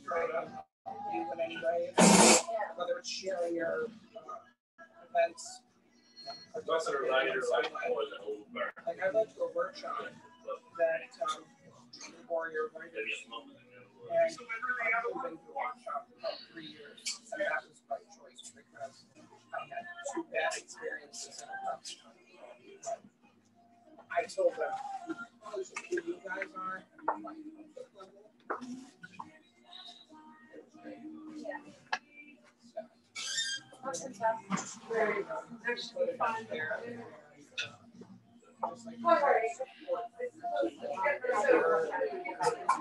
try to do in any way, whether it's sharing your events. Like I went to a workshop that Warrior Writers, and I've been to a workshop for about 3 years, and that was by choice because I had 2 bad experiences in a workshop. I told them, regardless of who you guys are, I'm like, very actually fun there.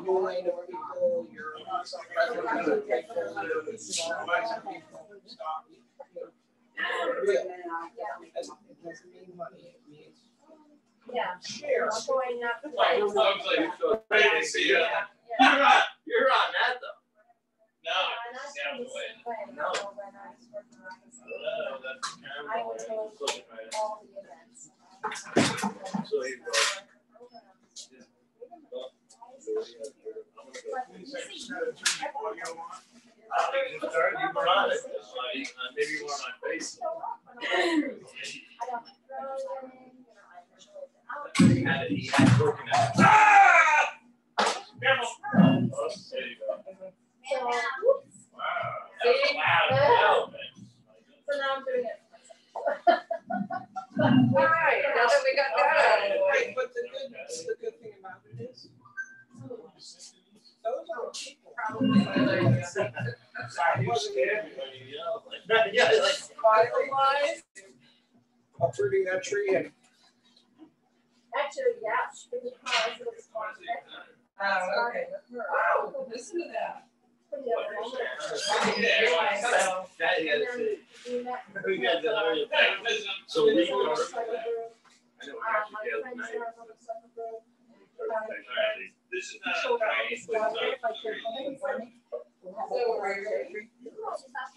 New line of people, your representative people, real. It doesn't mean money, it means share. You're on that though. No, no. I would go all the events. So you go. You were on it. Maybe you were on my face. He had broken out. Careful. There you go. Wow. That's loud. So now I'm doing it. All right, now that we got that out of the way. But the good thing about it is, those are people. Probably Fireflies uprooting that tree and Actually, yeah. Oh, okay. Wow, listen to that. So we are. I know this is not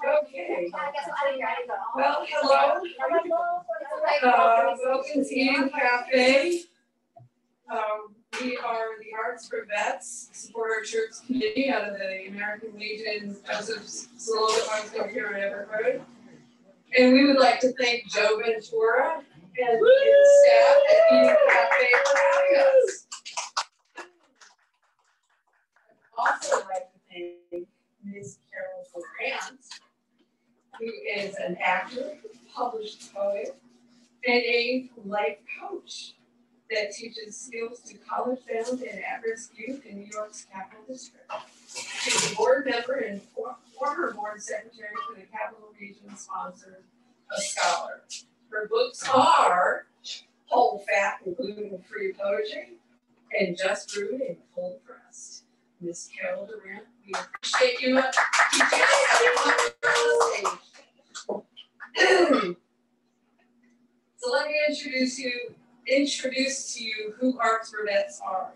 Okay. Well, hello. Welcome to Eden Cafe. We are the Arts for Vets, support our church committee out of the American Legion Joseph Sloan Hospital here in Everett. And we would like to thank Joe Ventura and his staff at Eden Cafe for having us. I'd also like to thank Ms. Carol Grant, who is an actor, published poet, and a life coach that teaches skills to college-bound and at-risk youth in New York's Capital District. She's a board member and former board secretary for the Capital Region sponsored A Scholar. Her books are Whole Fat and Gluten-Free Poetry and Just Brewed and Cold Pressed. Miss Carol Durant, we appreciate you teaching us how to come on stage. So let me introduce to you who Arts for Vets are.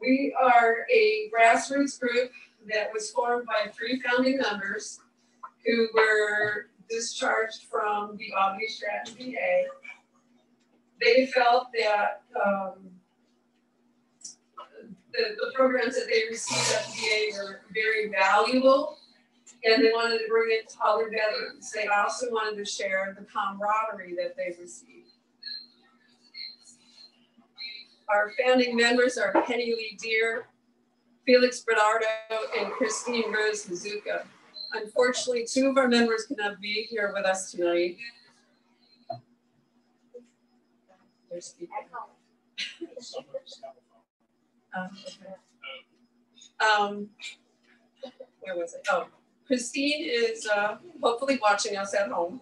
We are a grassroots group that was formed by 3 founding members who were discharged from the Albany Stratton VA. They felt that the programs that they received at the VA were very valuable, and they wanted to bring it to other veterans. They also wanted to share the camaraderie that they received. Our founding members are Penny Lee Deer, Felix Bernardo, and Christine Rose Mizuka. Unfortunately, 2 of our members could not be here with us tonight. They're speaking. Where was it? Oh, Christine is hopefully watching us at home.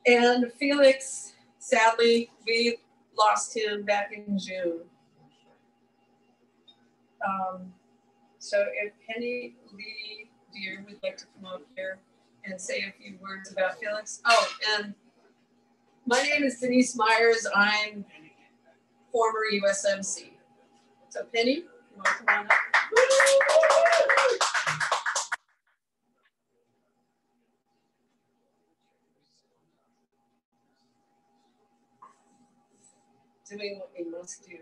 And Felix, sadly, we lost him back in June. So if Penny Lee Deer would like to come up here and say a few words about Felix. Oh, and my name is Denise Myers. I'm former USMC. So Penny, you want to come on up? Doing what we must do.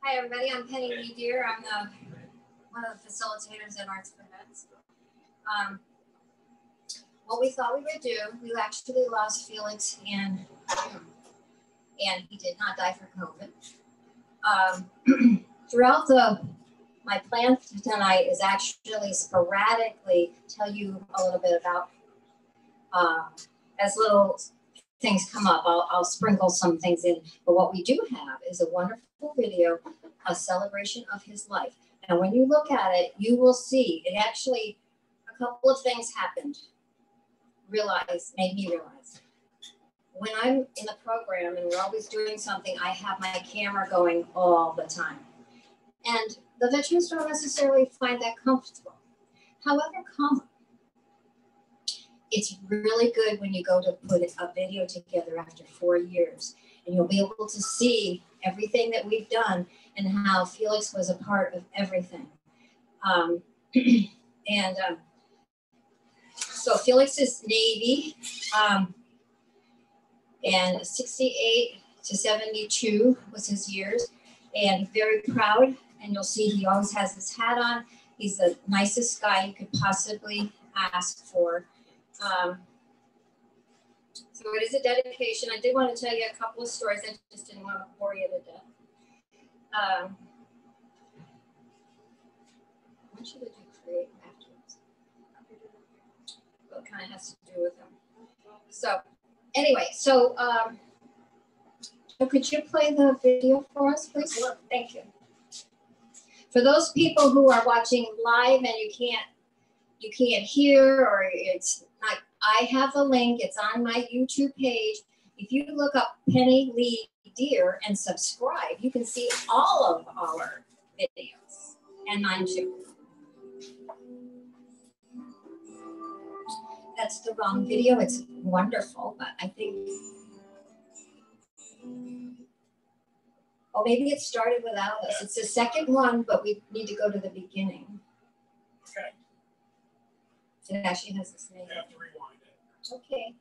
Hi everybody, I'm Penny Lee Deer. I'm one of the facilitators at Arts for Vets. What we thought we would do, we actually lost Felix in June, and he did not die for COVID. Throughout my plan tonight is actually sporadically tell you a little bit about, as little things come up, I'll sprinkle some things in. But what we do have is a wonderful video, a celebration of his life. And when you look at it, you will see it actually, a couple of things happened. Made me realize. When I'm in the program and we're always doing something, I have my camera going all the time. And the veterans don't necessarily find that comfortable. However, it's really good when you go to put a video together after 4 years, and you'll be able to see everything that we've done and how Felix was a part of everything. So Felix is Navy, and 68 to 72 was his years, and very proud. And you'll see he always has his hat on. He's the nicest guy you could possibly ask for. So it is a dedication. I did want to tell you a couple of stories. I just didn't want to bore you to death. What should I do create afterwards? Well, it kind of has to do with them. So anyway, so could you play the video for us, please? Sure. Thank you. For those people who are watching live and you can't hear, or it's not, I have a link. It's on my YouTube page. If you look up Penny Lee Deer and subscribe, you can see all of our videos, and mine too. That's the wrong video. It's wonderful, but I think, oh, maybe it started without us. It's the second one, but we need to go to the beginning. Okay. It actually has this name. You have to rewind it. Okay.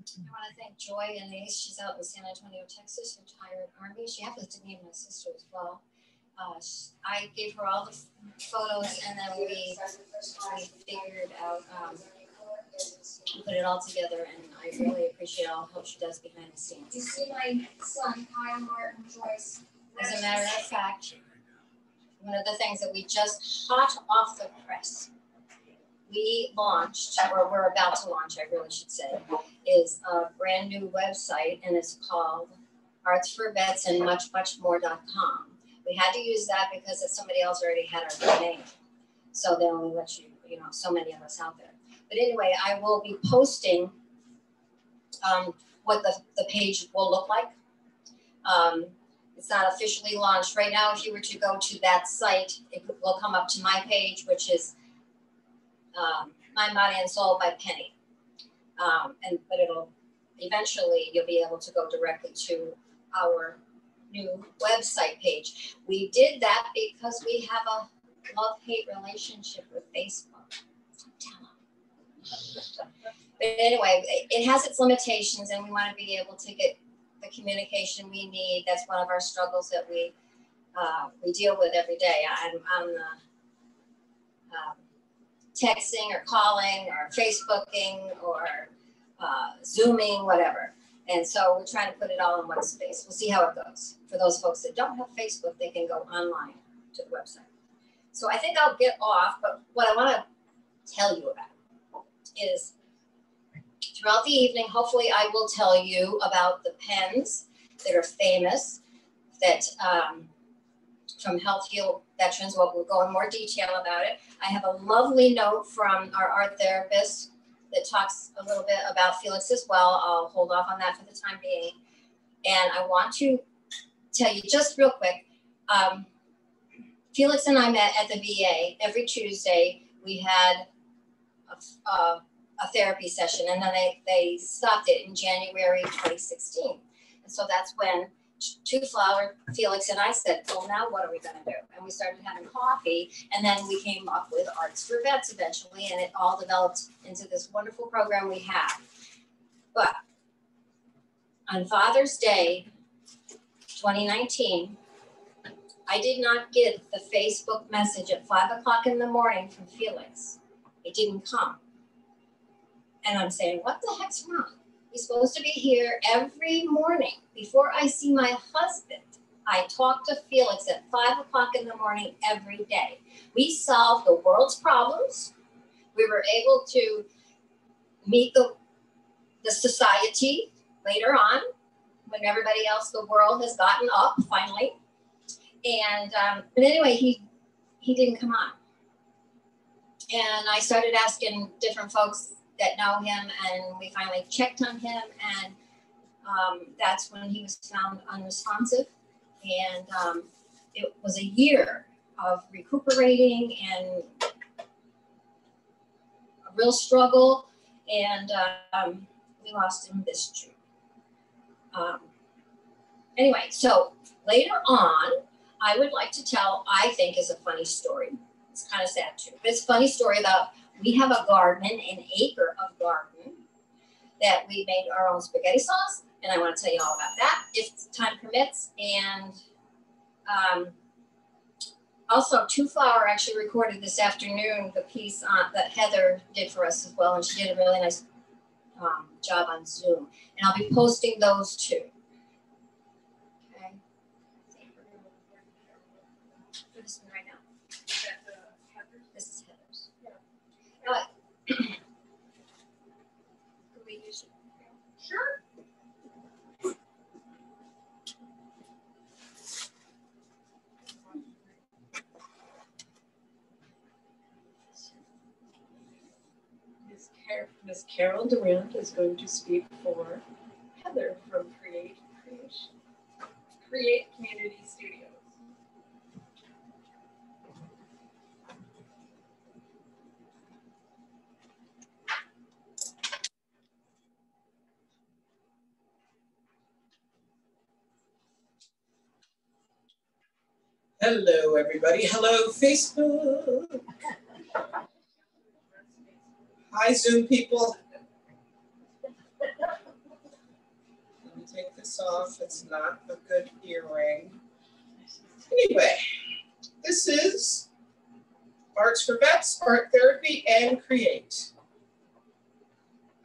I want to thank Joy and Ace. She's out in San Antonio, Texas, retired Army. She happens to be my sister as well. I gave her all the photos, and then we figured out, put it all together, and I really appreciate all the help she does behind the scenes. You see my son, Kyle Martin Joyce. As a matter of fact, one of the things that we just hot off the press, we launched, or we're about to launch, I really should say, is a brand new website, and it's called artsforvetsandmuchmuchmore.com. We had to use that because somebody else already had our domain. So they only let you, so many of us out there. But anyway, I will be posting what the page will look like. It's not officially launched. Right now, if you were to go to that site, it will come up to my page, which is Mind, Body, and Soul by Penny. But it'll eventually, you'll be able to go directly to our new website page. We did that because we have a love-hate relationship with Facebook. But anyway, it has its limitations, and we want to be able to get the communication we need. That's one of our struggles that we deal with every day. I'm texting or calling or Facebooking or Zooming, whatever. And so we're trying to put it all in one space. We'll see how it goes. For those folks that don't have Facebook, they can go online to the website. So I think I'll get off, but what I want to tell you about is throughout the evening, hopefully I will tell you about the pens that are famous, that from Health Heal Veterans. We'll go in more detail about it. I have a lovely note from our art therapist that talks a little bit about Felix as well. I'll hold off on that for the time being. And I want to tell you just real quick, Felix and I met at the VA. Every Tuesday we had a therapy session, and then they stopped it in January 2016. And so that's when Two Flower, Felix, and I said, well, now what are we going to do? And we started having coffee, and then we came up with Arts for Vets eventually, and it all developed into this wonderful program we have. But on Father's Day 2019, I did not get the Facebook message at 5 o'clock in the morning from Felix. It didn't come. And I'm saying, what the heck's wrong? He's supposed to be here every morning. Before I see my husband, I talk to Felix at 5 o'clock in the morning every day. We solved the world's problems. We were able to meet the society later on when everybody else, the world has gotten up finally. And but anyway, he didn't come on. And I started asking different folks that know him, and we finally checked on him, and that's when he was found unresponsive. And it was a year of recuperating and a real struggle, and we lost him this June. Anyway, so later on, I would like to tell, I think, is a funny story. It's kind of sad too, but it's a funny story about, we have a garden, an acre of garden, that we made our own spaghetti sauce, and I want to tell you all about that if time permits. And also, Two Flower actually recorded this afternoon the piece that Heather did for us as well, and she did a really nice job on Zoom. And I'll be posting those too. Okay. For this one right now. This is Heather's. Yeah. Could we use it? Sure. Miss Carol Durant is going to speak for Heather from Create Community Studios. Hello, everybody. Hello, Facebook. Hi, Zoom people. take this off. It's not a good earring. Anyway, this is Arts for Vets, Art Therapy, and Create.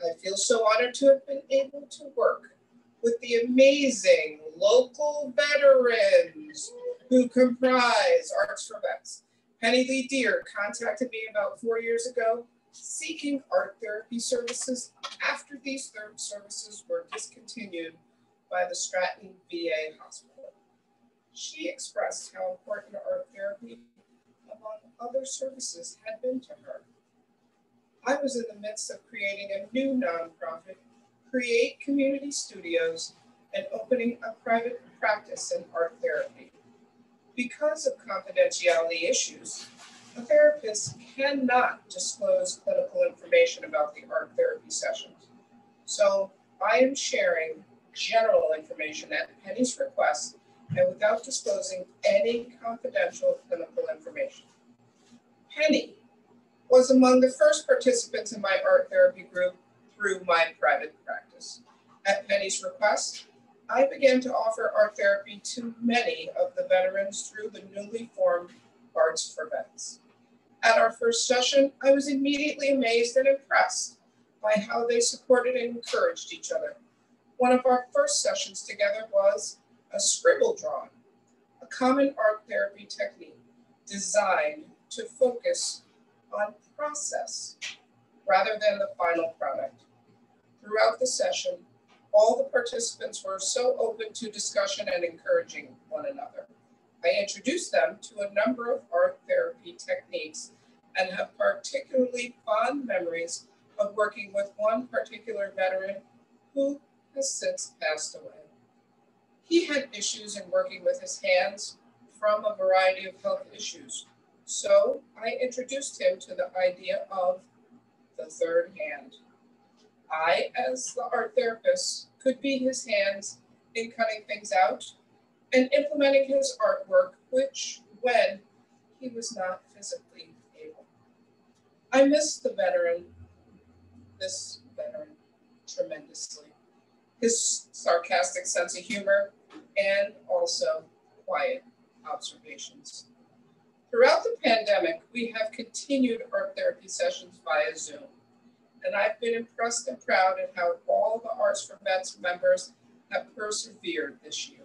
I feel so honored to have been able to work with the amazing local veterans who comprise Arts for Vets. Penny Lee Deer contacted me about 4 years ago seeking art therapy services after these third services were discontinued by the Stratton VA Hospital. She expressed how important art therapy, among other services, had been to her. I was in the midst of creating a new nonprofit, Create Community Studios, and opening a private practice in art therapy. Because of confidentiality issues, a therapist cannot disclose clinical information about the art therapy sessions. So I am sharing general information at Penny's request and without disclosing any confidential clinical information. Penny was among the first participants in my art therapy group through my private practice. At Penny's request, I began to offer art therapy to many of the veterans through the newly formed Arts for Vets. At our first session, I was immediately amazed and impressed by how they supported and encouraged each other. One of our first sessions together was a scribble drawing, a common art therapy technique designed to focus on process rather than the final product. Throughout the session, all the participants were so open to discussion and encouraging one another. I introduced them to a number of art therapy techniques and have particularly fond memories of working with one particular veteran who has since passed away. He had issues in working with his hands from a variety of health issues. So I introduced him to the idea of the third hand. I, as the art therapist, could be his hands in cutting things out and implementing his artwork, which when he was not physically able. I miss this veteran tremendously. His sarcastic sense of humor and also quiet observations. Throughout the pandemic, we have continued art therapy sessions via Zoom. And I've been impressed and proud at how all the Arts for Vets members have persevered this year.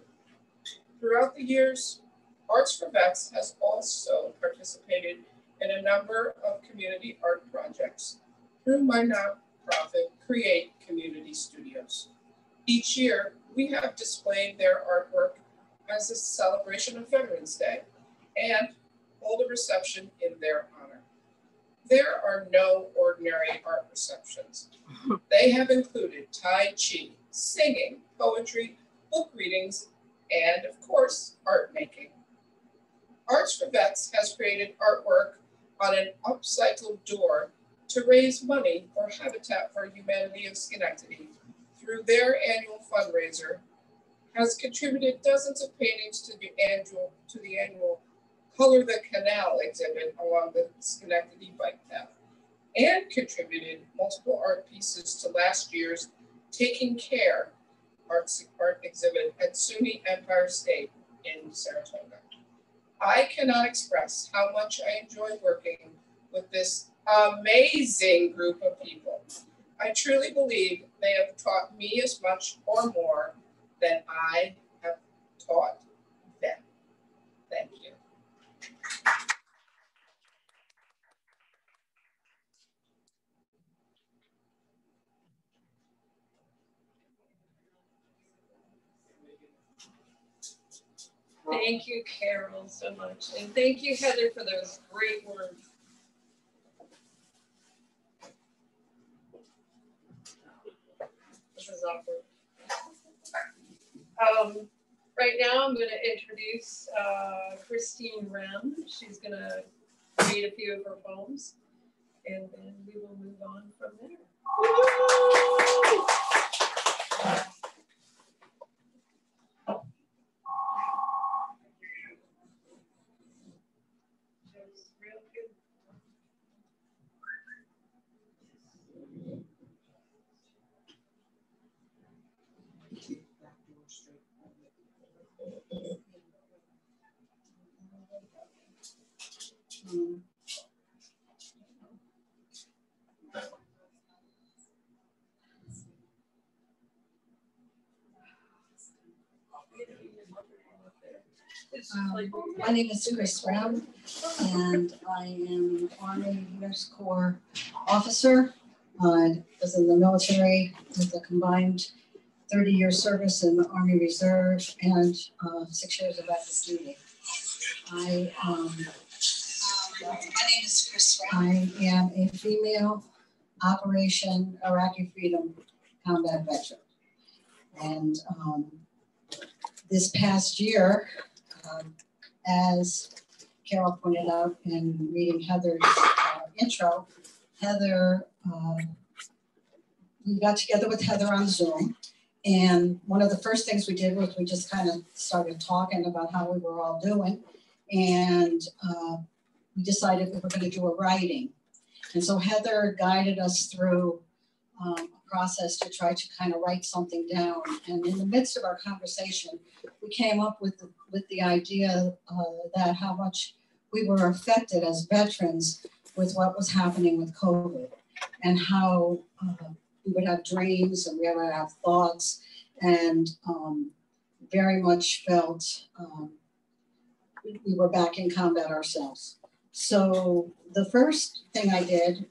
Throughout the years, Arts for Vets has also participated in a number of community art projects through my nonprofit, Create Community Studios. Each year, we have displayed their artwork as a celebration of Veterans Day and hold a reception in their honor. There are no ordinary art receptions. They have included Tai Chi, singing, poetry, book readings, and of course, art making. Arts for Vets has created artwork on an upcycled door to raise money for Habitat for Humanity of Schenectady through their annual fundraiser, has contributed dozens of paintings to the annual Color the Canal exhibit along the Schenectady bike path, and contributed multiple art pieces to last year's Taking Care art exhibit at SUNY Empire State in Saratoga. I cannot express how much I enjoy working with this amazing group of people. I truly believe they have taught me as much or more than I have taught them. Thank you. Thank you, Carol, so much. And thank you, Heather, for those great words. This is awkward. Right now, I'm going to introduce Christine Rem. She's going to read a few of her poems, and then we will move on from there. My name is Chris Brown, and I am an Army Nurse Corps officer. I was in the military with a combined 30-year service in the Army Reserve and 6 years of active duty. My name is Chris Brown. I am a female Operation Iraqi Freedom combat veteran. And this past year, as Carol pointed out in reading Heather's intro, Heather, we got together with Heather on Zoom, and one of the first things we did was we just kind of started talking about how we were all doing, and we decided we were going to do a writing. And so Heather guided us through a process to try to kind of write something down. And in the midst of our conversation, we came up with the idea that how much we were affected as veterans with what was happening with COVID, and how we would have dreams and we would have thoughts, and very much felt we were back in combat ourselves. So the first thing I did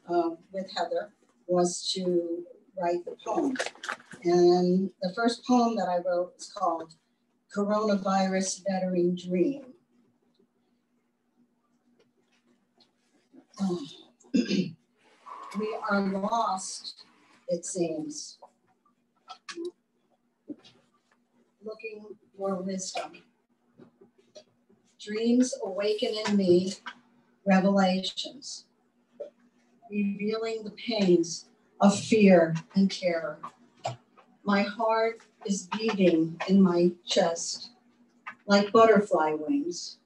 with Heather was to write the poem. And the first poem that I wrote is called Coronavirus Veteran Dream. We are lost, it seems, looking for wisdom. Dreams awaken in me revelations, revealing the pains of fear and terror. My heart is beating in my chest like butterfly wings.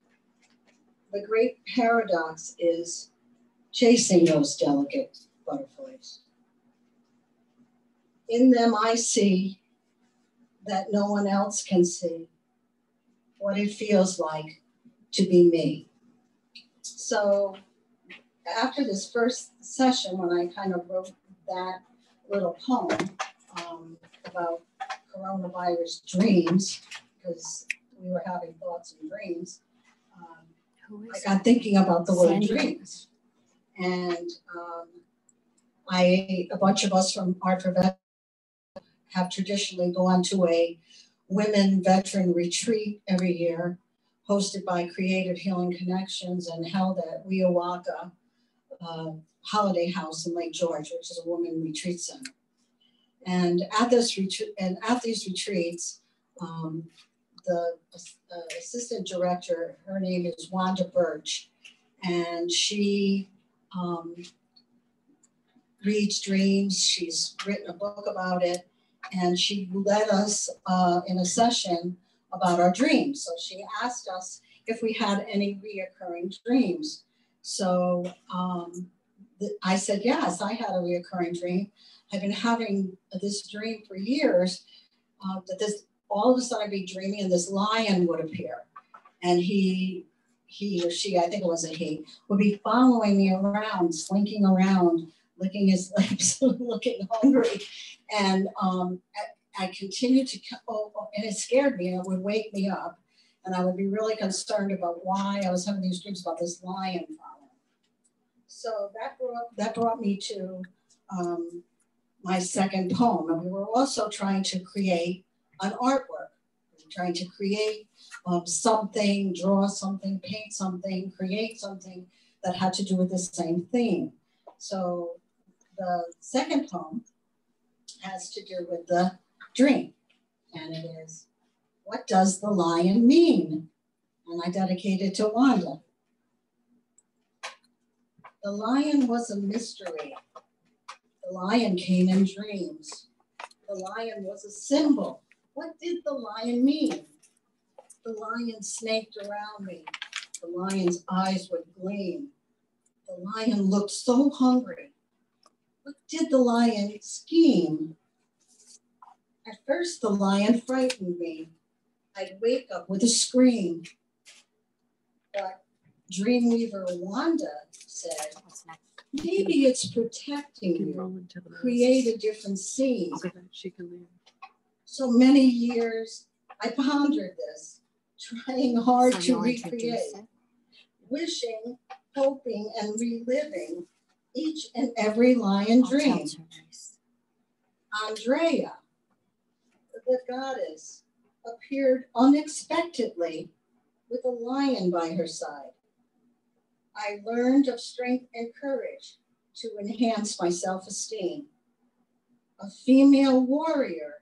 The great paradox is chasing those delicate butterflies. In them I see that no one else can see what it feels like to be me. So after this first session, when I kind of wrote that little poem about coronavirus dreams, because we were having thoughts and dreams, I got thinking about the word dreams. And a bunch of us from Art for Veterans have traditionally gone to a women veteran retreat every year, hosted by Creative Healing Connections and held at Weowaka Holiday House in Lake George, which is a women retreat center. And at this retreat, and at these retreats, the assistant director, her name is Wanda Birch, and she reads dreams. She's written a book about it, and she led us in a session about our dreams. So she asked us if we had any reoccurring dreams. So I said, yes, I had a reoccurring dream. I've been having this dream for years, that all of a sudden I'd be dreaming and this lion would appear. And he or she, I think it was a he, would be following me around, slinking around, licking his lips, looking hungry. And I continued to, and it scared me, and it would wake me up. And I would be really concerned about why I was having these dreams about this lion following. So that brought me to my second poem. And we were also trying to create an artwork. We were trying to create something, draw something, paint something, create something that had to do with the same theme. So the second poem has to do with the dream. And it is, what does the lion mean? And I dedicate it to Wanda. The lion was a mystery. The lion came in dreams. The lion was a symbol. What did the lion mean? The lion snaked around me. The lion's eyes would gleam. The lion looked so hungry. What did the lion scheme? At first, the lion frightened me. I'd wake up with a scream. But Dreamweaver Wanda said, maybe it's protecting you. Create a different scene. Okay, she can leave. So many years, I pondered this. trying hard So to you'll recreate, introduce it? wishing, hoping, and reliving each and every lion I'll tell dream. her nice. Andrea, the goddess, appeared unexpectedly with a lion by her side. I learned of strength and courage to enhance my self-esteem. A female warrior,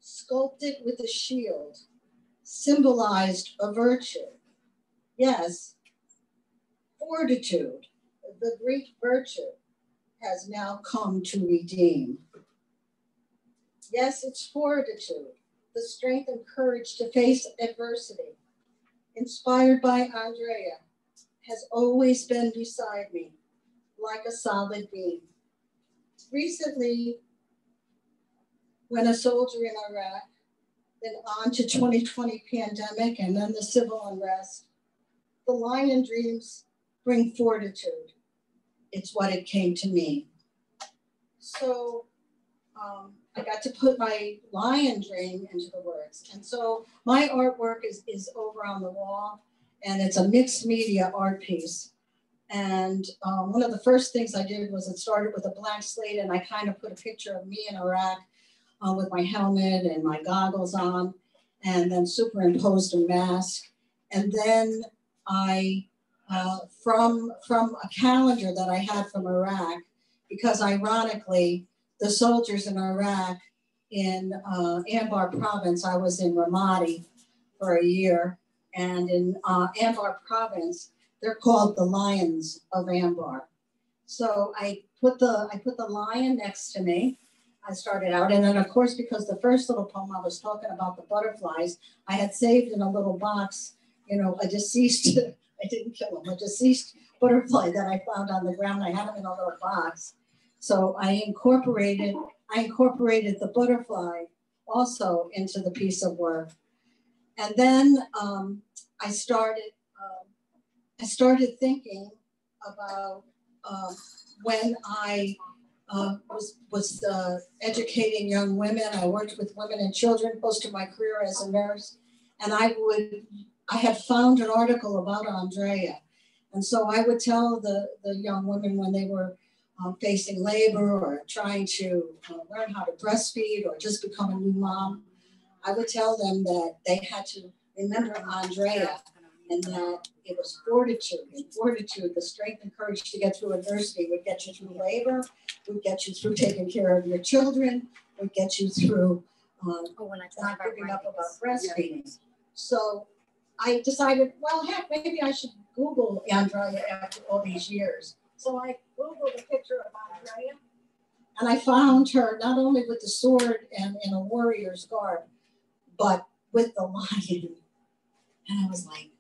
sculpted with a shield, symbolized a virtue. Yes, fortitude, the Greek virtue, has now come to redeem. Yes, it's fortitude, the strength and courage to face adversity, inspired by Andrea, has always been beside me like a solid beam. Recently, when a soldier in Iraq, then on to 2020 pandemic and then the civil unrest, the lion dreams bring fortitude. It's what it came to mean. So I got to put my lion dream into the words. And so my artwork is over on the wall, and it's a mixed media art piece. And one of the first things I did was it started with a blank slate, and I kind of put a picture of me in Iraq with my helmet and my goggles on, and then superimposed a mask. And then I, from a calendar that I had from Iraq, because ironically, the soldiers in Iraq in Anbar province, I was in Ramadi for a year, and in Anbar province, they're called the Lions of Anbar. So I put the lion next to me. I started out, and then of course, because the first little poem I was talking about the butterflies, I had saved in a little box, a deceased, I didn't kill him, a deceased butterfly that I found on the ground. I had him in a little box. So I incorporated the butterfly also into the piece of work. And then I started thinking about when I was educating young women. I worked with women and children most of my career as a nurse. And I had found an article about Andrea. And so I would tell the young women when they were facing labor or trying to learn how to breastfeed or just become a new mom, I would tell them that they had to remember Andrea, and that it was fortitude, the strength and courage to get through adversity would get you through labor, would get you through taking care of your children, would get you through not giving up about breastfeeding. So I decided, well, heck, maybe I should Google Andrea after all these years. So I Googled a picture of Andrea, and I found her not only with the sword and in a warrior's garb, but with the lion. And I was like,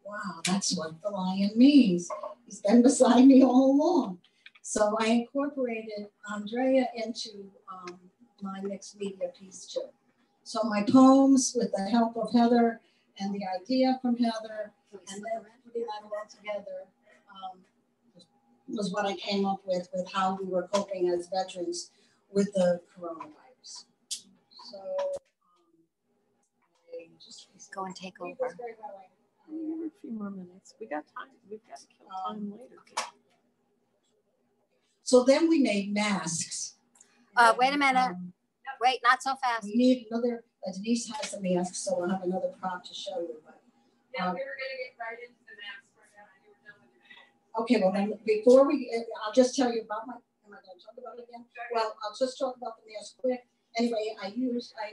wow, that's what the lion means. He's been beside me all along. So I incorporated Andrea into my mixed media piece too. So my poems, with the help of Heather and the idea from Heather, and then putting that all together, was what I came up with how we were coping as veterans with the coronavirus. So just go and take over. We have a few more minutes. We got time. We've got to kill time later. So then we made masks. Wait a minute. Wait, not so fast. We need another. Denise has the mask, so we'll have another prop to show you. But we were going to get right into the mask right now. You were done with it. Okay, well then before I'll just tell you about am I going to talk about it again? Well, I'll just talk about the mask quick. Anyway, I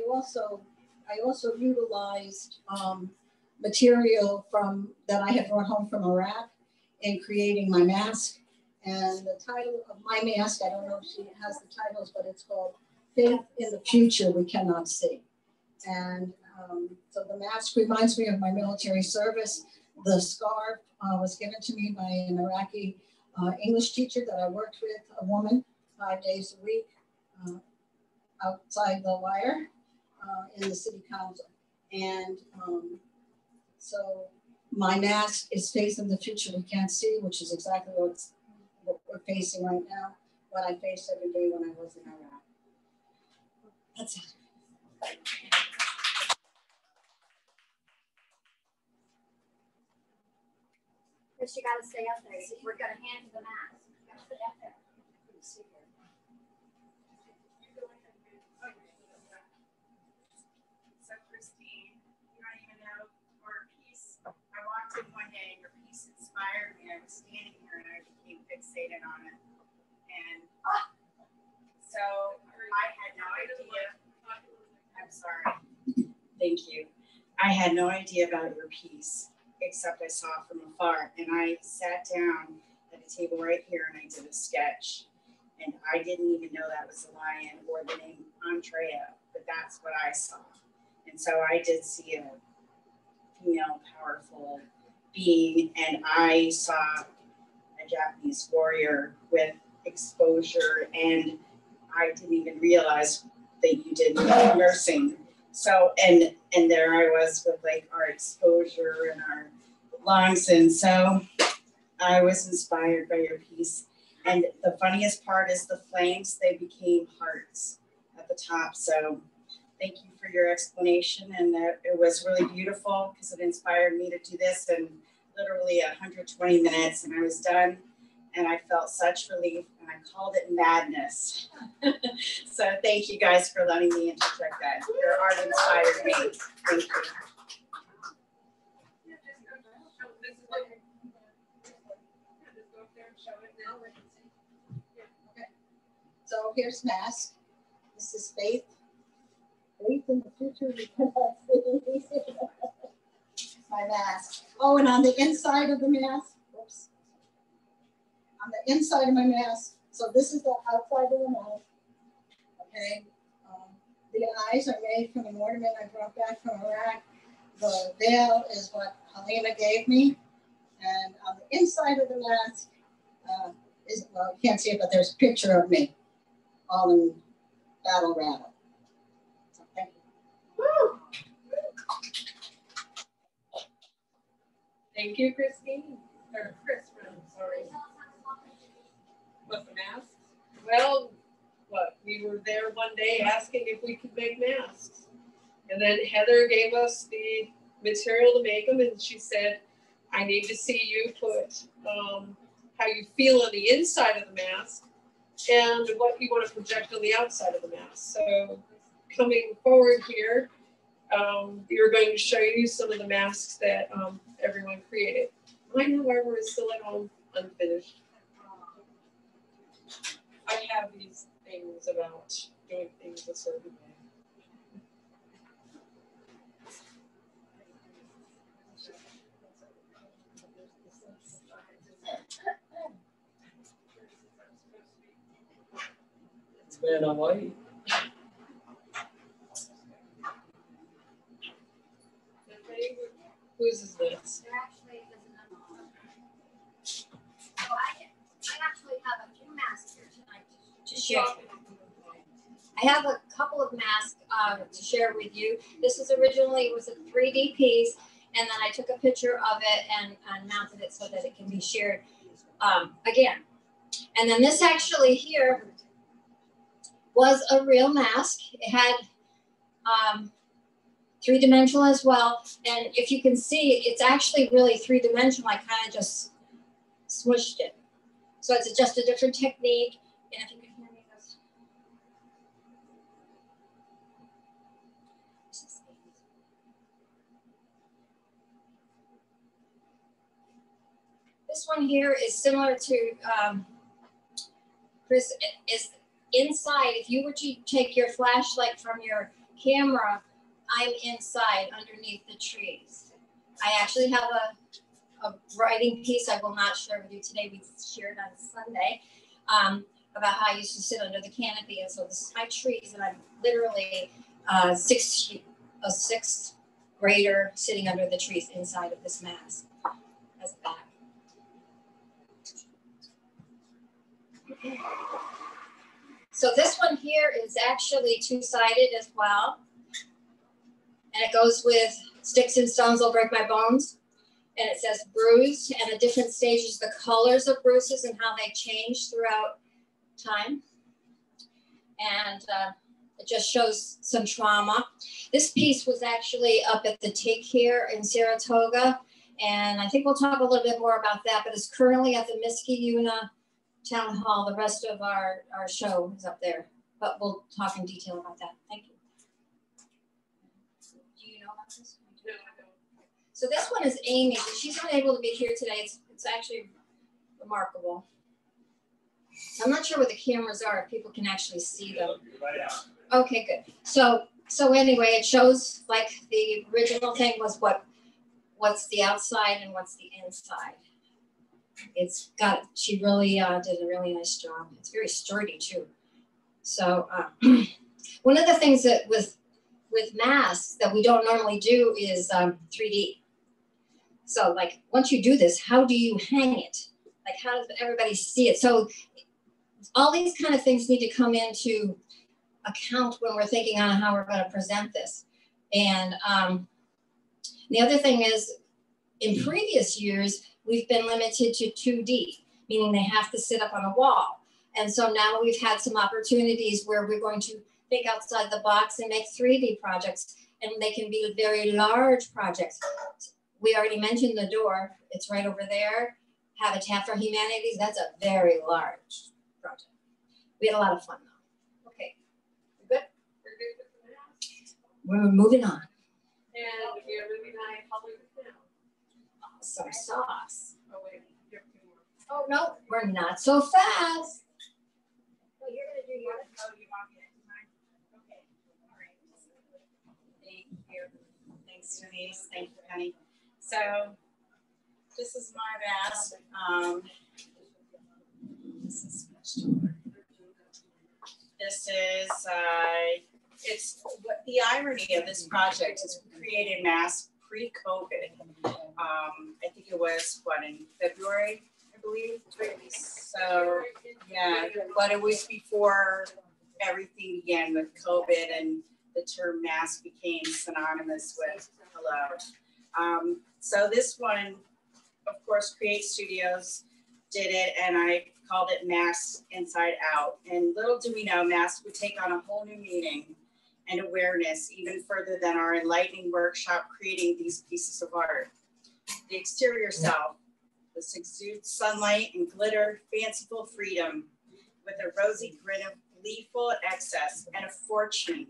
also utilized material that I had brought home from Iraq in creating my mask. And the title of my mask, I don't know if she has the titles, but it's called Faith in the Future We Cannot See. And so the mask reminds me of my military service. The scarf was given to me by an Iraqi English teacher that I worked with, a woman, 5 days a week outside the wire in the city council. And so my mask is Faith in the Future We Can't See, which is exactly what we're facing right now, what I faced every day when I was in Iraq. That's it. Chris, you gotta stay up there. We're gonna hand you the mask. You gotta stay up there. So Christine, you don't even know our piece. I walked in one day and your piece inspired me. I was standing here and I became fixated on it. And so I had no idea. I'm sorry. Thank you. I had no idea about your piece, except I saw it from afar. And I sat down at a table right here and I did a sketch. And I didn't even know that was a lion or the name Andrea, but that's what I saw. And so I did see a female powerful being, and I saw a Japanese warrior with exposure, and I didn't even realize that you did nursing. So, and there I was with like our exposure and our lungs, and so I was inspired by your piece. And the funniest part is the flames, they became hearts at the top. So thank you for your explanation, and that it was really beautiful because it inspired me to do this in literally 120 minutes, and I was done. And I felt such relief, and I called it madness. So thank you guys for letting me interject that. Your art inspired me. Thank you. So here's mask. This is Faith. Faith in the future. We cannot see. My mask. Oh, and on the inside of the mask. Whoops. On the inside of my mask. So this is the outside of the mask. Okay. The eyes are made from an ornament I brought back from Iraq. The veil is what Helena gave me. And on the inside of the mask is, well, you can't see it, but there's a picture of me, all in battle rattle. So thank you. Woo! Thank you, Christine. Or Chris, I'm sorry. What, the masks? Well, what, we were there one day asking if we could make masks. And then Heather gave us the material to make them, and she said, I need to see you put how you feel on the inside of the mask and what you want to project on the outside of the mask. So coming forward here, we are going to show you some of the masks that everyone created. Mine, however, is still at home unfinished. I have these things about doing things a certain way. It's been a white. Whose is this? There actually is another one. So I actually have a few masks here tonight to share. I have a couple of masks to share with you. This is originally, it was a 3D piece, and then I took a picture of it and mounted it so that it can be shared again. And then this actually here was a real mask. It had three-dimensional as well. And if you can see, it's actually really three-dimensional. I kind of just smushed it. So it's just a different technique. And if you can hear me, this one here is similar to Chris. Is inside. If you were to take your flashlight from your camera, I'm inside underneath the trees. I actually have a writing piece I will not share with you today. We shared on Sunday about how I used to sit under the canopy. And so this is my trees, and I'm literally a sixth grader sitting under the trees inside of this mask as a back. Okay. So this one here is actually two-sided as well. And it goes with sticks and stones will break my bones. And it says bruised, and the different stages, the colors of bruises and how they change throughout time. And it just shows some trauma. This piece was actually up at the Take here in Saratoga. And I think we'll talk a little bit more about that, but it's currently at the Miskiyuna Town Hall. The rest of our show is up there, but we'll talk in detail about that. Thank you. Do you know about this? No, I don't. So this one is Amy. She's unable to be here today. It's actually remarkable. I'm not sure what the cameras are, if people can actually see them. Okay, good. So anyway, it shows like the original thing was what's the outside and what's the inside. She really did a really nice job. It's very sturdy too. So one of the things that with masks that we don't normally do is 3D. So like once you do this, how do you hang it? Like how does everybody see it? So all these kind of things need to come into account when we're thinking on how we're going to present this. And the other thing is, in previous years, we've been limited to 2D, meaning they have to sit up on a wall. And so now we've had some opportunities where we're going to think outside the box and make 3D projects, and they can be very large projects. We already mentioned the door. It's right over there. Habitat for Humanities, that's a very large project. We had a lot of fun though. Okay, we're good? We're good with the mask. We're moving on. And we are moving on public now. Some sauce. Oh, wait, you have 2 more. Oh, no, we're not so fast. Oh, you're going to do yours. Oh, you want me to do mine? Okay, all right. Thank you. Thanks, Denise. Thank you, Penny. So this is my mask. This is it's what the irony of this project is. We created masks pre-COVID. I think it was in February, I believe. So yeah, but it was before everything began with COVID and the term mask became synonymous with hello. So this one, of course, Create Studios did it, and I called it Masks Inside Out. And little do we know, masks would take on a whole new meaning and awareness, even further than our enlightening workshop creating these pieces of art. The exterior self, this exudes sunlight and glitter, fanciful freedom, with a rosy grin of gleeful excess and a fortune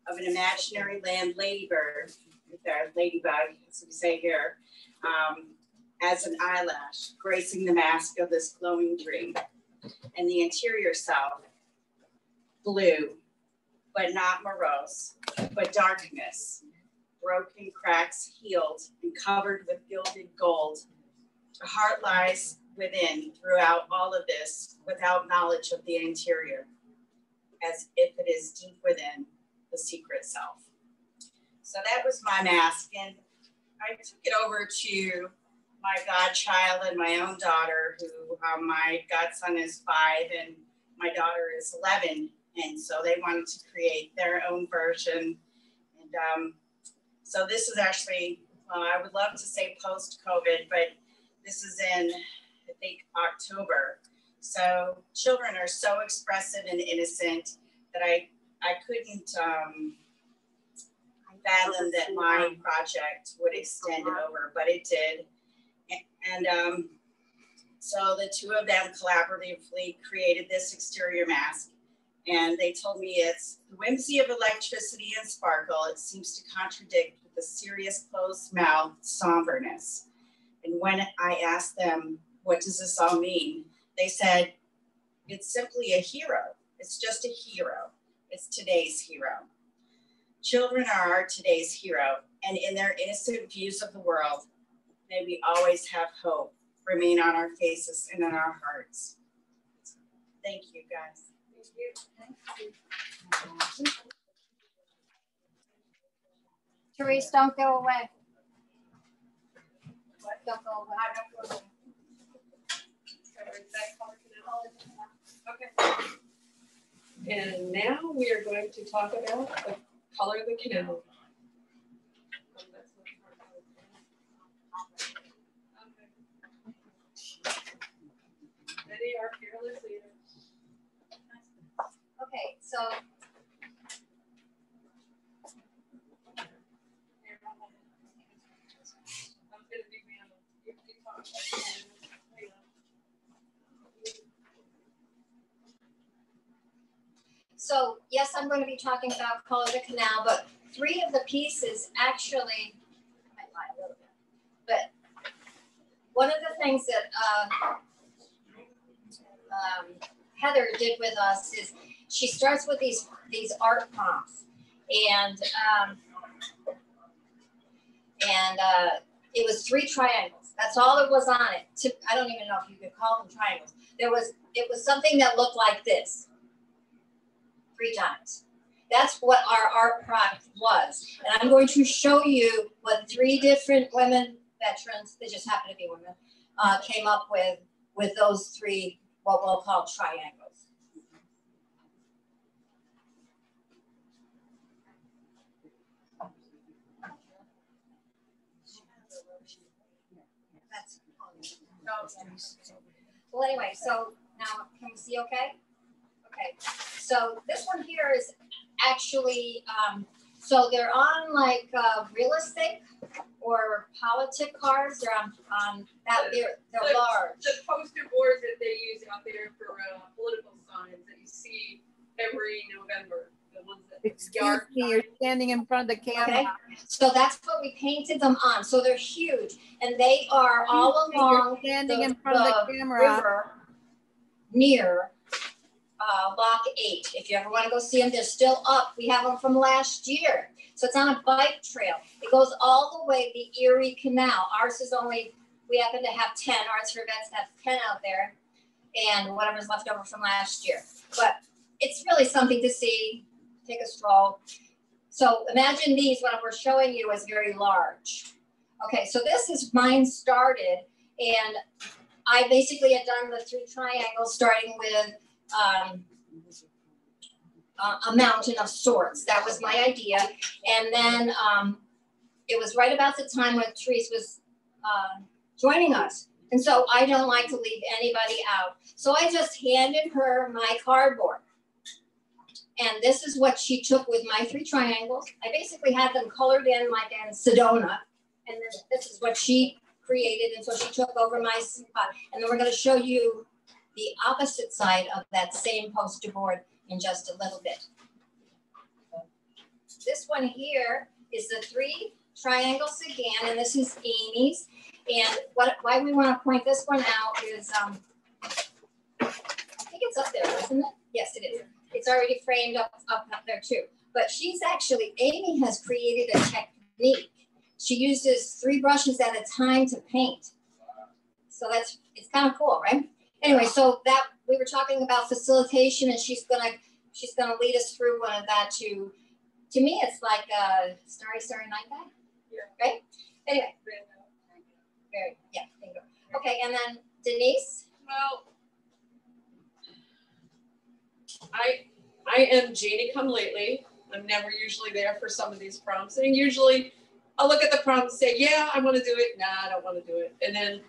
of an imaginary land ladybird, ladybug, as we say here, as an eyelash, gracing the mask of this glowing dream. And the interior self, blue, but not morose, but darkness, broken cracks healed and covered with gilded gold. The heart lies within throughout all of this without knowledge of the interior, as if it is deep within the secret self. So that was my mask, and I took it over to my godchild and my own daughter, who my godson is 5 and my daughter is 11. And so they wanted to create their own version. And so this is actually, I would love to say post-COVID, but this is in, I think, October. So children are so expressive and innocent that I couldn't fathom that my project would extend over, but it did. And so the two of them collaboratively created this exterior mask. And they told me it's the whimsy of electricity and sparkle. It seems to contradict with the serious closed-mouthed somberness. And when I asked them, what does this all mean? They said, it's simply a hero. It's just a hero. It's today's hero. Children are our today's hero. And in their innocent views of the world, may we always have hope remain on our faces and in our hearts. Thank you, guys. Therese, don't go away. Don't go away. Okay. And now we are going to talk about the color of the canal. Betty, our fearless leader. Okay, so I'm gonna do I'm going to be talking about Color the Canal, but 3 of the pieces actually, I might lie a little bit, but one of the things that Heather did with us is she starts with these art prompts, and it was 3 triangles. That's all it was on it. I don't even know if you could call them triangles. It was something that looked like this 3 times. That's what our art prompt was. And I'm going to show you what 3 different women veterans, they just happen to be women, came up with those 3, what we'll call triangles. Well, anyway, so now can we see okay? Okay, so this one here is actually, so they're on like real estate or politic cards. They're on that, they're large. The poster boards that they use out there for political signs that you see every November. The ones that Excuse me, you're standing in front of the camera. Okay, so that's what we painted them on. So they're huge, and they are all along standing in front of the camera. River near Lock 8. If you ever want to go see them, they're still up. We have them from last year. So it's on a bike trail. It goes all the way the Erie Canal. Ours is only, we happen to have 10. Arts for Vets have 10 out there, and whatever's left over from last year. But it's really something to see. Take a stroll. So imagine these, what we're showing you is very large. Okay, so this is mine started, and I basically had done the 3 triangles starting with a mountain of sorts. That was my idea. And then it was right about the time when Therese was joining us. And so I don't like to leave anybody out. So I just handed her my cardboard. And this is what she took with my 3 triangles. I basically had them colored in like in Sedona. And then this is what she created. And so she took over my spot. And then we're going to show you the opposite side of that same poster board in just a little bit. This one here is the 3 triangles again. And this is Amy's. And why we want to point this one out is, I think it's up there, isn't it? Yes, it is. It's already framed up there too. But she's actually, Amy has created a technique. She uses 3 brushes at a time to paint. So it's kind of cool, right? Anyway, so that we were talking about facilitation, and she's gonna lead us through one of that to me, it's like a Starry Night Guy. Yeah. Right? Anyway. Very, yeah, bingo. Okay, and then Denise. Well, I am Janie come lately. I'm never usually there for some of these prompts. And usually I'll look at the prompt and say, yeah, I want to do it. Nah, I don't want to do it. And then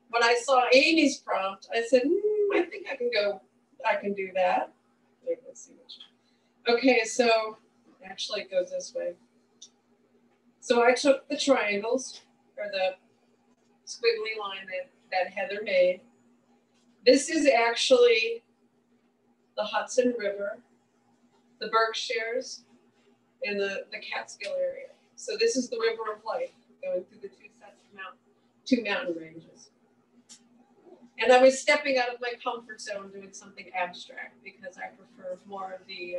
when I saw Amy's prompt, I said, I think I can do that. Wait, let's see which. Okay, so actually it goes this way. So I took the triangles, or the squiggly line that Heather made. This is actually the Hudson River, the Berkshires, and the Catskill area. So this is the River of Life going through the 2 sets of two mountain ranges. And I was stepping out of my comfort zone doing something abstract because I prefer more of the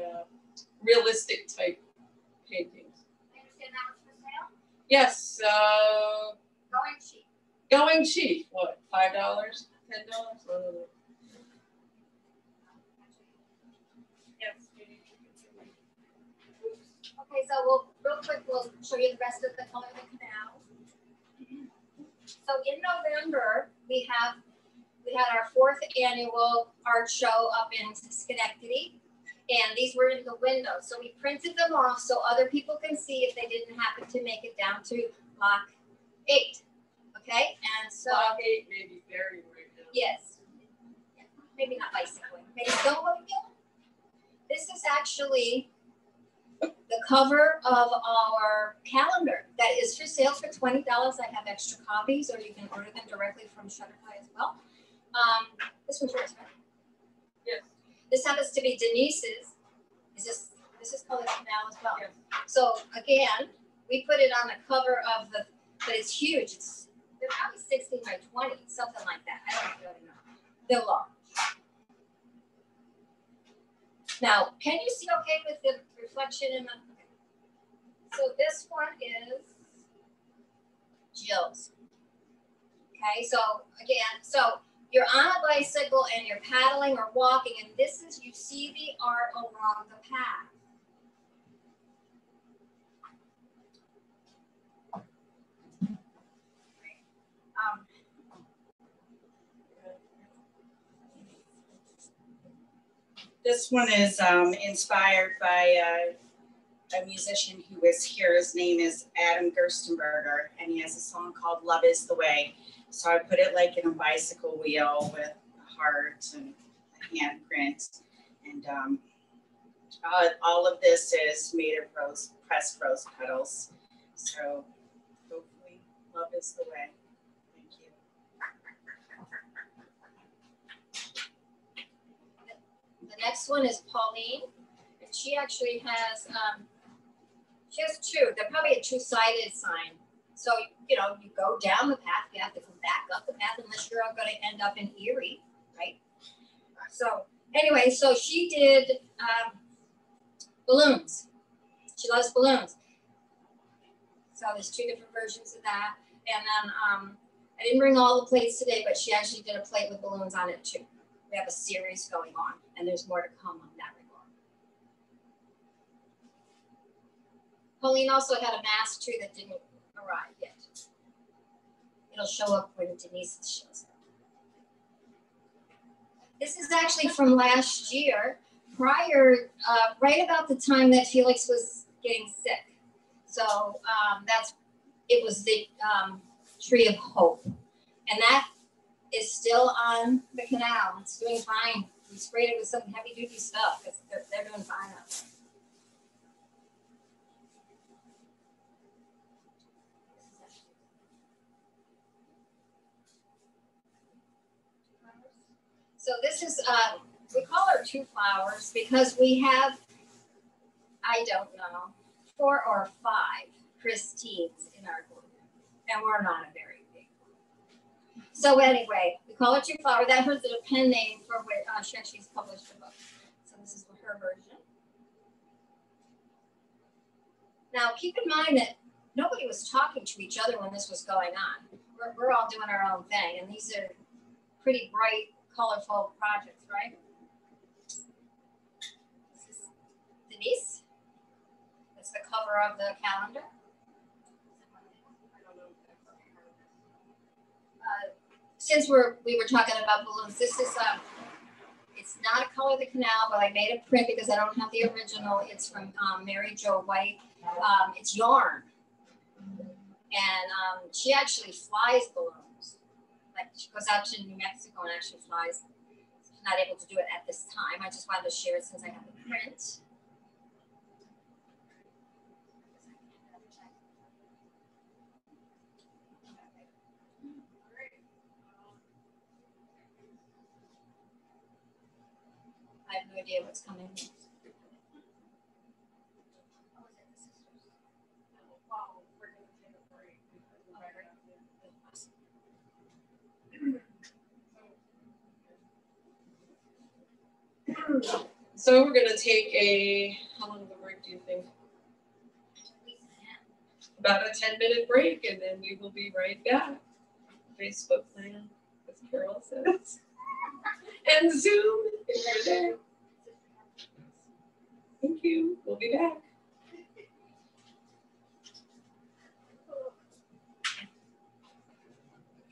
realistic type paintings. I understand that was for sale? Yes. Going cheap. Going cheap, what, $5, $10? I don't know. Okay, so real quick, we'll show you the rest of the Color of the Canal. So in November, we had our 4th annual art show up in Schenectady, and these were in the windows. So we printed them off so other people can see if they didn't happen to make it down to Lock 8. Okay, and so Lock 8 may be buried right now. yes, maybe not bicycling, maybe snowboarding. This is actually the cover of our calendar that is for sale for $20. I have extra copies, or you can order them directly from Shutterfly as well. This one's yours, right? Yes. This happens to be Denise's. Is this This is called the canal as well. So again, we put it on the cover of the, but it's huge. They're probably 16 by 20, something like that. I don't really know. They're large. Now, can you see okay with the reflection in the, so this one is Jill's. Okay, so again, so you're on a bicycle and you're paddling or walking, and this is, you see the art along the path. This one is inspired by a musician who was here. His name is Adam Gerstenberger, and he has a song called Love is the Way. So I put it like in a bicycle wheel with a heart and a handprint. And all of this is made of pressed rose petals. So hopefully love is the way. Thank you. The next one is Pauline, and she actually has, she has two. They're probably a two-sided sign. So, you know, you go down the path, you have to come back up the path unless you're going to end up in Erie, right? So anyway, so she did balloons. She loves balloons. So there's two different versions of that. And then I didn't bring all the plates today, but she actually did a plate with balloons on it too. We have a series going on, and there's more to come on that regard. Pauline also had a mask too that didn't arrive yet. It'll show up when Denise shows up. This is actually from last year, prior, right about the time that Felix was getting sick. So it was the Tree of Hope, and that is still on the canal. It's doing fine. We sprayed it with some heavy duty stuff because they're doing fine out there. So this is, we call her two flowers because we have, I don't know, 4 or 5 Christines in our group, and we're not a very big group. So anyway, we call her two flower. That was a pen name for which she actually published a book. So this is her version. Now keep in mind that nobody was talking to each other when this was going on. We're all doing our own thing, and these are pretty bright, colorful projects, right? This is Denise. That's the cover of the calendar. Since we were talking about balloons, this is it's not a color of the canal, but I made a print because I don't have the original. It's from Mary Jo White. It's yarn, and she actually flies balloons. Like she goes out to New Mexico and actually flies. She's not able to do it at this time. I just wanted to share it since I have the print. I have no idea what's coming next. So we're going to take how long of a break do you think? About a 10-minute break, and then we will be right back. Facebook plan, as Carol says. And Zoom, if you're there. Thank you. We'll be back.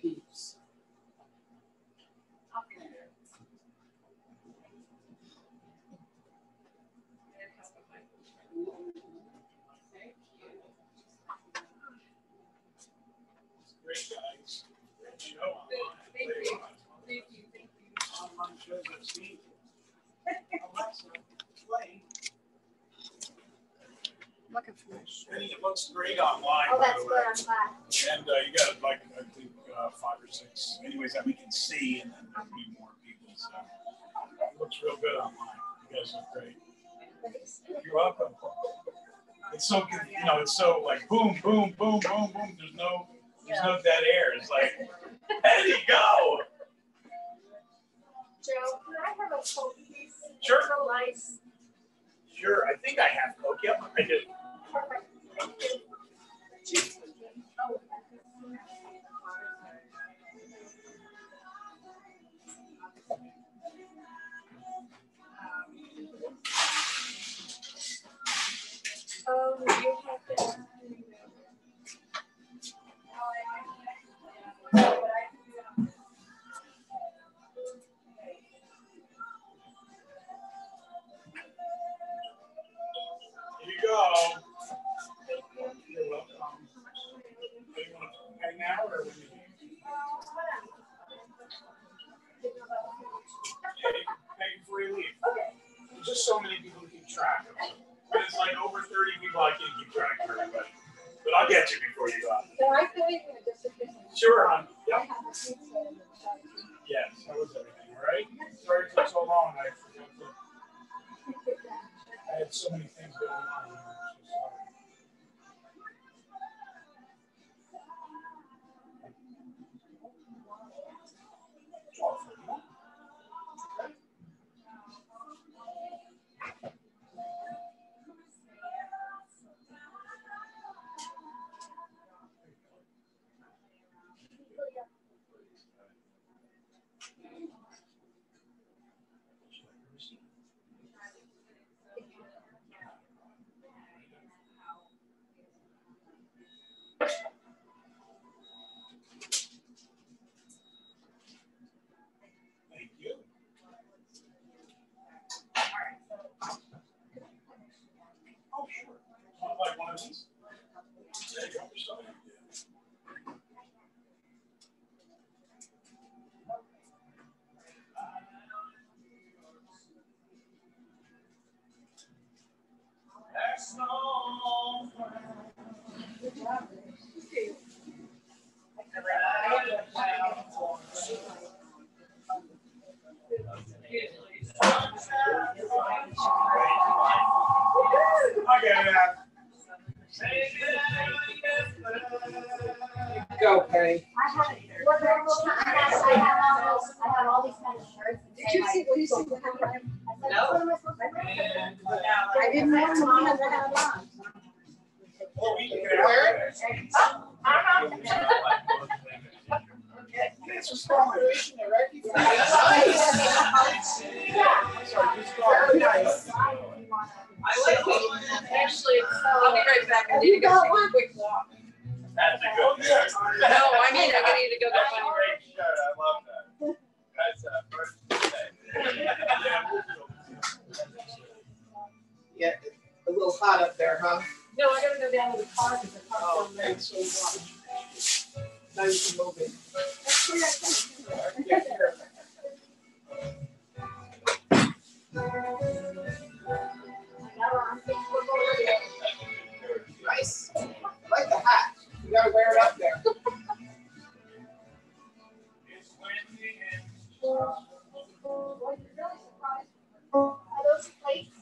Peeps. Great guys. Great show online. Thank you. Thank you. Thank you. Online shows I've seen. Alexa, play. Looking for this. Penny, it looks great online. Oh, by that's the good. way. I'm glad. And you got like I think 5 or 6 anyways that we can see, and then there'll be more people. So it looks real good online. You guys look great. You're welcome. It's so good, you know, it's so like boom, boom, boom, boom, boom. There's no dead air. It's like, there you go. Joe, can I have a Coke, please? Sure. So nice. Sure, I think I have Coke. Yep, I do. Perfect. Thank you. Oh. You have to. Here you go. You're welcome. Do you want to hang out or when you Yeah, you can pay before you leave. There's just so many people to keep track of. When it's like over 30 people, I can't keep track of everybody. But I'll get you before you go out. Can I fill in here just a bit? Sure, hon. I Yep. have a pizza in the shop. Yes, that was everything, all right? Sorry it took so long. I forgot to. I had so many things going on. I'm so sorry. Thank you. Oh, sure. Want like one of these? There you go. There's so many. That's no Go, Penny. I have all these kind of shirts. Did you see what you see? What happened? No. I didn't know someone had to have on. Well, we can Where? It's a strong Nice. Very nice. I like it. Actually, I'll be right back. I need to go take a quick walk. That's a good one. No, I mean, I need to go get my Great shirt. I love that. That's Yeah, a little hot up there, huh? No, I gotta go down to the car because the car's down there. Okay, so now you can move it. That's where I come. Yeah, here. Nice. I like the hat. You gotta wear it up there. Are those plates?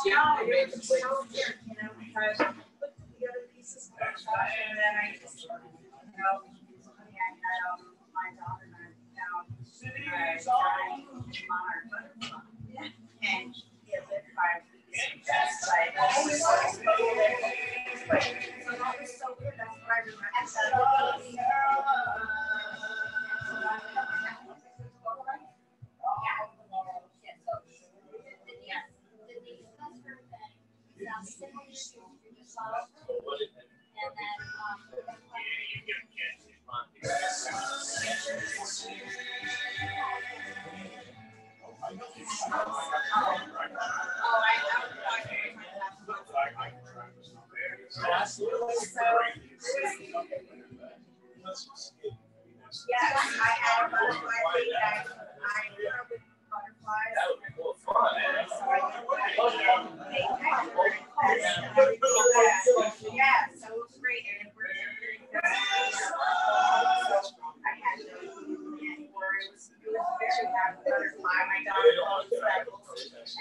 Yeah, I made the plate. You know, because I looked at the other pieces of the shop and then I just, you know, I had my daughter and I found giant monarch butterfly. And it lived 5 weeks. Just like, oh, so that was so weird. That's what I remember. Yes, I had a butterfly feed. I grew up with butterflies. That would be more fun. So I did that. Yeah, so it was great. And it worked very good. I had no idea where it was very happy butterfly. My daughter loves that.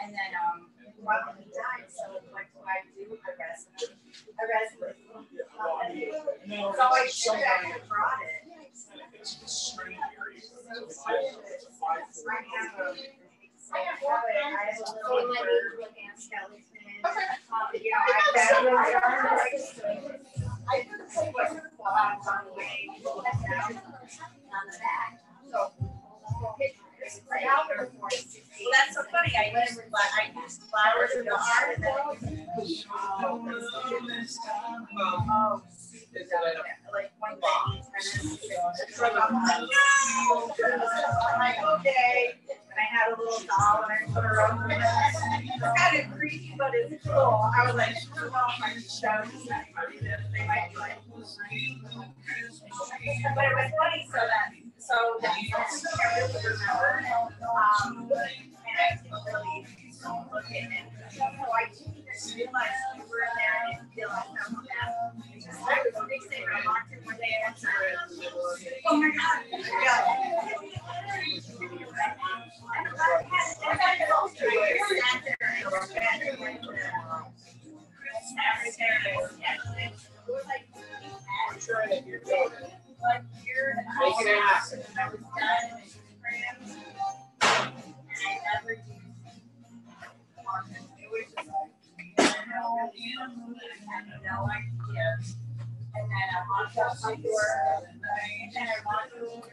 And then No, So I should somebody- have brought it. It's a strange area. It's a I 5'4". have a little bird with a skeleton. You know, I found I could say what's on the way on the back. So, pictures. Well, that's so funny. I used flowers in the art and then like one day, I'm like, okay. And I had a little doll and I put her up. It's kind of creepy, but it's cool. I was like, I don't know if I should show this. They might be like, but it was funny so that I really remembered. And I didn't really look at it. So I didn't even realize you were in there and didn't feel like that was that. I was fixated. I walked in one day and I said, oh my God. I'm sure that you're doing it. Make it happen. And then I walked out my door, and then I walked over.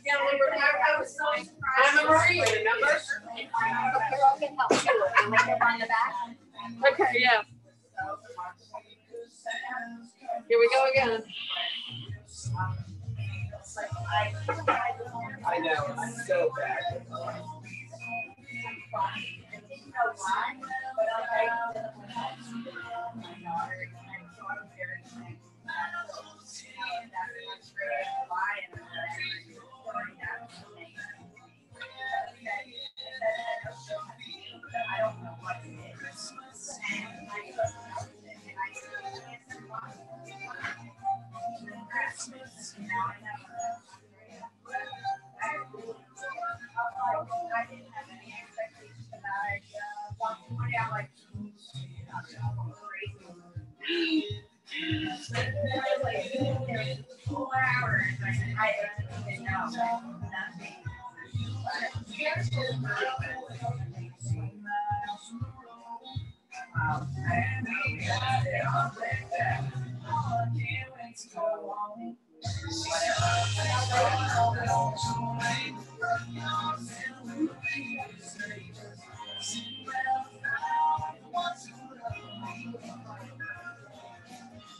Yeah, I was so surprised. I'm a Marine, remember? Carol can help too. And we can find the back. Okay, yeah. Here we go again. I know, it's so bad. I didn't know why, but I my daughter, and I thought of very things. And that's what's great. Why and I don't know what it is. And I trust it, and I can't why. Now I have I didn't have any expectation about it. Walked one day, I'm like, crazy. 4 hours. I didn't even know nothing.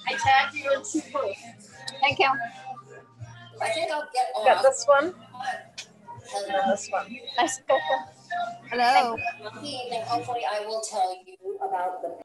I tagged you in 2 posts. Thank you. I think I'll get off. Got this one And and this one. Nice. Hello. evening, hopefully I will tell you about the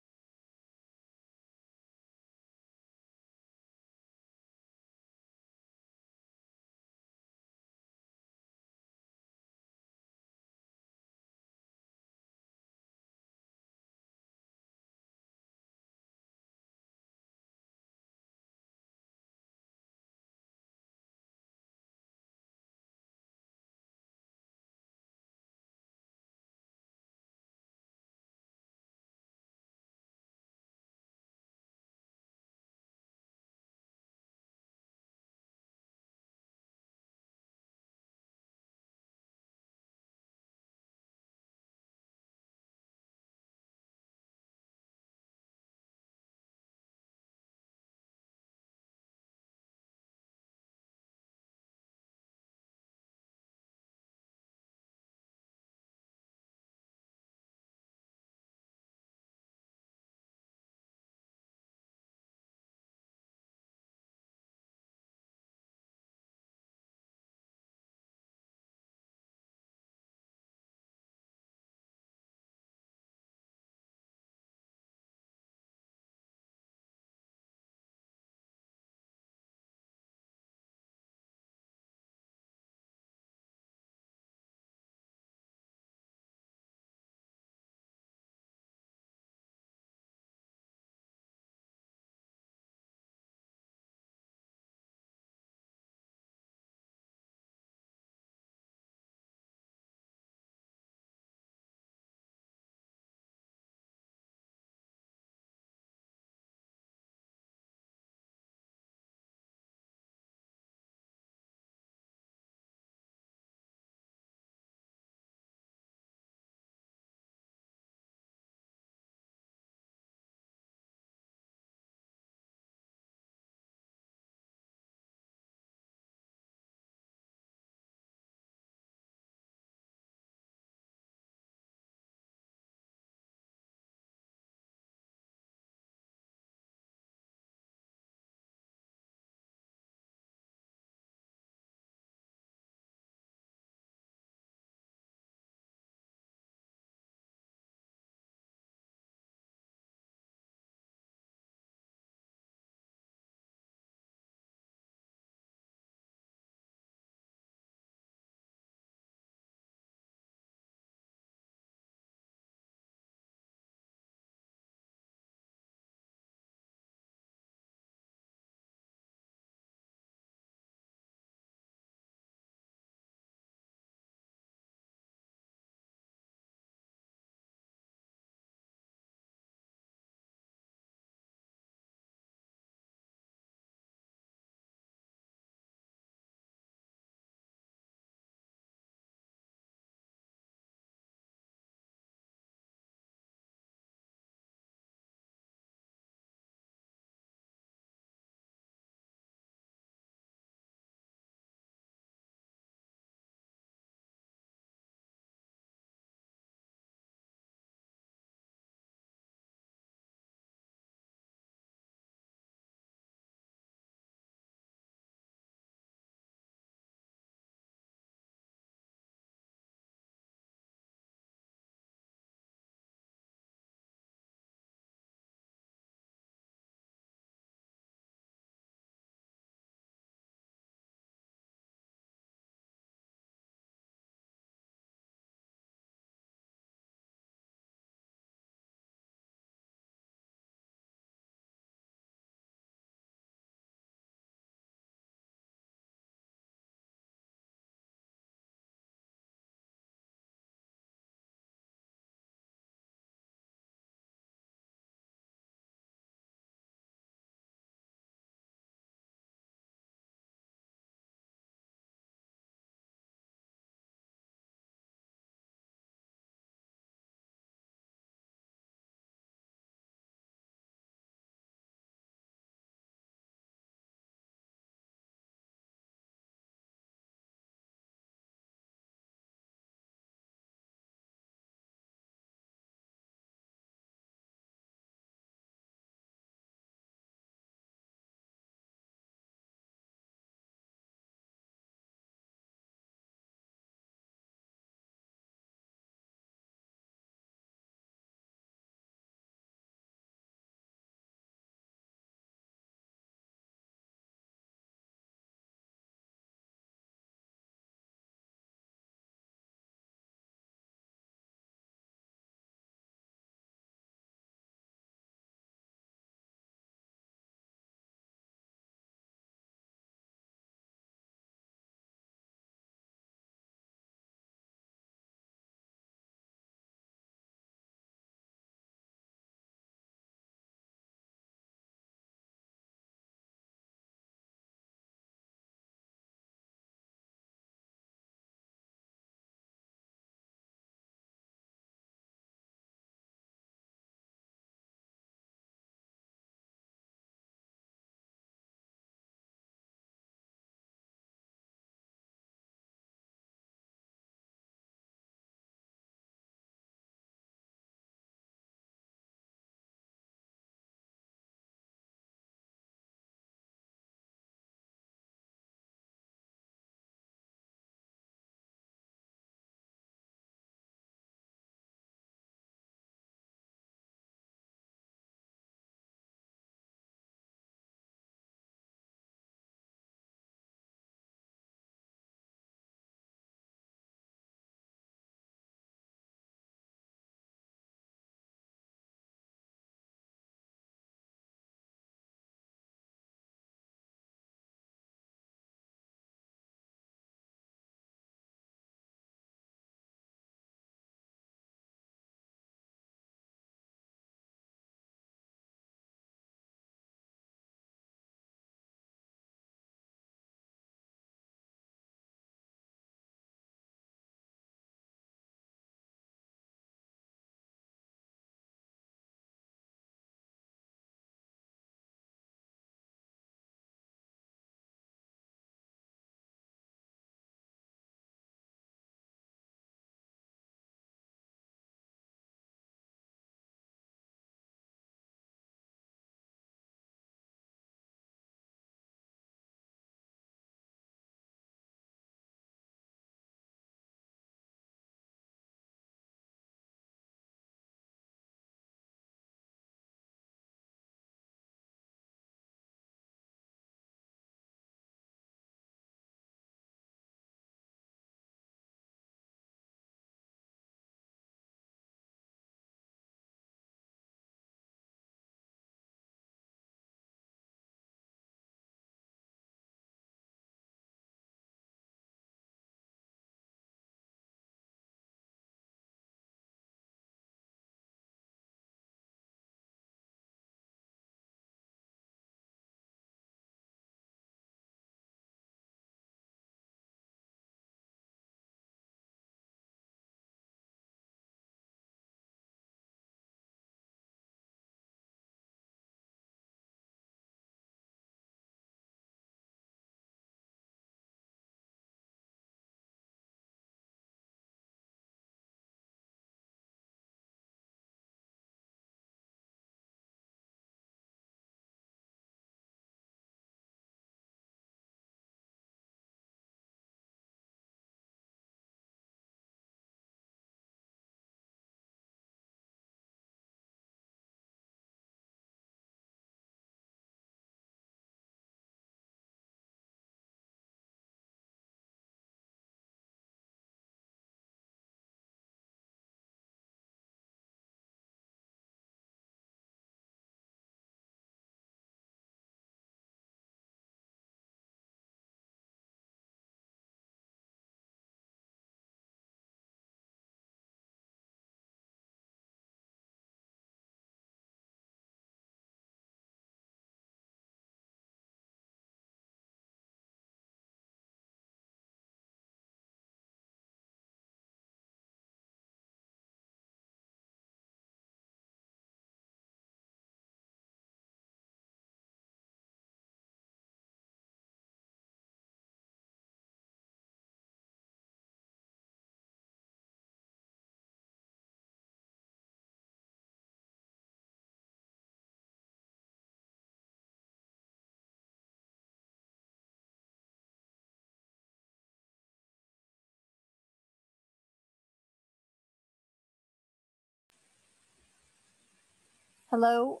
Hello.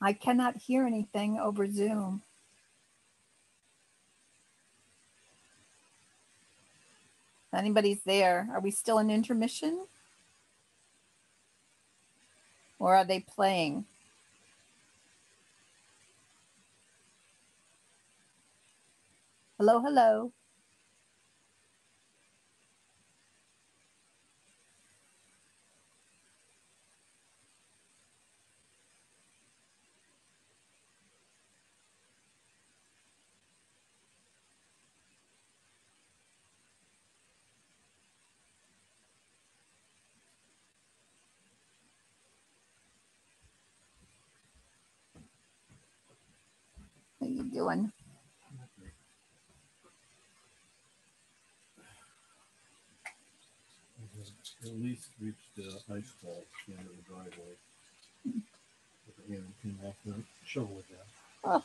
I cannot hear anything over Zoom. If anybody's there, are we still in intermission? Or are they playing? Hello, hello. What are you doing? At least reached the ice fall at the end of the driveway. But the hand came off the shovel again. Oh.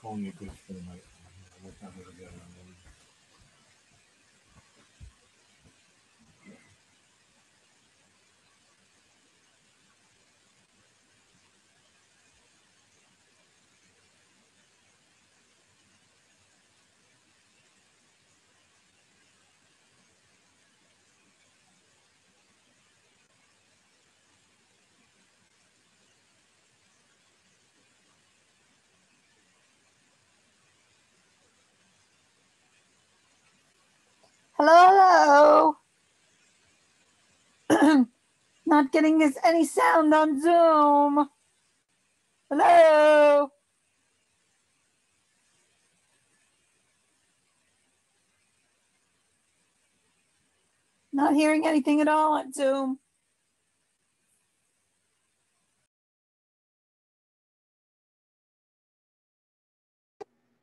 Calling you good for the night. What time was it again? Hello, hello. Not getting this any sound on Zoom. Hello. Not hearing anything at all on Zoom.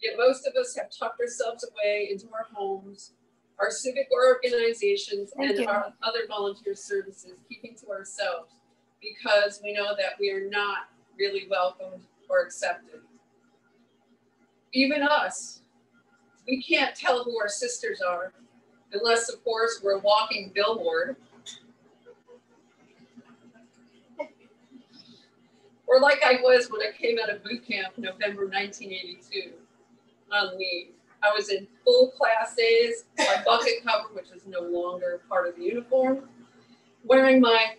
Yet most of us have tucked ourselves away into our homes, our civic organizations, and our other volunteer services, keeping to ourselves because we know that we are not really welcomed or accepted. Even us, we can't tell who our sisters are, unless, of course, we're a walking billboard. Or like I was when I came out of boot camp in November 1982 on leave. I was in full Class A's, my bucket cover, which is no longer part of the uniform, wearing my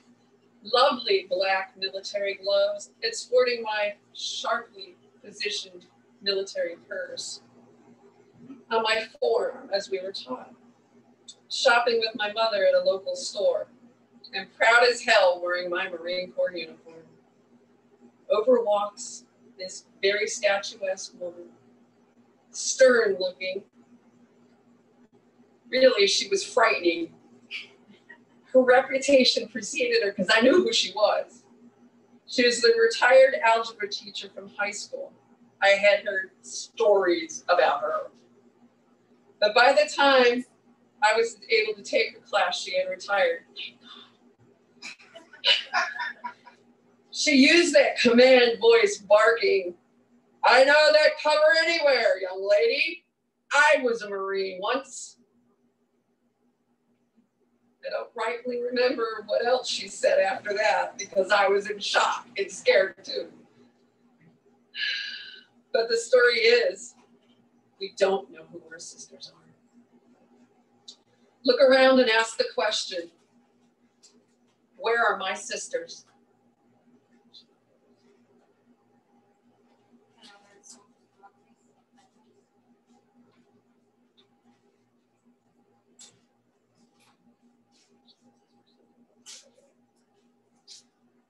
lovely black military gloves and sporting my sharply positioned military purse on my forearm, as we were taught, shopping with my mother at a local store, and proud as hell wearing my Marine Corps uniform. Over walks this very statuesque woman, stern looking. Really, she was frightening. Her reputation preceded her because I knew who she was. She was the retired algebra teacher from high school. I had heard stories about her. But by the time I was able to take her class, she had retired. She used that command voice barking, "I know that cover anywhere, young lady. I was a Marine once." I don't rightly remember what else she said after that because I was in shock and scared too. But the story is, we don't know who our sisters are. Look around and ask the question, where are my sisters?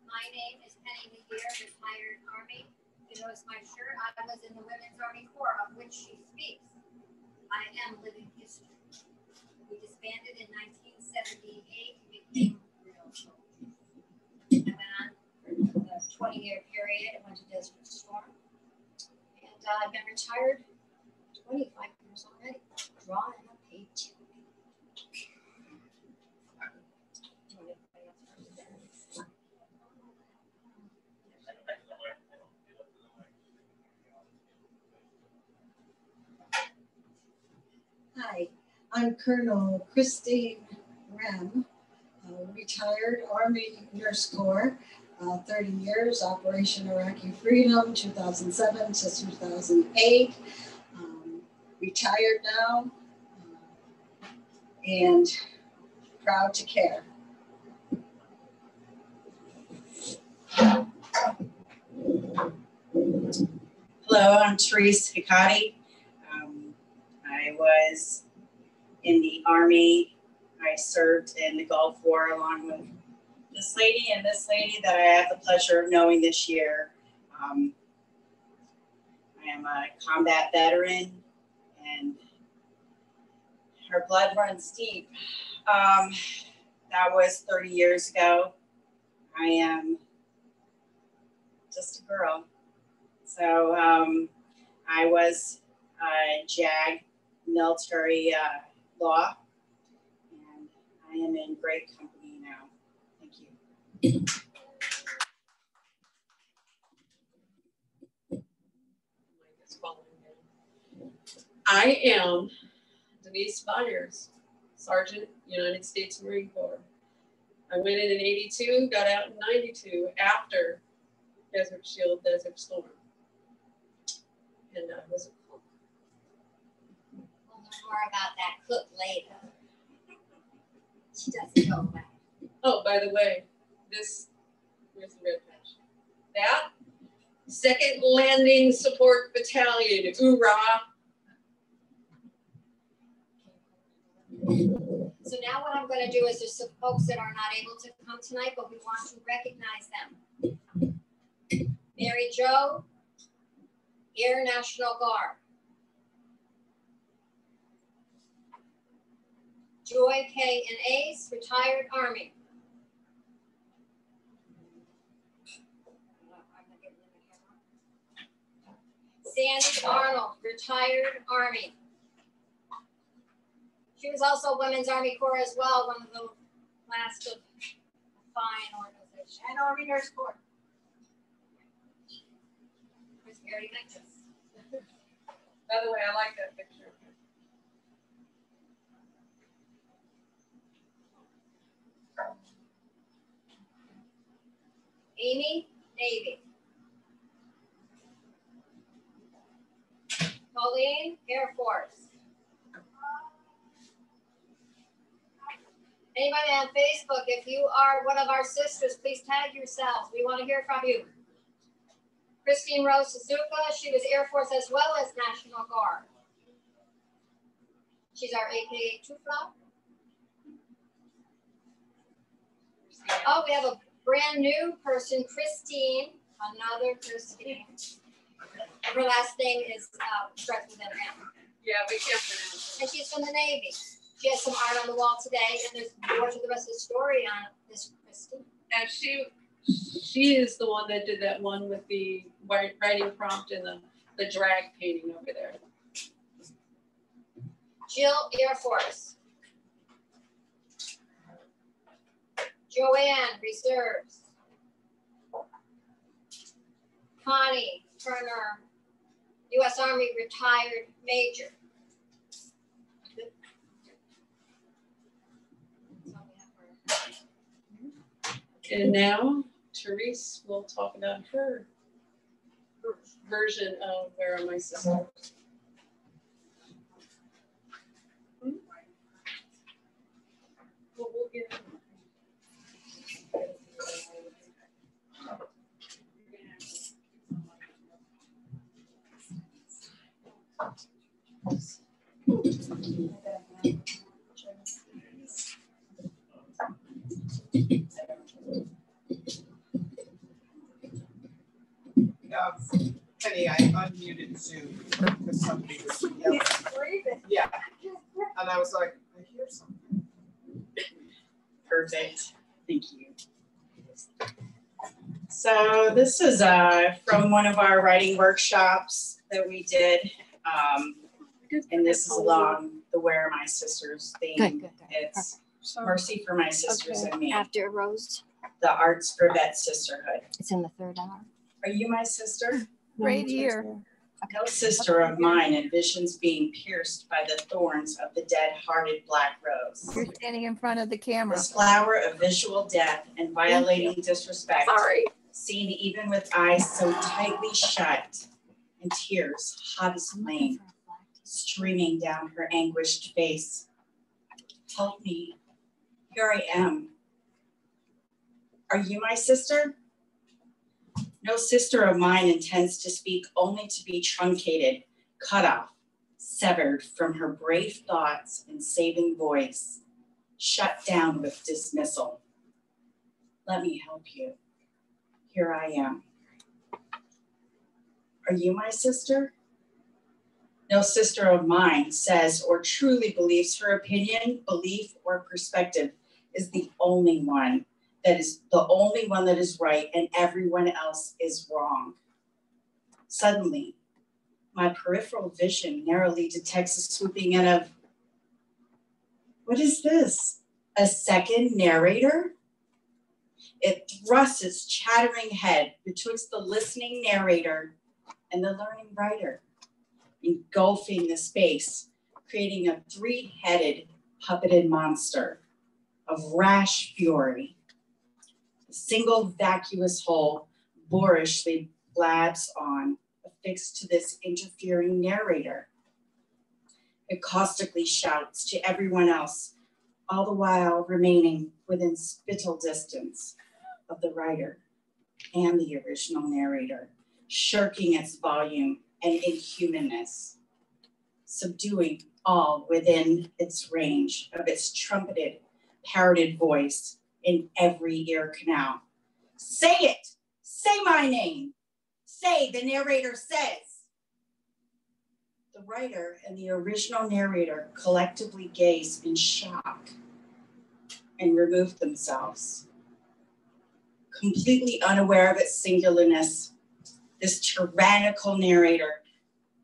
My name is Penny McGeer, retired Army. You notice my shirt, I was in the Women's Army Corps, of which she speaks. I am living history. We disbanded in 1978 and became real soldiers. I went on for a 20-year period. I went to Desert Storm. And I've been retired 25 years already, drawing a paycheck. Hi, I'm Colonel Christine Rem, retired Army Nurse Corps. 30 years, Operation Iraqi Freedom, 2007 to 2008. Retired now, and proud to care. Hello, I'm Therese Hikati. I was in the Army. I served in the Gulf War along with this lady and this lady that I have the pleasure of knowing this year. I am a combat veteran, and her blood runs deep. That was 30 years ago. I am just a girl. So I was JAG military law, and I am in great company now. Thank you. I am Denise Byers, Sergeant, United States Marine Corps. I went in 82, got out in 92 after Desert Shield, Desert Storm. And I was a cook. We'll learn more about that cook later. She doesn't know that. Oh, by the way, this, where's the red patch? That, 2nd Landing Support Battalion, hoorah. So now what I'm going to do is there's some folks that are not able to come tonight, but we want to recognize them. Mary Jo, Air National Guard. Joy K. and Ace, retired Army. Sandy Arnold, retired Army. She was also Women's Army Corps as well, one of the last of fine organizations. And Army Nurse Corps. We already met this. By the way, I like that picture. Amy, Navy. Colleen, Air Force. Anybody on Facebook, if you are one of our sisters, please tag yourselves. We want to hear from you. Christine Rose Suzuka, she was Air Force as well as National Guard. She's our AKA Tufla. Oh, we have a brand new person, Christine, another Christine. Her last name is starts with an M. Yeah, we can't pronounce it. And she's from the Navy. She has some art on the wall today, and there's more to the rest of the story on this Christine. And she is the one that did that one with the writing prompt and the drag painting over there. Jill, Air Force. Joanne, Reserves. Connie Turner, U.S. Army retired Major. And now Therese will talk about her version of Where Are My Sisters? Well, we'll get Penny, I unmuted Zoom because somebody was yelling. Yeah. And I was like, I hear something. Perfect. Thank you. So this is from one of our writing workshops that we did. And this is along the Where Are My Sisters theme. Good. It's Mercy for My Sisters and Me. After Rose. The Arts for Vet Sisterhood. It's in the third hour. Are you my sister? Right here. No sister of mine envisions being pierced by the thorns of the dead-hearted black rose. You're standing in front of the camera. This flower of visual death and violating disrespect. Sorry. Seen even with eyes so tightly shut and tears hot as flame streaming down her anguished face. Help me. Here I am. Are you my sister? No sister of mine intends to speak only to be truncated, cut off, severed from her brave thoughts and saving voice, shut down with dismissal. Let me help you. Here I am. Are you my sister? No sister of mine says or truly believes her opinion, belief, or perspective is the only one that is right and everyone else is wrong. Suddenly, my peripheral vision narrowly detects a swooping in of, what is this? A second narrator? It thrusts its chattering head betwixt the listening narrator and the learning writer, engulfing the space, creating a three-headed puppeted monster of rash fury. A single vacuous hole boorishly blabs on, affixed to this interfering narrator. It caustically shouts to everyone else, all the while remaining within spittle distance of the writer and the original narrator, shirking its volume and inhumanness, subduing all within its range of its trumpeted, parroted voice in every ear canal. Say it! Say my name! Say, the narrator says. The writer and the original narrator collectively gaze in shock and remove themselves. Completely unaware of its singularness, this tyrannical narrator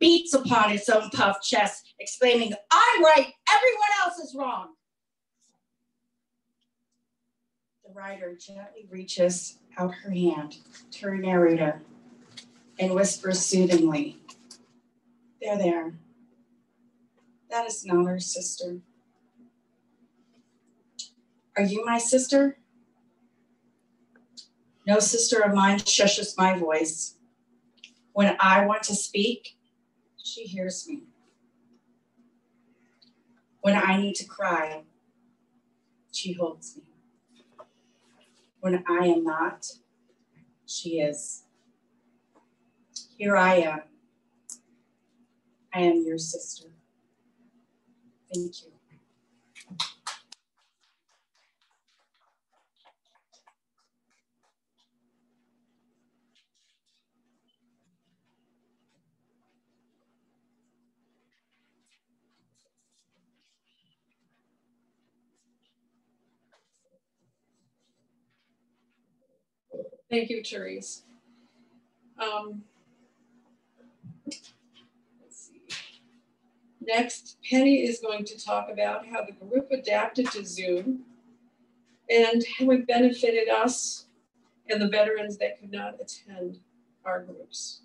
beats upon its own puffed chest, exclaiming, I'm right, everyone else is wrong. The writer gently reaches out her hand to her narrator and whispers soothingly, there. That is not our sister. Are you my sister? No sister of mine shushes my voice. When I want to speak, she hears me. When I need to cry, she holds me. When I am not, she is. Here I am. I am your sister. Thank you. Thank you, Therese. Let's see. Next, Penny is going to talk about how the group adapted to Zoom and how it benefited us and the veterans that could not attend our groups.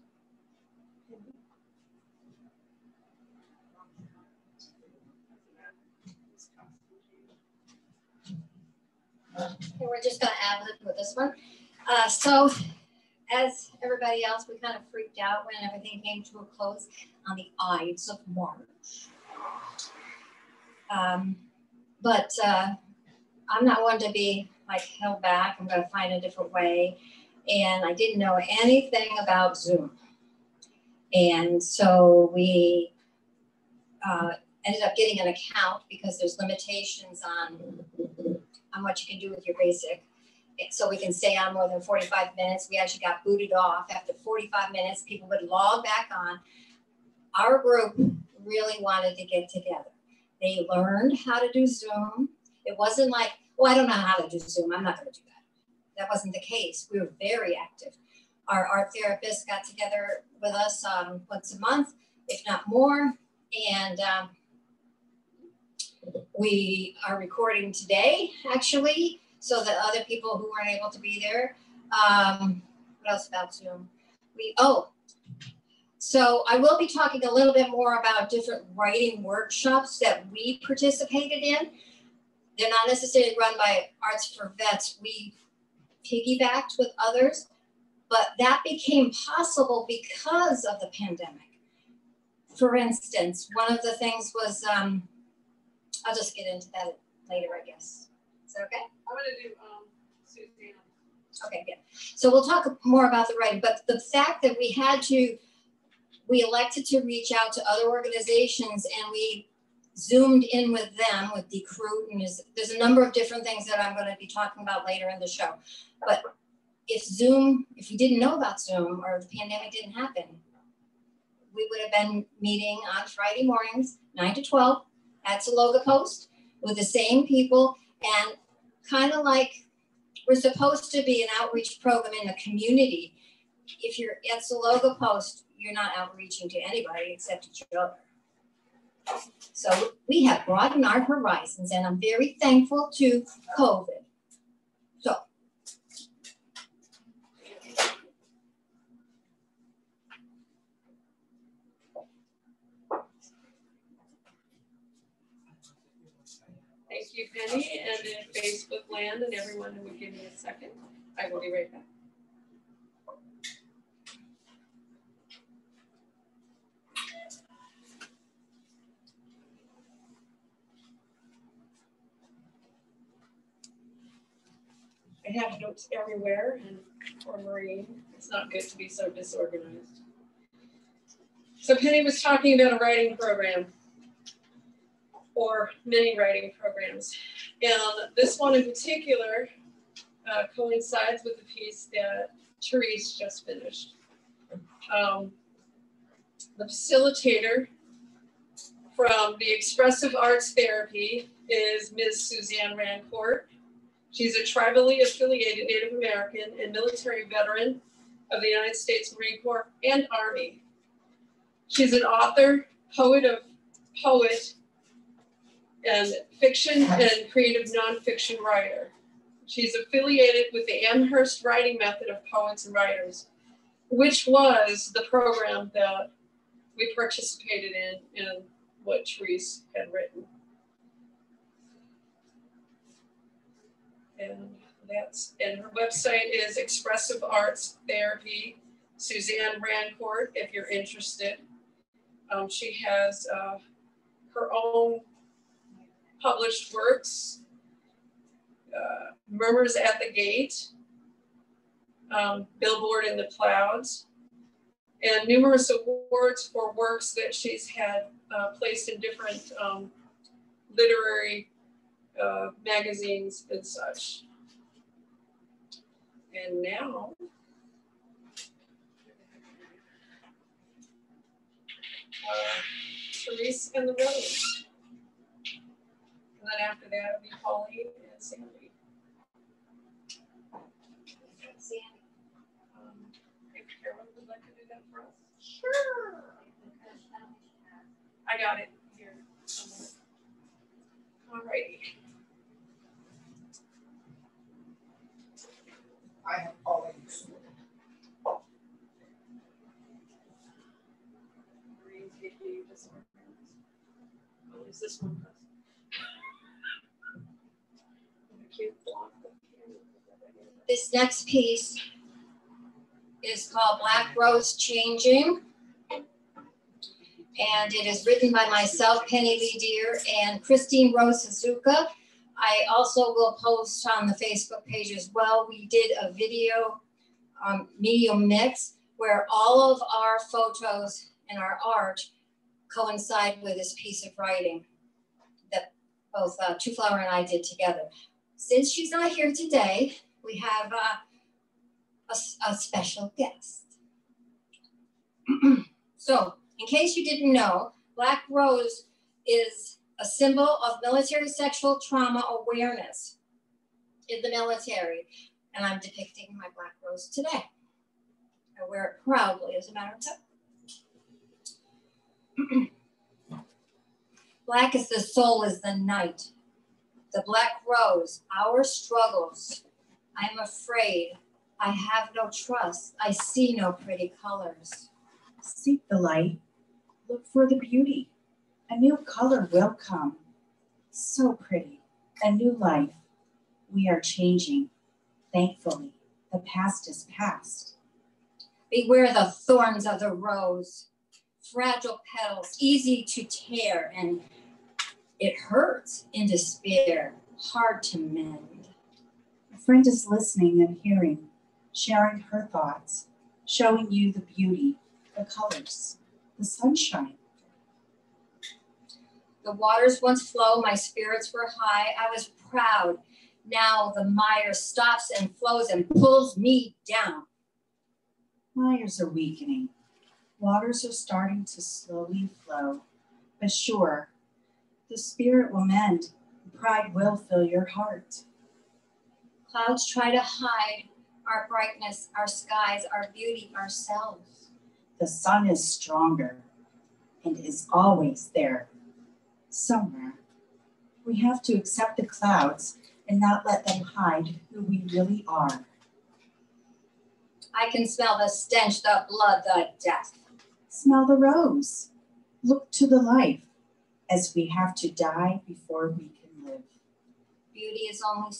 Okay, we're just going to ad lib with this one. So, as everybody else, we kind of freaked out when everything came to a close on the Ides of March. But I'm not one to be like held back. I'm going to find a different way. And I didn't know anything about Zoom. And so we ended up getting an account because there's limitations on what you can do with your basic. So we can stay on more than 45 minutes. We actually got booted off after 45 minutes. People would log back on. Our group really wanted to get together. They learned how to do Zoom. It wasn't like, I don't know how to do Zoom. I'm not going to do that. That wasn't the case. We were very active. Our art therapists got together with us once a month, if not more. And we are recording today, actually, so that other people who weren't able to be there. What else about Zoom? So I will be talking a little bit more about different writing workshops that we participated in. They're not necessarily run by Arts for Vets. We piggybacked with others, but that became possible because of the pandemic. For instance, one of the things was, I'll just get into that later, I guess. Is that okay? I'm gonna do Suzanne. Okay, good. So we'll talk more about the writing, but the fact that we elected to reach out to other organizations and we Zoomed in with them, with Decruit, and there's a number of different things that I'm going to be talking about later in the show. But if we didn't know about Zoom or the pandemic didn't happen, we would have been meeting on Friday mornings, 9 to 12 at Saloga Post with the same people, and kind of like we're supposed to be an outreach program in the community. If you're at Saloga Post, you're not outreaching to anybody except each other. So we have broadened our horizons, and I'm very thankful to COVID. So. Thank you, Penny, and in Facebook land and everyone who would give me a second. I will be right back. I have notes everywhere, and for Marie, it's not good to be so disorganized. So Penny was talking about a writing program, or many writing programs. And this one in particular coincides with the piece that Therese just finished. The facilitator from the Expressive Arts Therapy is Ms. Suzanne Rancourt. She's a tribally affiliated Native American and military veteran of the United States Marine Corps and Army. She's an author, poet, and fiction and creative nonfiction writer. She's affiliated with the Amherst Writing Method of Poets and Writers, which was the program that we participated in what Therese had written. And her website is Expressive Arts Therapy, Suzanne Rancourt, if you're interested. She has her own published works, Murmurs at the Gate, Billboard in the Clouds, and numerous awards for works that she's had placed in different literary magazines and such. And now, Therese and the Rose. And then after that, it'll be Pauline and Sandy. If Carol would like to do that for us. Sure. I got it here somewhere. All righty. I have Pauline's. Oh, is this one? This next piece is called Black Rose Changing. And it is written by myself, Penny Lee Deer, and Christine Rose Suzuka. I also will post on the Facebook page as well. We did a video medium mix where all of our photos and our art coincide with this piece of writing that both Two Flower and I did together. Since she's not here today, we have a special guest. So, in case you didn't know, Black Rose is a symbol of military sexual trauma awareness in the military. And I'm depicting my Black Rose today. I wear it proudly, as a matter of fact. Black as the soul is the night. The Black Rose, our struggles. I'm afraid. I have no trust. I see no pretty colors. Seek the light, look for the beauty. A new color will come. So pretty, a new life. We are changing. Thankfully, the past is past. Beware the thorns of the rose, fragile petals, easy to tear, and it hurts in despair, hard to mend. A friend is listening and hearing, sharing her thoughts, showing you the beauty, the colors, the sunshine. The waters once flow, my spirits were high, I was proud. Now the mire stops and flows and pulls me down. Mires are weakening. Waters are starting to slowly flow. But sure, the spirit will mend. Pride will fill your heart. Clouds try to hide our brightness, our skies, our beauty, ourselves. The sun is stronger and is always there, somewhere. We have to accept the clouds and not let them hide who we really are. I can smell the stench, the blood, the death. Smell the rose. Look to the life, as we have to die before we can live. Beauty is only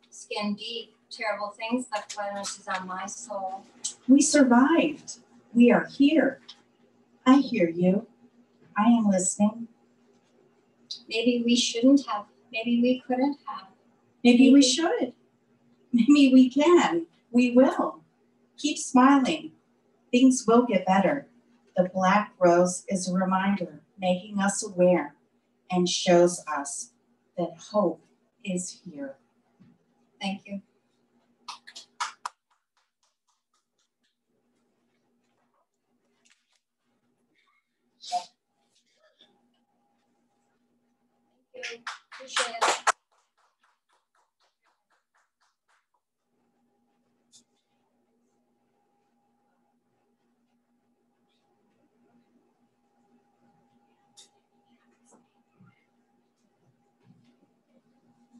skin deep. Terrible things left blemishes on my soul. We survived. We are here. I hear you. I am listening. Maybe we shouldn't have. Maybe we couldn't have. Maybe we should. Maybe we can. We will. Keep smiling. Things will get better. The black rose is a reminder, making us aware and shows us that hope is here. Thank you. Thank you. Appreciate it.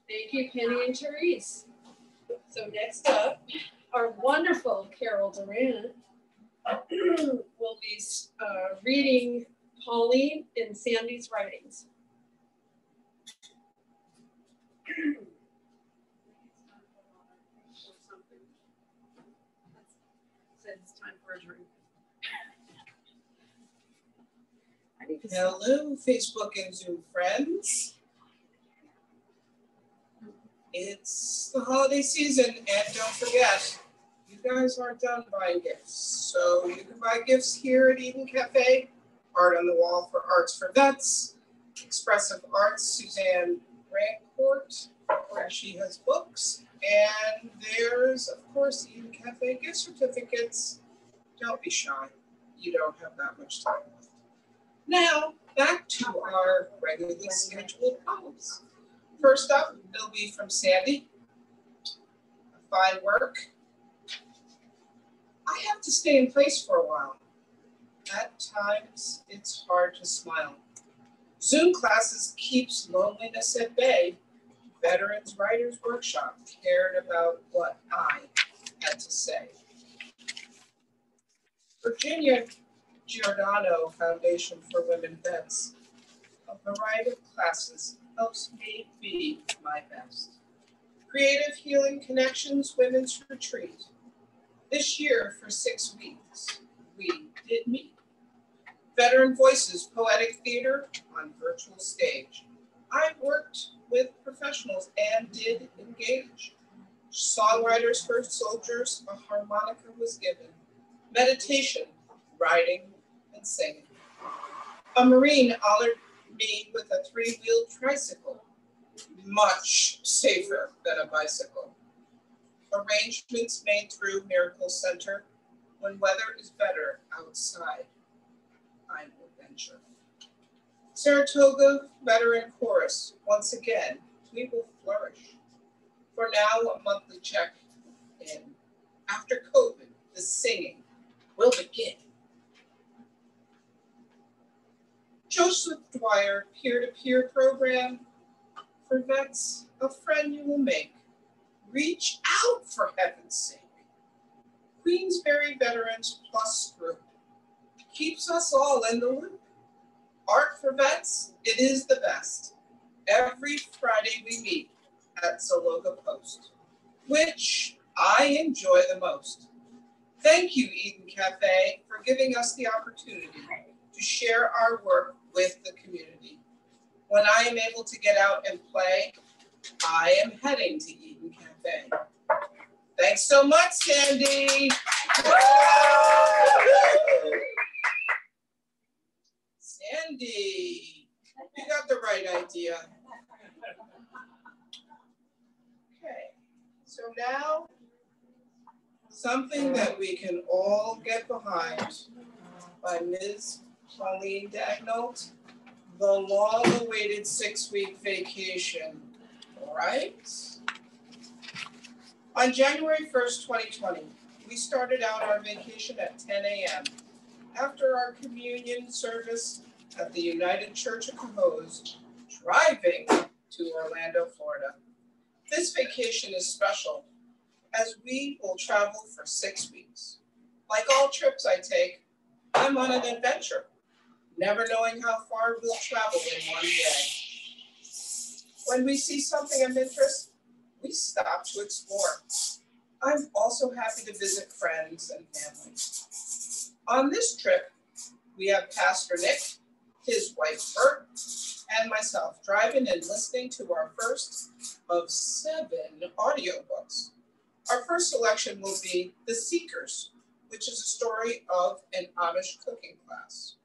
Thank you, Penny and Therese. So next up, our wonderful Carol Durant will be reading Pauline and Sandy's writings. Said it's time for a drink. Hello, Facebook and Zoom friends. It's the holiday season, and don't forget, you guys aren't done buying gifts. So you can buy gifts here at Eden Cafe, Art on the Wall for Arts for Vets, Expressive Arts, Suzanne Rancourt, where she has books. And there's, of course, Eden Cafe gift certificates. Don't be shy. You don't have that much time left. Now, back to our regularly scheduled poems. First up, it'll be from Sandy. Fine work. I have to stay in place for a while. At times, it's hard to smile. Zoom classes keeps loneliness at bay. Veterans Writers Workshop cared about what I had to say. Virginia Giordano Foundation for Women Vets. A variety of classes helps me be my best. Creative Healing Connections Women's Retreat. This year for 6 weeks, we did meet. Veteran Voices Poetic Theater on virtual stage. I worked with professionals and did engage. Songwriters for Soldiers, a harmonica was given. Meditation, writing, and singing. A Marine honored me with a 3-wheeled tricycle, much safer than a bicycle. Arrangements made through Miracle Center. When weather is better outside, I will venture. Saratoga Veteran Chorus, once again, we will flourish. For now, a monthly check-in. After COVID, the singing will begin. Joseph Dwyer peer-to-peer program. For vets, a friend you will make. Reach out, for heaven's sake. Queensberry Veterans Plus Group. keeps us all in the loop. Art for Vets, it is the best. Every Friday we meet at Saloga Post, which I enjoy the most. Thank you, Eden Cafe, for giving us the opportunity to share our work with the community. When I am able to get out and play, I am heading to Eden Cafe. Thanks so much, Sandy. Sandy, you got the right idea. Okay, so now something that we can all get behind by Ms. Pauline Dagnall, the long-awaited 6-week vacation, right? On January 1st, 2020, we started out our vacation at 10 a.m. after our communion service at the United Church of Cohoes, driving to Orlando, Florida. This vacation is special as we will travel for 6 weeks. Like all trips I take, I'm on an adventure, never knowing how far we'll travel in one day. When we see something of interest, we stop to explore. I'm also happy to visit friends and family. On this trip, we have Pastor Nick, his wife Bert, and myself driving and listening to our first of 7 audiobooks. Our first selection will be The Seekers, which is a story of an Amish cooking class.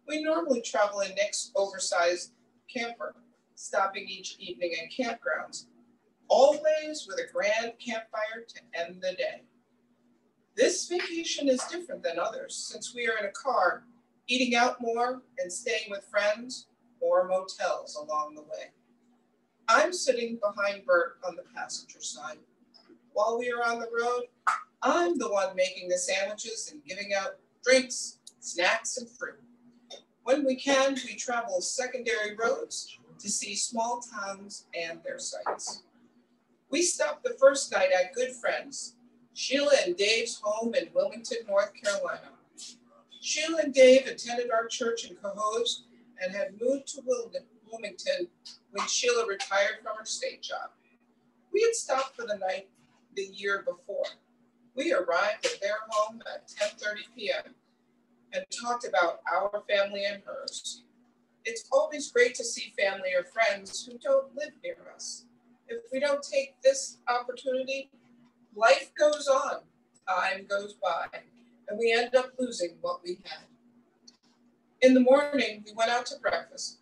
We normally travel in Nick's oversized camper, stopping each evening at campgrounds, always with a grand campfire to end the day. This vacation is different than others since we are in a car, eating out more and staying with friends or motels along the way. I'm sitting behind Bert on the passenger side. While we are on the road, I'm the one making the sandwiches and giving out drinks, snacks, and fruit. When we can, we travel secondary roads to see small towns and their sights. We stopped the first night at Good Friends, Sheila and Dave's home in Wilmington, North Carolina. Sheila and Dave attended our church in Cohoes and had moved to Wilmington when Sheila retired from her state job. We had stopped for the night the year before. We arrived at their home at 10:30 p.m. and talked about our family and hers. It's always great to see family or friends who don't live near us. If we don't take this opportunity, life goes on, time goes by, and we end up losing what we had. In the morning, we went out to breakfast,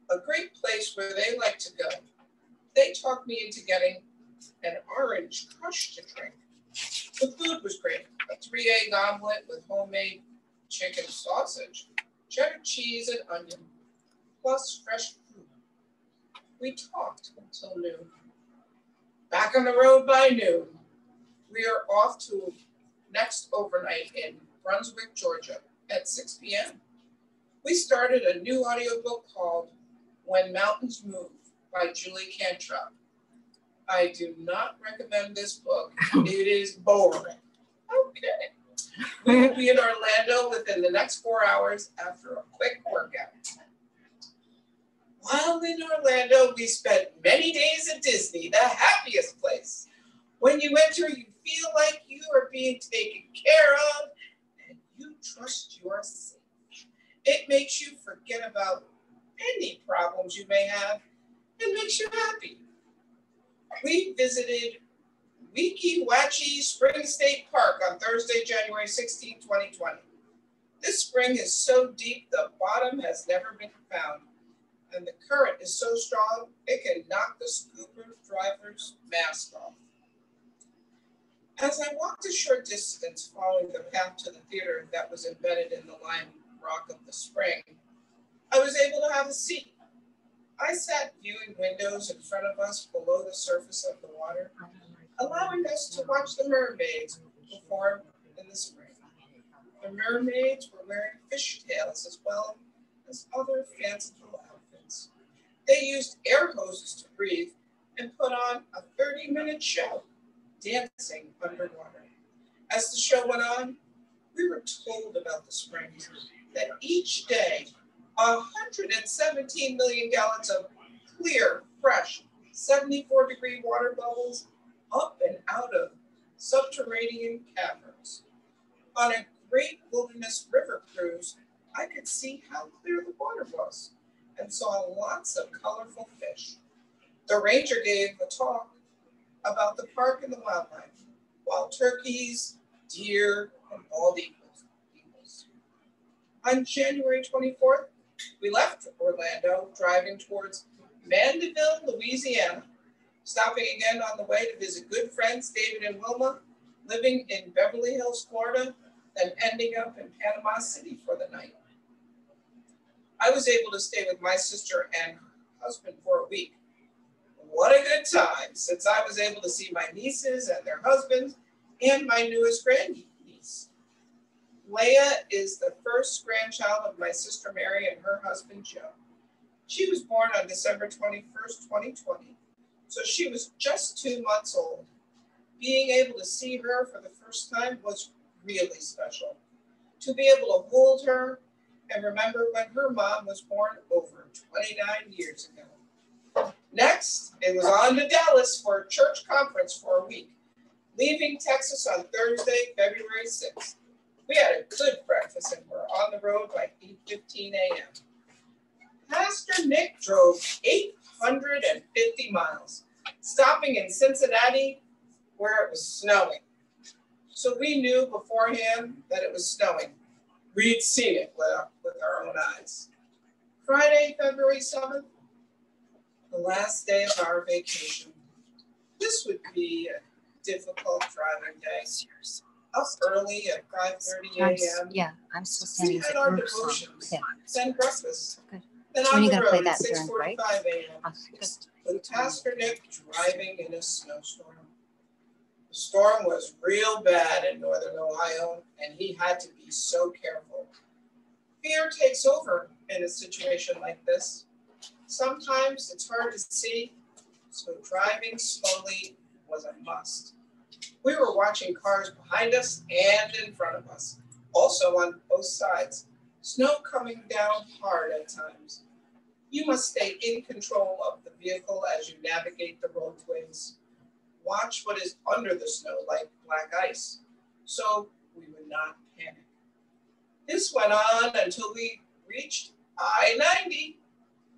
a great place where they like to go. They talked me into getting an orange crush to drink. The food was great, a 3-egg omelet with homemade chicken sausage, cheddar cheese and onion, plus fresh fruit. We talked until noon. Back on the road by noon, we are off to next overnight in Brunswick, Georgia at 6 p.m. We started a new audiobook called When Mountains Move by Julie Cantrell. I do not recommend this book. It is boring. Okay. We will be in Orlando within the next 4 hours after a quick workout. While in Orlando, we spent many days at Disney, the happiest place. When you enter, you feel like you are being taken care of and you trust you are safe. It makes you forget about any problems you may have and makes you happy. We visited Weeki Wachee Spring State Park on Thursday, January 16, 2020. This spring is so deep the bottom has never been found, and the current is so strong it can knock the scuba driver's mask off. As I walked a short distance following the path to the theater that was embedded in the lime rock of the spring, I was able to have a seat. I sat viewing windows in front of us below the surface of the water, allowing us to watch the mermaids perform in the spring. The mermaids were wearing fishtails as well as other fanciful outfits. They used air hoses to breathe and put on a 30-minute show, dancing underwater. As the show went on, we were told about the springs, that each day, 117 million gallons of clear, fresh, 74-degree water bubbles up and out of subterranean caverns. On a great wilderness river cruise, I could see how clear the water was and saw lots of colorful fish. The ranger gave a talk about the park and the wildlife, wild turkeys, deer, and bald eagles. On January 24th, we left Orlando, driving towards Mandeville, Louisiana, stopping again on the way to visit good friends David and Wilma, living in Beverly Hills, Florida, then ending up in Panama City for the night. I was able to stay with my sister and her husband for a week. What a good time, since I was able to see my nieces and their husbands and my newest grandniece. Leah is the first grandchild of my sister Mary and her husband Joe. She was born on December 21st, 2020, so she was just 2 months old. Being able to see her for the first time was really special. To be able to hold her and remember when her mom was born over 29 years ago. Next, it was on to Dallas for a church conference for a week, leaving Texas on Thursday, February 6th. We had a good breakfast and were on the road by 8:15 a.m. Pastor Nick drove 850 miles, stopping in Cincinnati where it was snowing. So we knew beforehand that it was snowing. We'd seen it with our own eyes. Friday, February 7th, the last day of our vacation. This would be a difficult driving day. Up early at 5:30 a.m. Yeah, I'm still We standing had our devotions, then breakfast, then When on are you the gonna play road at that during break? 6:45 a.m. with Pastor Nick driving in a snowstorm. The storm was real bad in northern Ohio, and he had to be so careful. Fear takes over in a situation like this. Sometimes it's hard to see, so driving slowly was a must. We were watching cars behind us and in front of us, also on both sides. Snow coming down hard at times. You must stay in control of the vehicle as you navigate the roadways. Watch what is under the snow like black ice, so we would not panic. This went on until we reached I-90.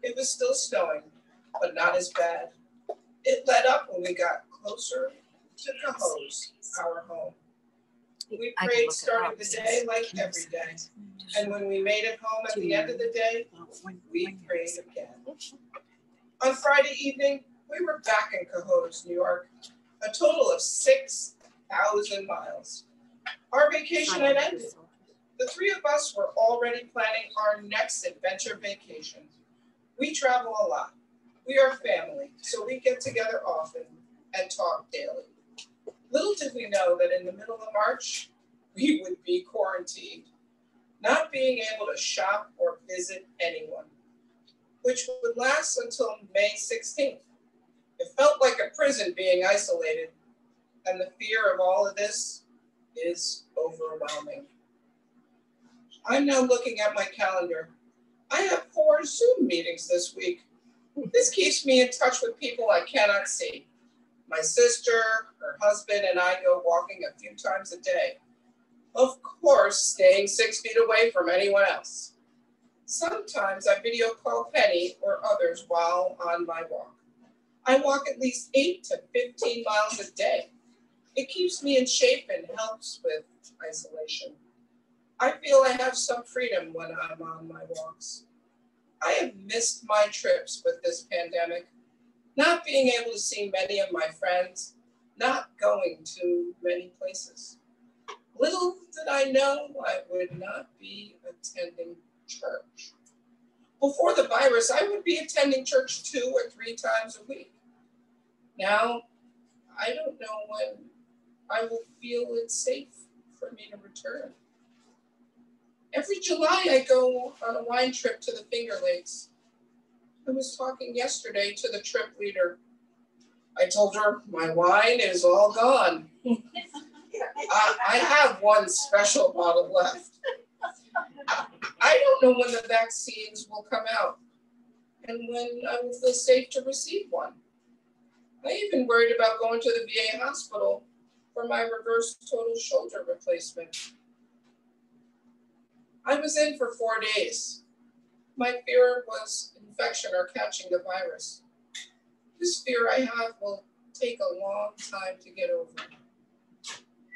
It was still snowing, but not as bad. It let up when we got closer to Cohoes, our home. We prayed starting the day like every day, and when we made it home at the end of the day, we prayed again. On Friday evening, we were back in Cohoes, New York, a total of 6,000 miles. Our vacation had ended. The three of us were already planning our next adventure vacation. We travel a lot. We are family, so we get together often and talk daily. Little did we know that in the middle of March, we would be quarantined, not being able to shop or visit anyone, which would last until May 16th. It felt like a prison being isolated, and the fear of all of this is overwhelming. I'm now looking at my calendar. I have 4 Zoom meetings this week. This keeps me in touch with people I cannot see. My sister, her husband, and I go walking a few times a day. Of course, staying 6 feet away from anyone else. Sometimes I video call Penny or others while on my walk. I walk at least 8 to 15 miles a day. It keeps me in shape and helps with isolation. I feel I have some freedom when I'm on my walks. I have missed my trips with this pandemic, not being able to see many of my friends, not going to many places. Little did I know I would not be attending church. Before the virus, I would be attending church 2 or 3 times a week. Now, I don't know when I will feel it's safe for me to return. Every July, I go on a wine trip to the Finger Lakes. I was talking yesterday to the trip leader. I told her my wine is all gone. I have one special bottle left. I don't know when the vaccines will come out and when I will feel safe to receive one. I even worried about going to the VA hospital for my reverse total shoulder replacement. I was in for 4 days. My fear was infection or catching the virus. This fear I have will take a long time to get over.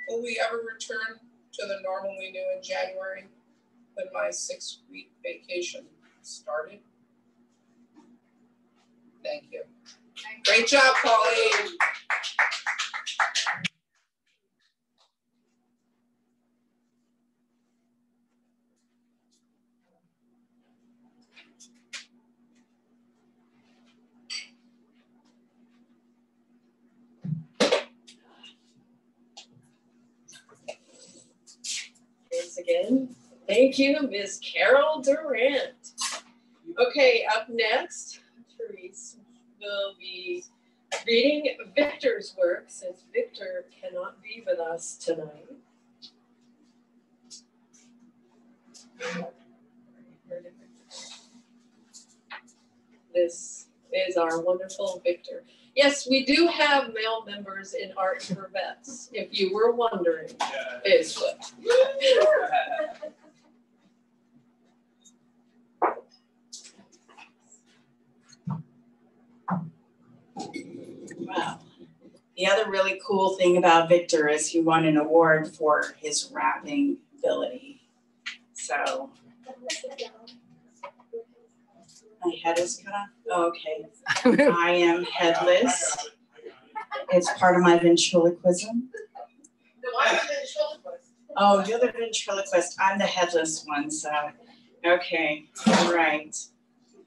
Will we ever return to the normal we knew in January when my 6-week vacation started? Thank you. Great job, Pauline. Once again, thank you, Ms. Carol Durant. Okay, up next, Therese will be reading Victor's work since Victor cannot be with us tonight. This is our wonderful Victor. Yes, we do have male members in Art for Vets, if you were wondering. Is what. Wow. The other really cool thing about Victor is he won an award for his rapping ability. So, my head is cut off? Oh, okay. I am headless. It's part of my ventriloquism. Oh, you're the ventriloquist. I'm the headless one, so, okay. All right.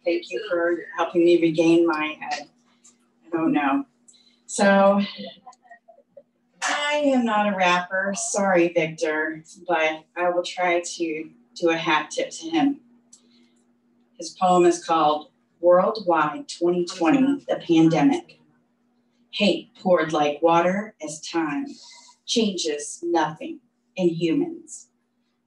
Thank you for helping me regain my head. I don't know. So, I am not a rapper. Sorry, Victor, but I will try to do a hat tip to him. His poem is called Worldwide 2020, The Pandemic. Hate poured like water as time changes nothing in humans.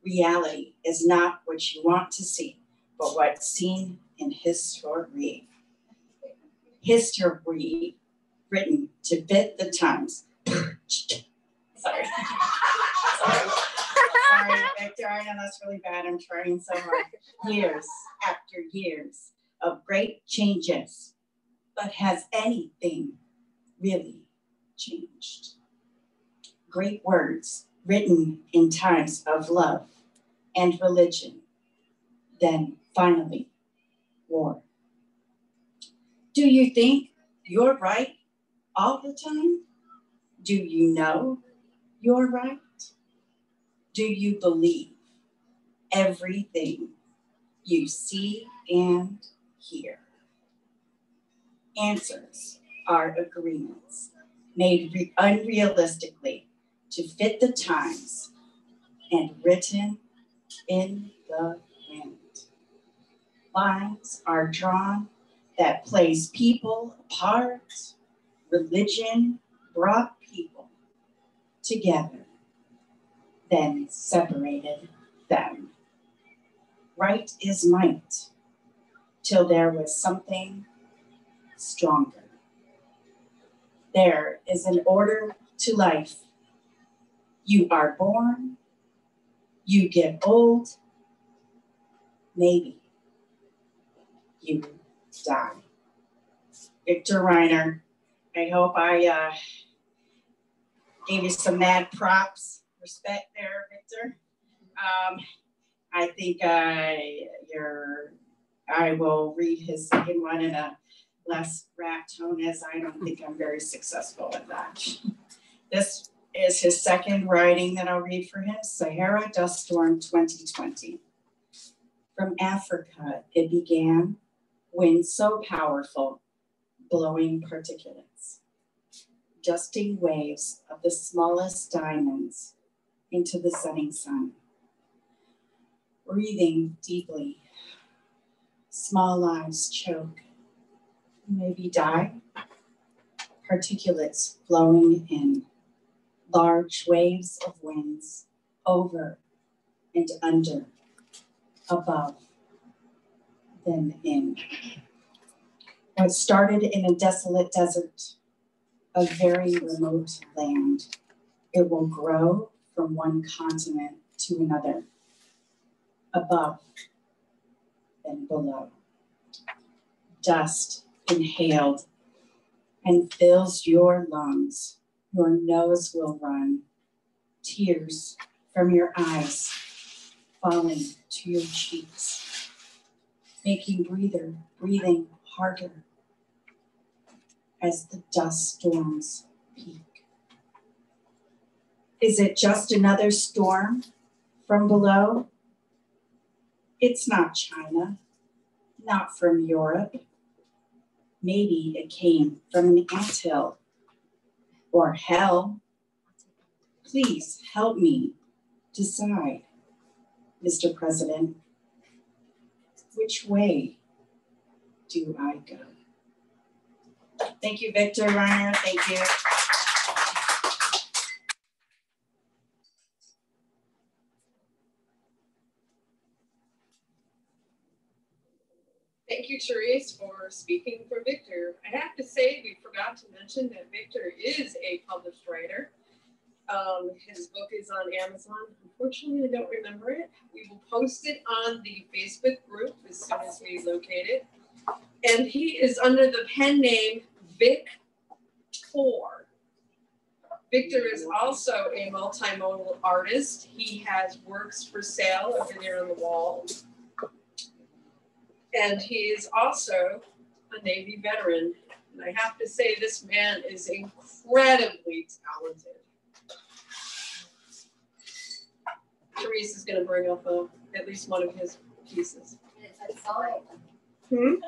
Reality is not what you want to see, but what's seen in history. History written to fit the times. Sorry, Victor, I know that's really bad. I'm trying so hard. Years after years of great changes. But has anything really changed? Great words written in times of love and religion. Then finally, war. Do you think you're right all the time? Do you know you're right? Do you believe everything you see and hear? Answers are agreements made unrealistically to fit the times and written in the wind. Lines are drawn that place people apart. Religion brought people together, then separated them. Right is might, till there was something stronger. There is an order to life. You are born, you get old, maybe you die. Victor Reiner, I hope I gave you some mad props. Respect there, Victor. I think I will read his second one in a less rap tone, as I don't think I'm very successful at that. This is his second writing that I'll read for him, Sahara Dust Storm 2020. From Africa it began, wind so powerful, blowing particulates, dusting waves of the smallest diamonds into the setting sun. Breathing deeply, small lives choke, maybe die, particulates flowing in, large waves of winds over and under, above, then in. What started in a desolate desert, a very remote land, it will grow from one continent to another, above and below. Dust inhaled and fills your lungs. Your nose will run, tears from your eyes falling to your cheeks, making breathing harder as the dust storms peak. Is it just another storm from below? It's not China, not from Europe. Maybe it came from an anthill or hell. Please help me decide, Mr. President. Which way do I go? Thank you, Victor Reiner. Thank you. Thank you, Therese, for speaking for Victor. I have to say, we forgot to mention that Victor is a published writer. His book is on Amazon. Unfortunately, I don't remember it. We will post it on the Facebook group as soon as we locate it. And he is under the pen name Vic4. Victor is also a multimodal artist. He has works for sale over there on the wall. And he is also a Navy veteran. And I have to say, this man is incredibly talented. Therese is going to bring up at least one of his pieces. An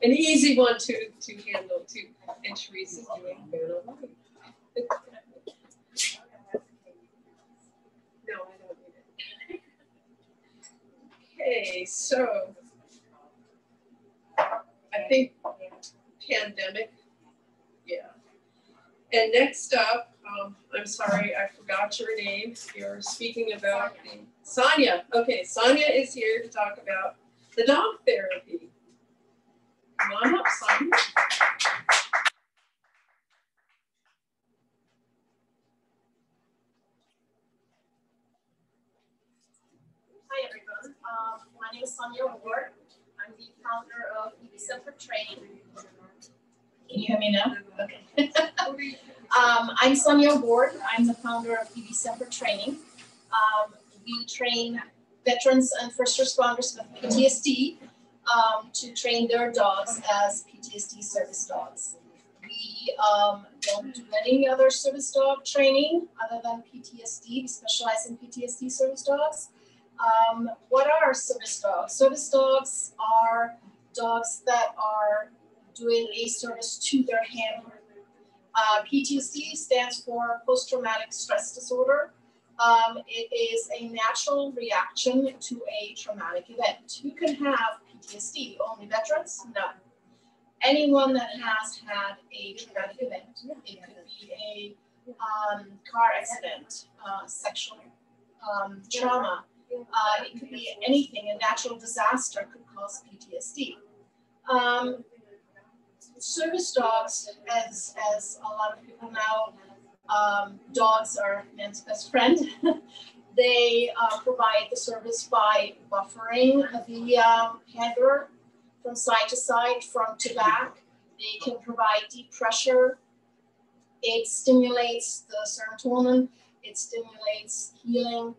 easy one to handle too. And Therese is doing good. No, I don't need it. Okay, so I think pandemic, yeah. And next up, I'm sorry, I forgot your name. You're speaking about Sonia. Okay, Sonia is here to talk about the dog therapy. Come on up, Sonia. Hi, everyone. My name is Sonia Ward. I'm the founder of EB Center Training. Can you hear me now? Okay. I'm Sonia Ward. I'm the founder of EB Center Training. We train veterans and first responders with PTSD to train their dogs as PTSD service dogs. We don't do any other service dog training other than PTSD. We specialize in PTSD service dogs. What are service dogs? Service dogs are dogs that are doing a service to their handler. PTSD stands for post-traumatic stress disorder. It is a natural reaction to a traumatic event. Who can have PTSD? Only veterans? No. Anyone that has had a traumatic event. It could be a car accident, sexual trauma. It could be anything. A natural disaster could cause PTSD. Service dogs, as a lot of people know, dogs are man's best friend. They provide the service by buffering the handler from side to side, front to back. They can provide deep pressure. It stimulates the serotonin. It stimulates healing.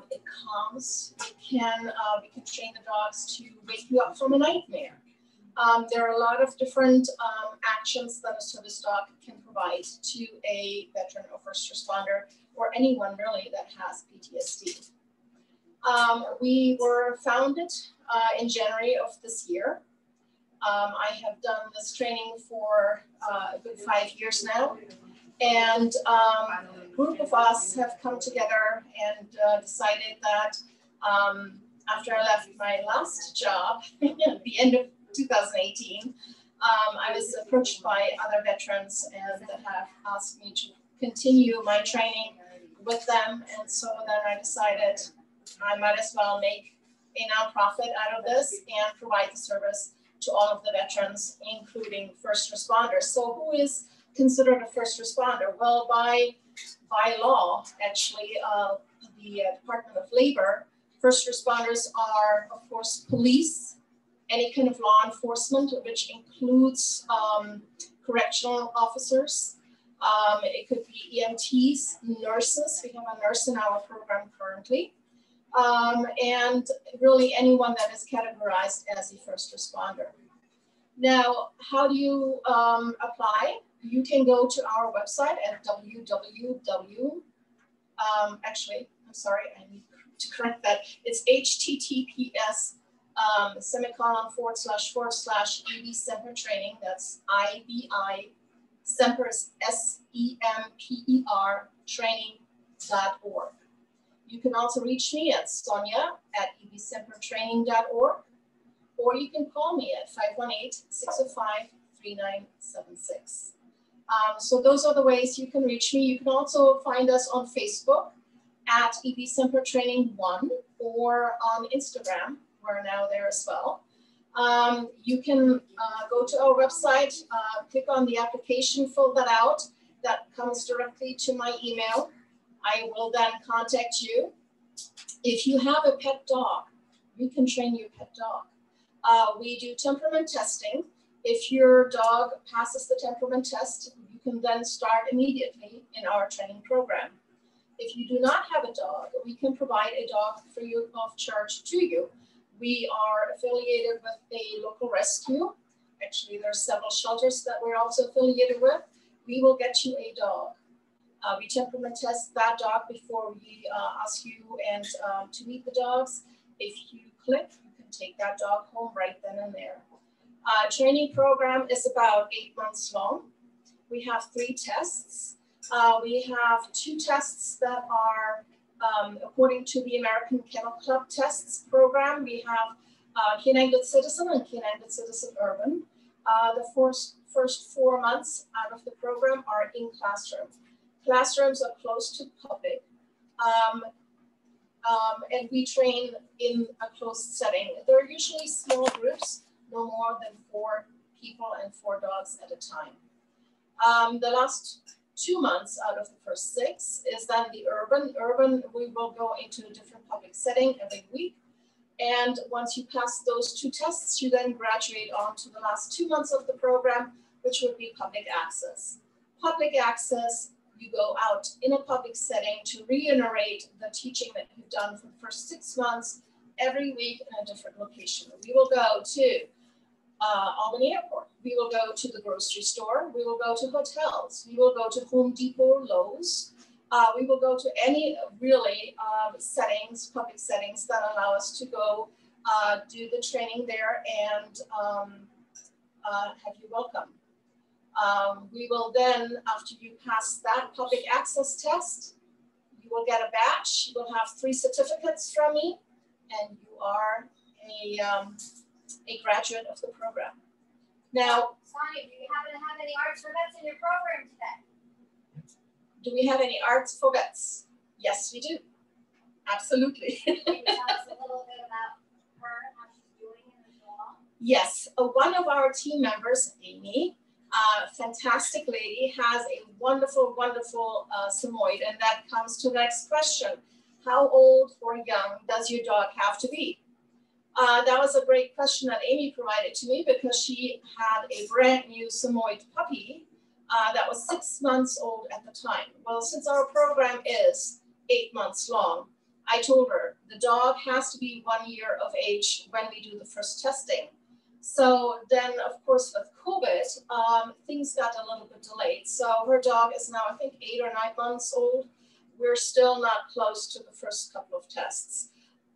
It calms. It can, we can train the dogs to wake you up from a nightmare. There are a lot of different actions that a service dog can provide to a veteran or first responder or anyone really that has PTSD. We were founded in January of this year. I have done this training for a good 5 years now. And a group of us have come together and decided that after I left my last job at the end of 2018, I was approached by other veterans and that have asked me to continue my training with them. And so then I decided I might as well make a nonprofit out of this and provide the service to all of the veterans, including first responders. So who is considered a first responder? Well, by law, actually, the Department of Labor, first responders are, of course, police, any kind of law enforcement, which includes correctional officers. It could be EMTs, nurses. We have a nurse in our program currently. And really anyone that is categorized as a first responder. Now, how do you apply? You can go to our website at actually, I'm sorry, I need to correct that. It's https:// Semper Training. That's IBI Semper is SEMPER training.org. You can also reach me at sonia@ebsempertraining.org, or you can call me at 518-605-3976. So those are the ways you can reach me. You can also find us on Facebook at EB Semper Training 1, or on Instagram. We're now there as well. You can go to our website, click on the application, fill that out. That comes directly to my email. I will then contact you. If you have a pet dog, we can train your pet dog. We do temperament testing. If your dog passes the temperament test, you can then start immediately in our training program. If you do not have a dog, we can provide a dog free of charge to you. We are affiliated with a local rescue. Actually, there are several shelters that we're also affiliated with. We will get you a dog. We temperament test that dog before we ask you and to meet the dogs. If you click, you can take that dog home right then and there. Training program is about 8 months long. We have 3 tests. We have 2 tests that are according to the American Kennel Club tests program. We have Canine Good Citizen and Canine Good Citizen Urban. The first 4 months out of the program are in classroom. Classrooms are closed to the public, and we train in a closed setting. They're usually small groups, no more than 4 people and 4 dogs at a time. The last 2 months out of the first 6 is then the urban. Urban, we will go into a different public setting every week. And once you pass those 2 tests, you then graduate on to the last 2 months of the program, which would be public access. Public access, you go out in a public setting to reiterate the teaching that you've done for the first 6 months, every week in a different location. We will go to Albany Airport. We will go to the grocery store. We will go to hotels. We will go to Home Depot, Lowe's. We will go to any really settings, public settings that allow us to go do the training there and have you welcome. We will then, after you pass that public access test, you will get a badge. You will have 3 certificates from me, and you are a graduate of the program. Now, Sonia, do you happen to have any arts for vets in your program today? Do we have any arts for vets? Yes, we do. Absolutely. Can you tell us a little bit about her and how she's doing in the law? Yes, one of our team members, Amy, fantastic lady, has a wonderful, wonderful Samoyed, and that comes to the next question. How old or young does your dog have to be? That was a great question that Amy provided to me because she had a brand new Samoyed puppy that was 6 months old at the time. Well, since our program is 8 months long, I told her the dog has to be 1 year of age when we do the first testing. So then, of course, with COVID, things got a little bit delayed. So her dog is now, I think, 8 or 9 months old. We're still not close to the first couple of tests.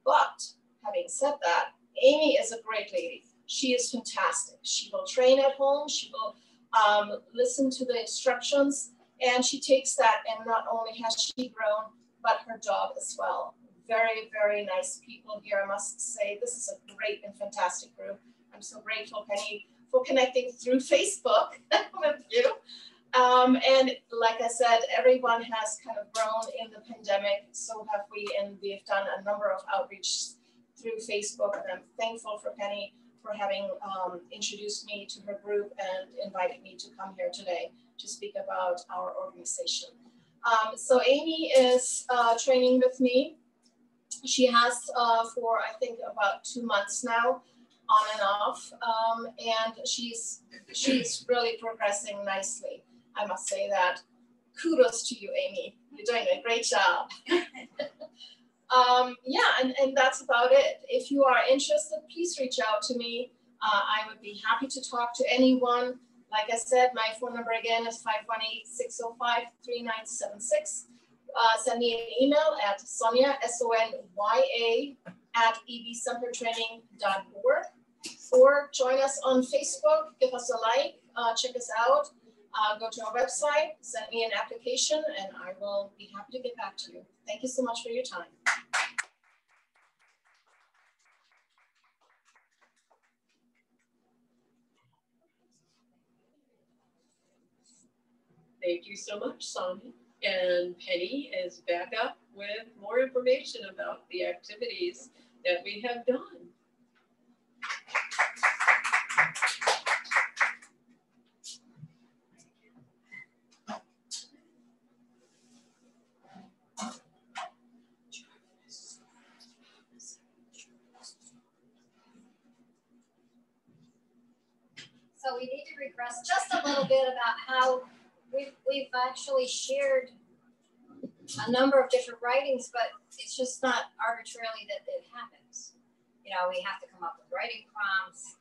But having said that, Amy is a great lady. She is fantastic. She will train at home. She will listen to the instructions, and she takes that, and not only has she grown, but her dog as well. Very, very nice people here, I must say. This is a great and fantastic group. I'm so grateful, Penny, for connecting through Facebook with you. And like I said, everyone has kind of grown in the pandemic, so have we, and we've done a number of outreach through Facebook, and I'm thankful for Penny for having introduced me to her group and invited me to come here today to speak about our organization. So Amy is training with me. She has for I think about 2 months now, on and off, and she's really progressing nicely. I must say that. Kudos to you, Amy. You're doing a great job. Yeah, and that's about it. If you are interested, please reach out to me. I would be happy to talk to anyone. Like I said, my phone number again is 518-605-3976. Send me an email at Sonya, SONYA, @ebsempertraining.org, or join us on Facebook, give us a like, check us out, go to our website, send me an application, and I will be happy to get back to you. Thank you so much for your time. Thank you so much, Sonia. And Penny is back up with more information about the activities that we have done. So we need to regress just a little bit about how we've actually shared a number of different writings, but it's just not arbitrarily that it happens. You know, we have to come up with writing prompts,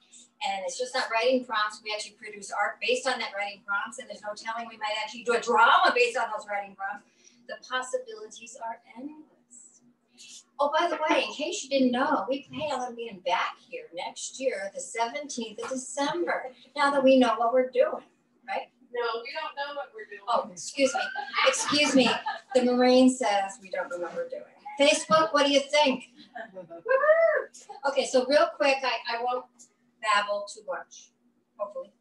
and it's just not writing prompts. We actually produce art based on that writing prompts, and there's no telling we might actually do a drama based on those writing prompts. The possibilities are endless. Oh, by the way, in case you didn't know, we plan on being back here next year, the 17th of December, now that we know what we're doing, right? No, we don't know what we're doing. Oh, excuse me. Excuse me. The Marine says we don't know what we're doing. Facebook, what do you think? Okay, so real quick, I won't babble too much, hopefully.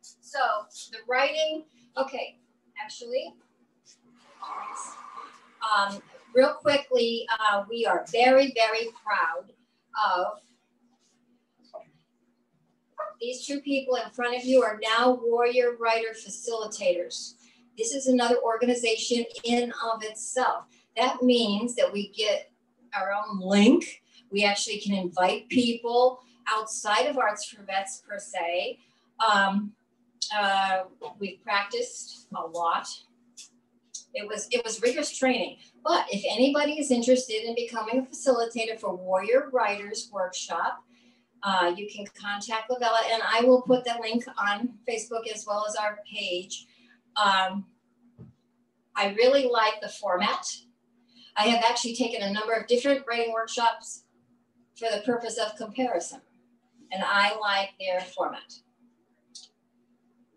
So the writing, okay, actually, real quickly, we are very, very proud of these two people in front of you are now Warrior Writer Facilitators. This is another organization in of itself. That means that we get our own link. We actually can invite people outside of Arts for Vets per se. We've practiced a lot. It was rigorous training. But if anybody is interested in becoming a facilitator for Warrior Writers Workshop, you can contact Lavella, and I will put that link on Facebook as well as our page. I really like the format. I have actually taken a number of different writing workshops for the purpose of comparison, and I like their format.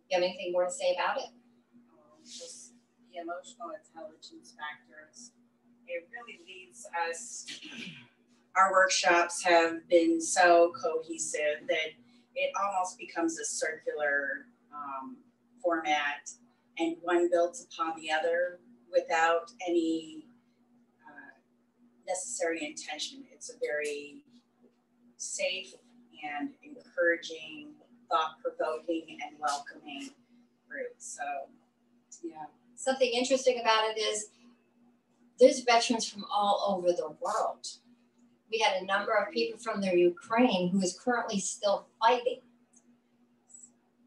You have anything more to say about it? Just the emotional intelligence factors. It really leads us. Our workshops have been so cohesive that it almost becomes a circular format, and one builds upon the other without any necessary intention. It's a very safe and encouraging, thought-provoking, and welcoming group. So, yeah. Something interesting about it is there's veterans from all over the world. We had a number of people from the Ukraine who is currently still fighting.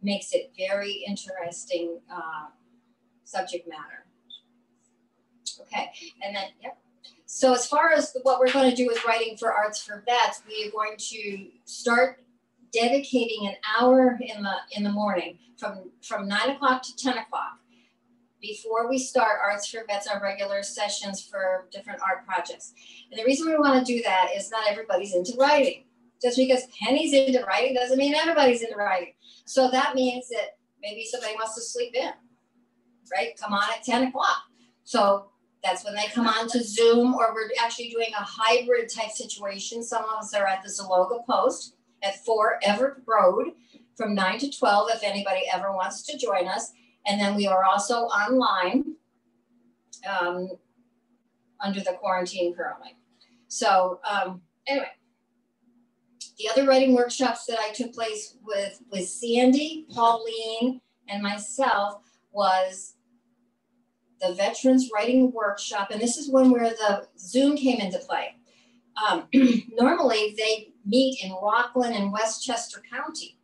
Makes it very interesting subject matter. Okay, and then, yep. So as far as what we're going to do with writing for Arts for Vets, we are going to start dedicating an hour in the morning from 9 o'clock to 10 o'clock. Before we start Arts for Vets, our regular sessions for different art projects. And the reason we want to do that is not everybody's into writing. Just because Penny's into writing doesn't mean everybody's into writing. So that means that maybe somebody wants to sleep in, right? Come on at 10 o'clock. So that's when they come on to Zoom, or we're actually doing a hybrid type situation. Some of us are at the Zaloga Post, at 4 Everett Road from 9 to 12 if anybody ever wants to join us. And then we are also online under the quarantine currently. So anyway, the other writing workshops that I took place with Sandy, Pauline, and myself was the Veterans Writing Workshop. And this is one where the Zoom came into play. Normally they meet in Rockland and Westchester County.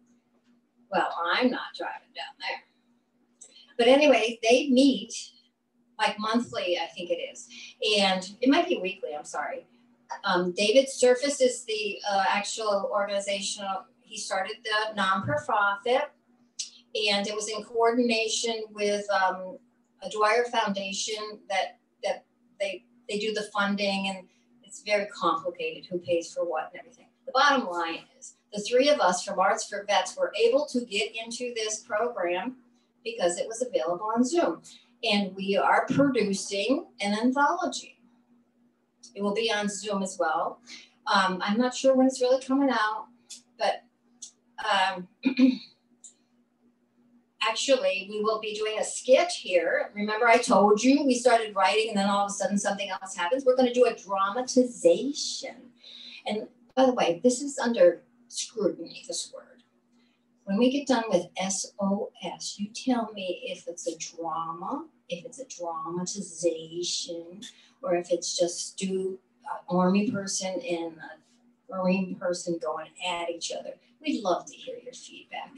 Well, I'm not driving down there. But anyway, they meet like monthly, I think it is. And it might be weekly, I'm sorry. David Surface is the actual organization. He started the non-profit, and it was in coordination with a Dwyer Foundation that they do the funding, and it's very complicated who pays for what and everything. The bottom line is the three of us from Arts for Vets were able to get into this program because it was available on Zoom. And we are producing an anthology. It will be on Zoom as well. I'm not sure when it's really coming out, but actually we will be doing a skit here. Remember I told you we started writing and then all of a sudden something else happens. We're going to do a dramatization. And by the way, this is under scrutiny, this word. When we get done with SOS, you tell me if it's a drama, if it's a dramatization, or if it's just an Army person and a Marine person going at each other. We'd love to hear your feedback.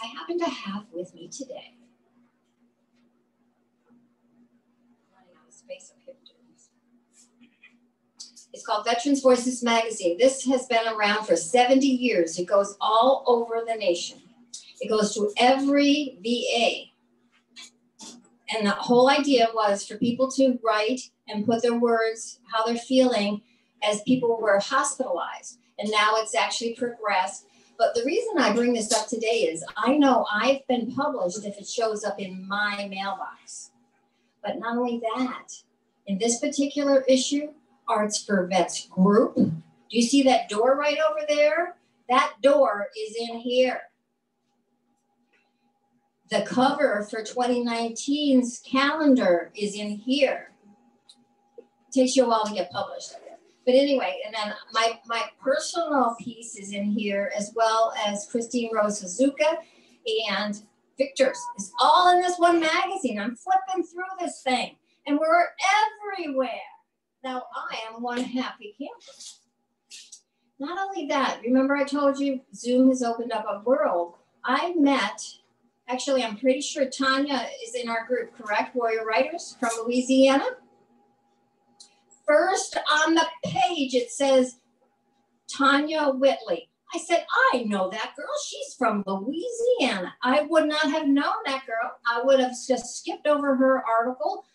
I happen to have with me today, running out of space up here. It's called Veterans Voices Magazine. This has been around for 70 years. It goes all over the nation. It goes to every VA. And the whole idea was for people to write and put their words, how they're feeling as people were hospitalized. And now it's actually progressed. But the reason I bring this up today is I know I've been published if it shows up in my mailbox. But not only that, in this particular issue, Arts for Vets group. Do you see that door right over there? That door is in here. The cover for 2019's calendar is in here. It takes you a while to get published. But anyway, and then my personal piece is in here as well as Christine Rose Hazuka and Victor's. It's all in this one magazine. I'm flipping through this thing and we're everywhere. Now, I am one happy camper. Not only that, remember I told you Zoom has opened up a world. I met, actually, I'm pretty sure Tanya is in our group, correct? Warrior Writers from Louisiana. First on the page, it says Tanya Whitley. I said, I know that girl. She's from Louisiana. I would not have known that girl. I would have just skipped over her article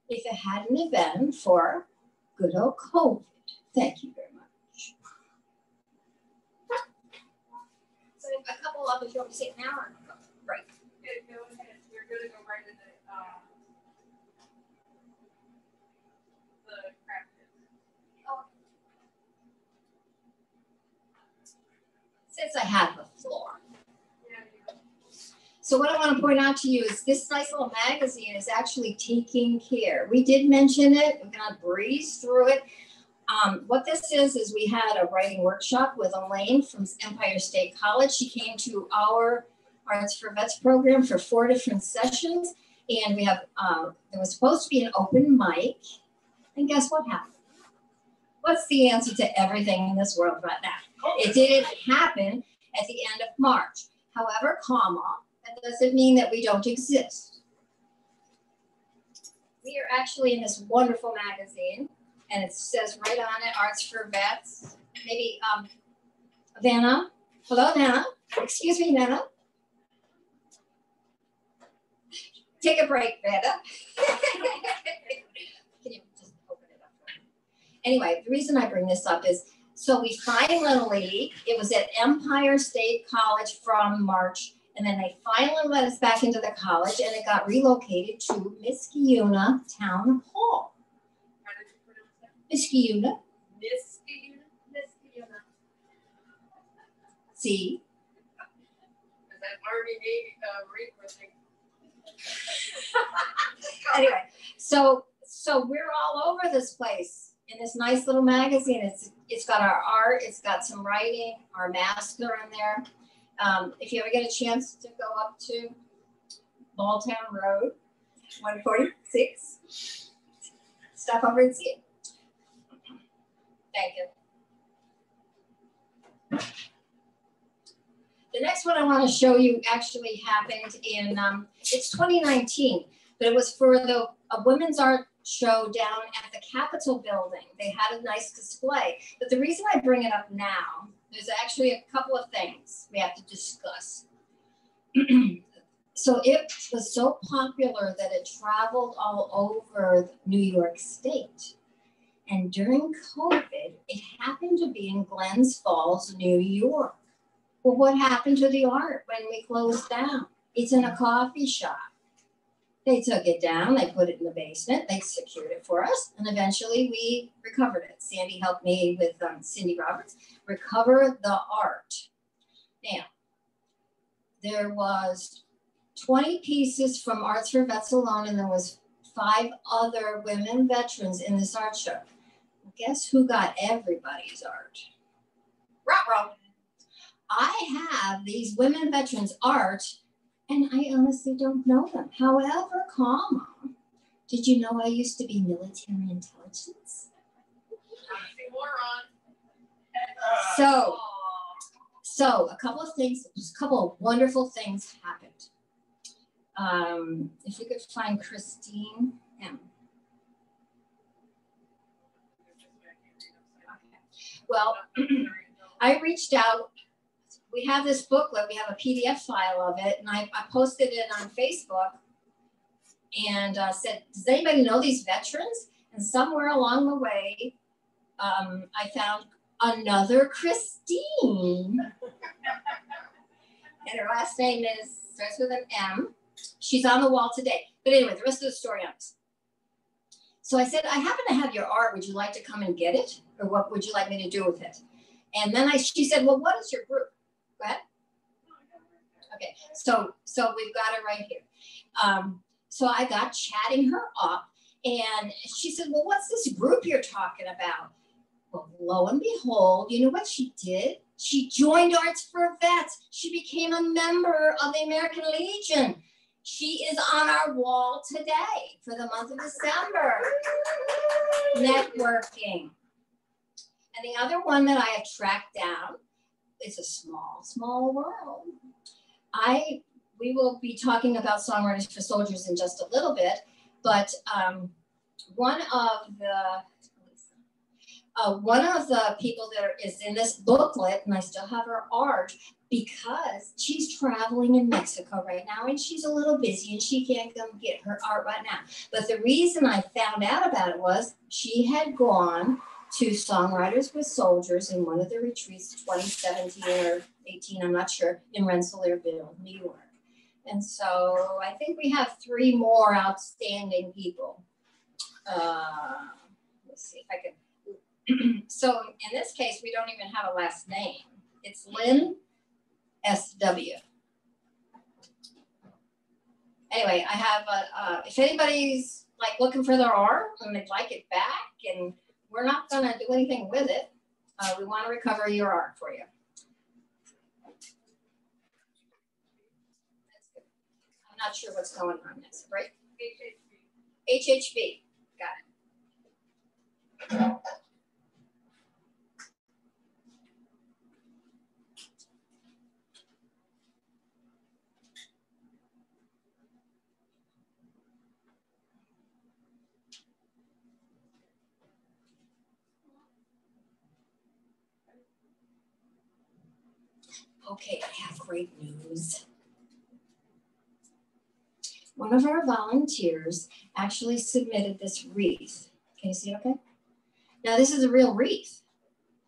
if it hadn't been for good old COVID. Thank you very much. So a couple of us, you want to sit now or break? Go ahead. You're going to go right into the craft. Oh. Since I have the floor. So what I want to point out to you is this nice little magazine is actually taking care. We did mention it. We're going to breeze through it. What this is we had a writing workshop with Elaine from Empire State College. She came to our Arts for Vets program for 4 different sessions. And we have, there was supposed to be an open mic. And guess what happened? What's the answer to everything in this world right now? It didn't happen at the end of March. However, that doesn't mean that we don't exist. We are actually in this wonderful magazine, and it says right on it, Arts for Vets. Maybe, Vanna. Hello, Vanna. Excuse me, Vanna. Take a break, Vanna. Can you just open it up for me? Anyway, the reason I bring this up is, so we finally, it was at Empire State College from March. And then they finally let us back into the college, and it got relocated to Miskiyuna Town Hall. How did you pronounce that? Miskiyuna. Miskiyuna. See? Is that Army Navy Marine Corps thing? Anyway, so we're all over this place in this nice little magazine. It's got our art, it's got some writing, our masks are in there. If you ever get a chance to go up to Balltown Road, 146, stop over and see it. Thank you. The next one I want to show you actually happened in, it's 2019, but it was for a women's art show down at the Capitol building. They had a nice display. But the reason I bring it up now, there's actually a couple of things we have to discuss. So it was so popular that it traveled all over New York State. And during COVID, it happened to be in Glens Falls, New York. Well, what happened to the art when we closed down? It's in a coffee shop. They took it down, they put it in the basement, they secured it for us, and eventually we recovered it. Sandy helped me with Cindy Roberts recover the art. Now, there was 20 pieces from Arts for Vets alone, and there was 5 other women veterans in this art show. Well, guess who got everybody's art? Ruh-roh. I have these women veterans' art, and I honestly don't know them. However, did you know I used to be military intelligence? So a couple of things, just a couple of wonderful things happened. If you could find Christine M. Okay. Well, I reached out. We have this booklet, we have a PDF file of it, and I posted it on Facebook and said, does anybody know these veterans? And somewhere along the way, I found another Christine. And her last name starts with an M. She's on the wall today. But anyway, the rest of the story on this. So I said, I happen to have your art. Would you like to come and get it? Or what would you like me to do with it? And then she said, well, what is your group? Go ahead. Okay, so we've got it right here. So I got chatting her up, and she said, well, what's this group you're talking about? Well, lo and behold, you know what she did? She joined Arts for Vets. She became a member of the American Legion. She is on our wall today for the month of December. Networking. And the other one that I have tracked down, it's a small, small world. We will be talking about Songwriters for Soldiers in just a little bit, but one of the people that is in this booklet, and I still have her art, because she's traveling in Mexico right now, and she's a little busy, and she can't come get her art right now. But the reason I found out about it was she had gone to Songwriters with Soldiers in one of the retreats, 2017 or 18, I'm not sure, in Rensselaerville, New York. And so I think we have 3 more outstanding people. Let's see if I can. So in this case, we don't even have a last name. It's Lynn S.W. Anyway, I have if anybody's like looking for their art and they'd like it back, and we're not going to do anything with it. We want to recover your art for you. That's good. I'm not sure what's going on next, right? HHV. Got it. Okay, I have great news. One of our volunteers actually submitted this wreath. Can you see it okay? Now this is a real wreath.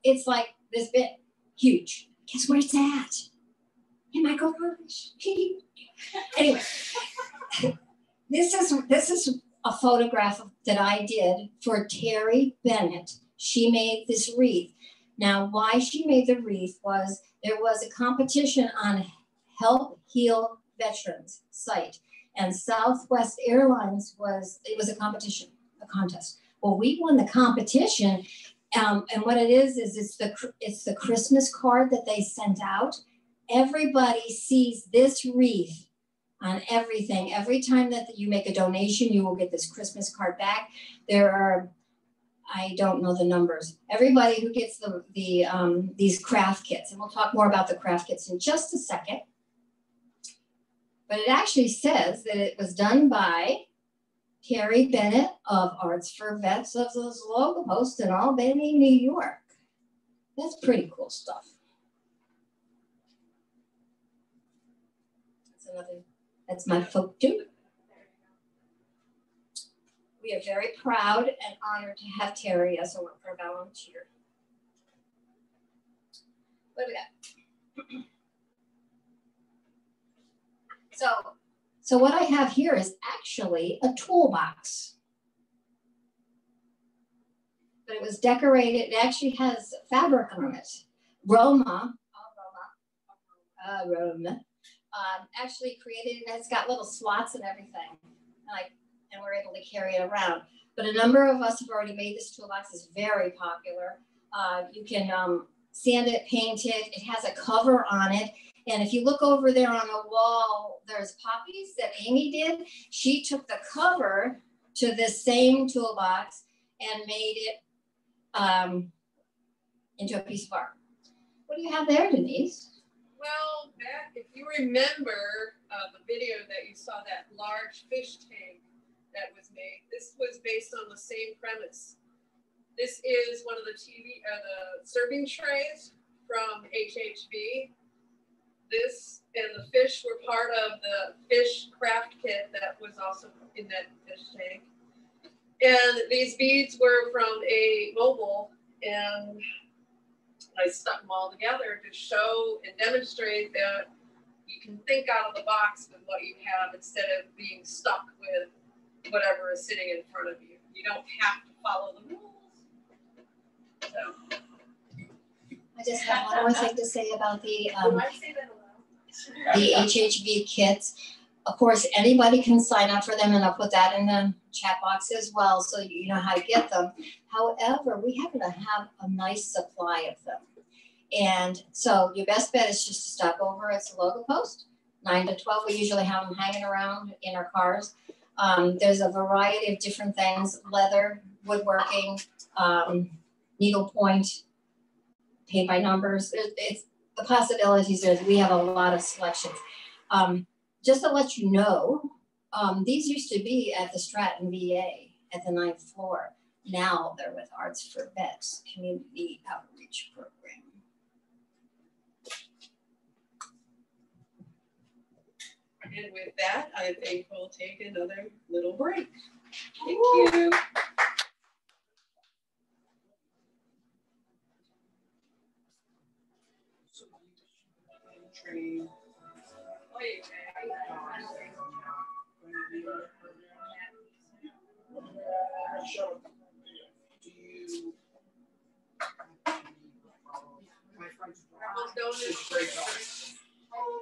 It's like this big, huge. Guess where it's at? Am I going to Anyway, this is a photograph that I did for Terry Bennett. She made this wreath. Now, why she made the wreath was there was a competition on Help Heal Veterans site, and Southwest Airlines was a competition, a contest. Well, we won the competition, and what it is it's the Christmas card that they sent out. Everybody sees this wreath on everything. Every time that you make a donation, you will get this Christmas card back. There are, I don't know the numbers. Everybody who gets these craft kits, and we'll talk more about the craft kits in just a second. But it actually says that it was done by Terry Bennett of Arts for Vets of the Logo Post in Albany, New York. That's pretty cool stuff. That's my photo. We are very proud and honored to have Terry as a volunteer. What do we got? So what I have here is actually a toolbox. But it was decorated, it actually has fabric on it. Roma actually created it. It's got little slots and everything. And we're able to carry it around. But a number of us have already made this toolbox. It's very popular. You can sand it, paint it. It has a cover on it. And if you look over there on the wall, there's poppies that Amy did. She took the cover to this same toolbox and made it into a piece of art. What do you have there, Denise? Well, if you remember the video that you saw, that large fish tank that was made, this was based on the same premise. This is one of the the serving trays from HHV. This and the fish were part of the fish craft kit that was also in that fish tank. And these beads were from a mobile, and I stuck them all together to show and demonstrate that you can think out of the box with what you have instead of being stuck with whatever is sitting in front of you. You don't have to follow the rules. So. I just have one more thing to say about the HHV kits. Of course, anybody can sign up for them, and I'll put that in the chat box as well, so you know how to get them. However, we happen to have a nice supply of them. And so your best bet is just to stop over at the Logo Post, 9 to 12. We usually have them hanging around in our cars. There's a variety of different things: leather, woodworking, needlepoint, paint by numbers. It's the possibilities is we have a lot of selections. Just to let you know, these used to be at the Stratton VA at the 9th floor. Now they're with Arts for Vets Community Outreach Program. And with that, I think we'll take another little break. Thank you.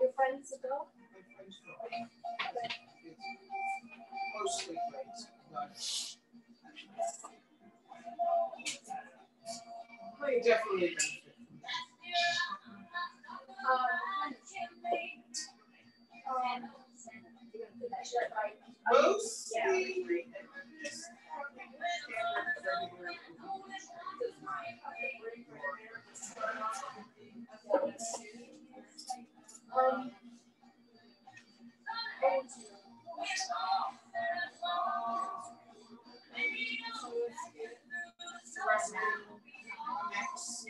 Your friends go? Mostly friends, but definitely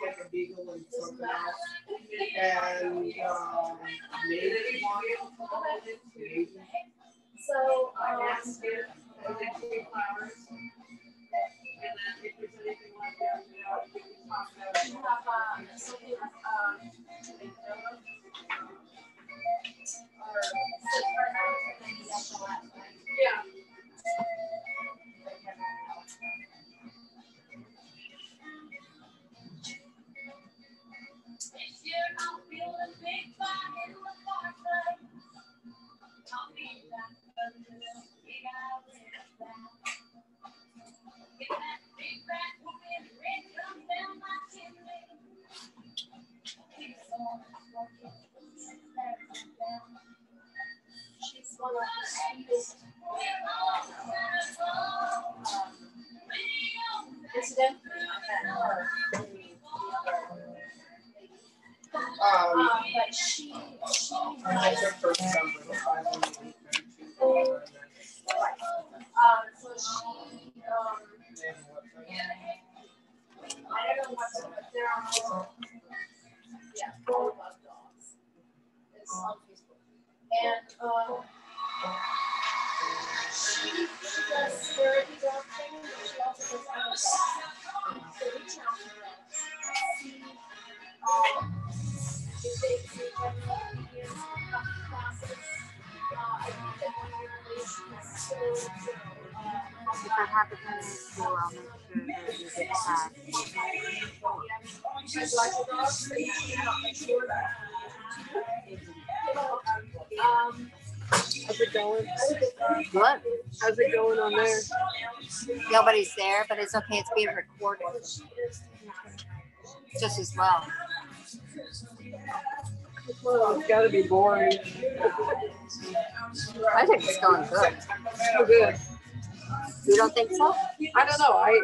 like a beagle and something else. And maybe one. So, flowers. And then if there's anything like that, we can talk about it. She does therapy doctoring, but she also does other stuff. So reach out to her. See if they can ideas, classes. I think that one of your relations is If I have a tendency to, I'll make sure that you get back. How's it going? Good. How's it going on there? Nobody's there, but it's okay. It's being recorded. Just as well. Well, it's got to be boring. I think it's going good. Oh, good. You don't think so? I don't know. I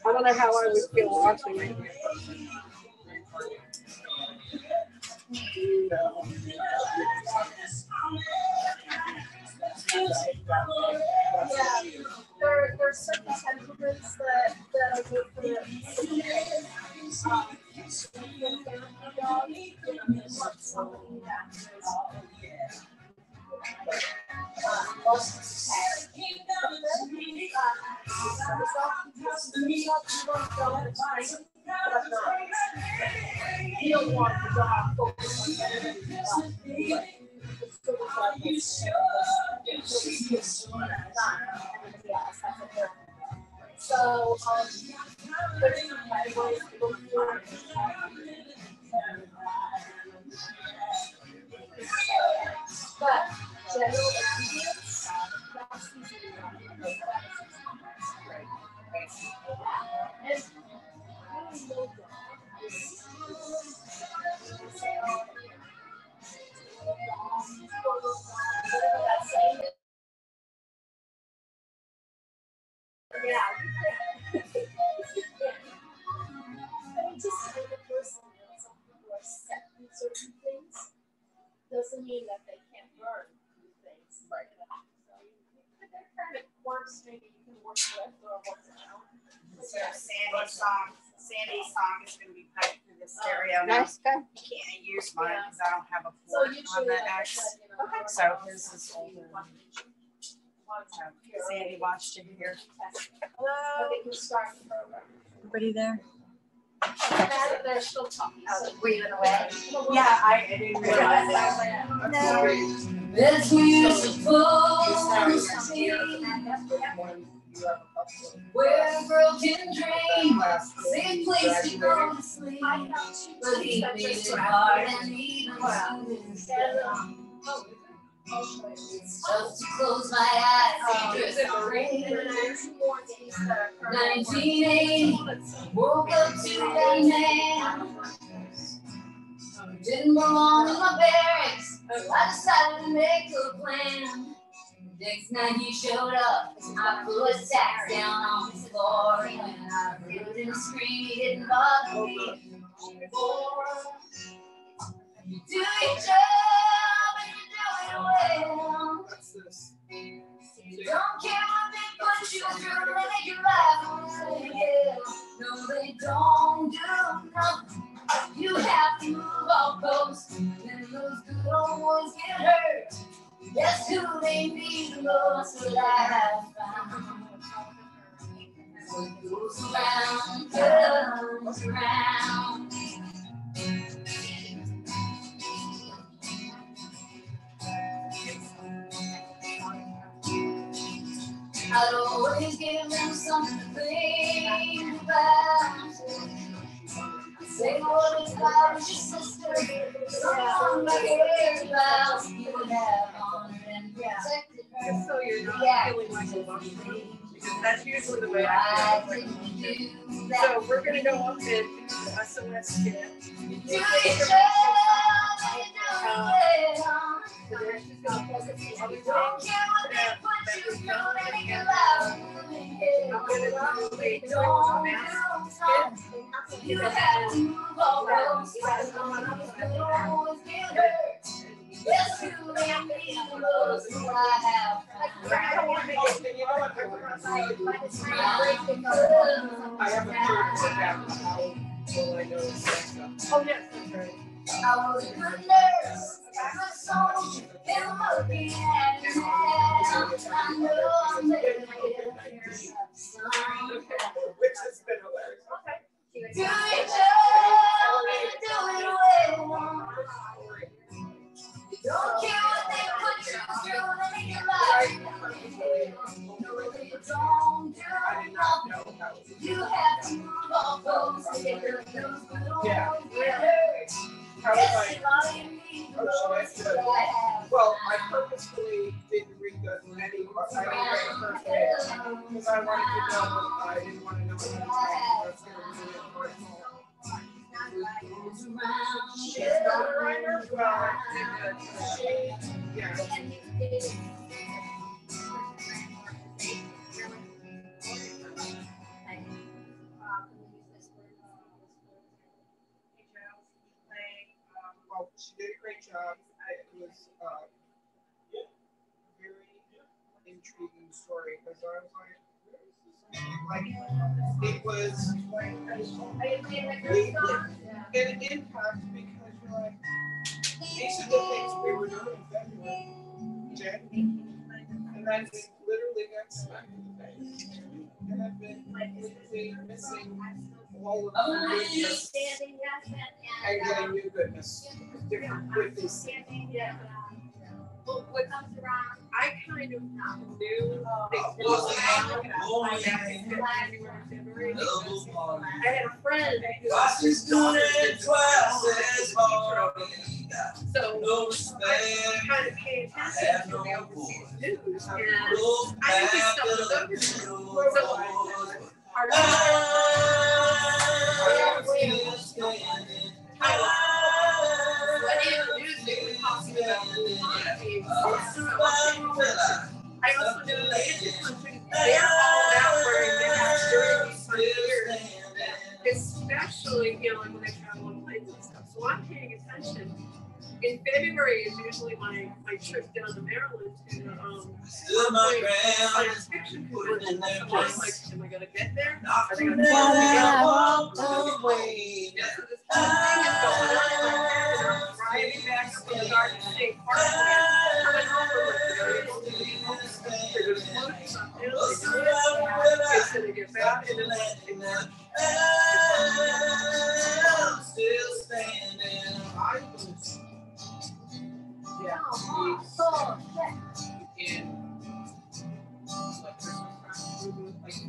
don't know how I would feel watching it. Yeah, there are certain temperaments that are good for you don't want the dog focused on everything else. So, there's some categories to look for. But general obedience, that's easy to run. And really know whatever that saying is. Yeah. Anticipate the person that some people are set in certain things doesn't mean that they can't learn new things. Right. So they're kind of quirks maybe you can work with or work around. So Sandy's song is going to be played through the stereo. Nice, good. You can't use mine because I don't have a So port usually, on the like I X. said, you know, So his is older. Sandy watched it here. Hello. Okay, you start the program. Everybody there? They're still talking. Were you in the way? Yeah, I didn't realize that. No. That's where you're supposed to be. Where broken dreams, safe place to go to sleep. But he made it hard and even just to close my eyes and drift away. 1980, woke up to a man who didn't belong in my barracks, so I decided to make a plan. Next night he showed up, I put tacks down on his floor. He went out, heard him scream, he didn't bother me before. You do your job and you do it well. You don't care what they put you through, they make your life a hell. No, they don't do nothing. You have to move off post, then those good old boys get hurt. Guess who they need the most that I have found? What goes around comes around. I'd always give them something to think about. Say what it's about with your sister, someone I care about. You would have honored and protected her. Just so you're not feeling like a lump, because that's usually the way I feel. So we're going to go up and do the SOS skit. So there she's going to focus the other way. I'm going to wait till the mask skit. You have to move all those yes, you and me most who I have. I have a third down. All I know is that. Oh, yes, that's right. I was a good nurse, a good soldier, and I'm looking at you now. house. You have to move all those to get your nose. Yeah. I was like, oh, should I do it? Well, I purposefully didn't read any books. I didn't read the first page because I wanted to know what I didn't want to know what I was going to read it for. She's not a writer, but she, yeah. Well, she did a great job. It was very intriguing story because I was like, it was an impact because you're like, these are the things we were doing in February, January, and then it literally got smacked in the face. And I've been literally missing all of the goodness and getting new goodness. Different goodness. Well, what comes around, I kind of knew things were going on back in January, February. I had a friend who was daughter so I kind of paid attention to the overseas news, and I think this stuff was over. So I also knew that in this country, they're all out wearing masks during these time years, especially, you know, like when they travel on planes and stuff. So I'm paying attention. In February is usually my trip down to Maryland to science fiction convention. So I'm like, am I gonna get there? Are they gonna tell me? Yeah, so this whole thing is going on. I'm driving back from the Garden State Park. Coming over with various people. They're gonna float something. It's gonna get back into the still standing. I was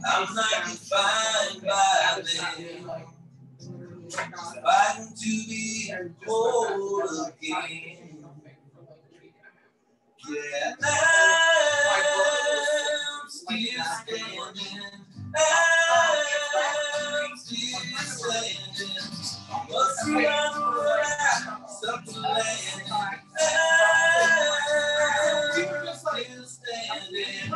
I'm not defined by them, fighting to be whole again. Yeah, I'm still standing. I'm still standing. What's the other something land? We were just like still standing.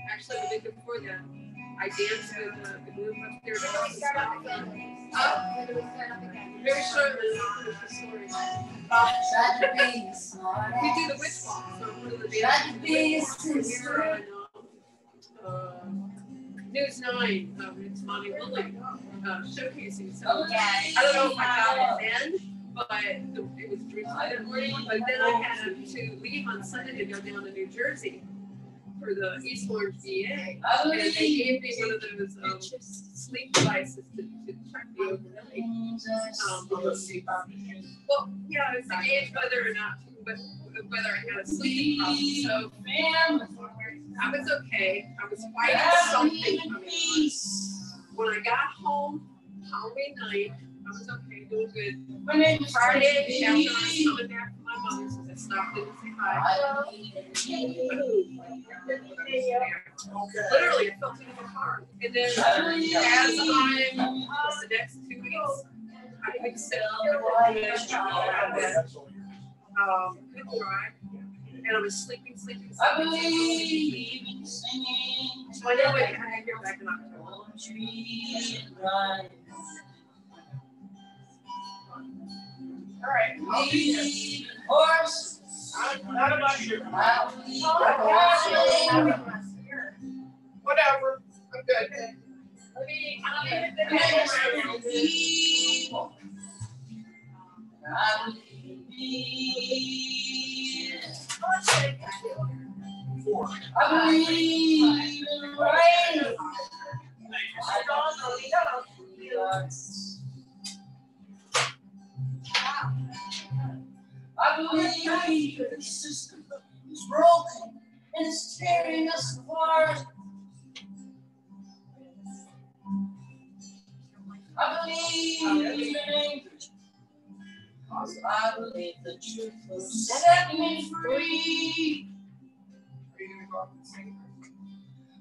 Actually, the week before that, I danced with the group up here. Very shortly, I'll finish the story. We do the witch walk, so one of the dances here on News 9, it's Monty Willie showcasing. So I don't know if I got it then, but it was drinks that morning. But then I had to leave on Sunday to go down to New Jersey for the East Orange VA, and they gave me one of those sleep devices to check me overnight. Well, yeah, it's to gauge whether or not, but whether I had a sleeping problem. So I was okay. I was fighting something coming on. When I got home, Halloween night, I was okay, doing good. Friday, after I was coming back from my mother's, I stopped in to say hi. Literally, I felt it in my car. And then as I'm, the next 2 weeks, I could sit couldn't drive. And I was sleeping. So I know I had here back in October. all right, I'll be here. Not about you. Whatever. I'm good. I believe in rain. I don't know the odds. I believe that the system is broken and it's tearing us apart. I believe in anger, cause I believe the truth will set me free.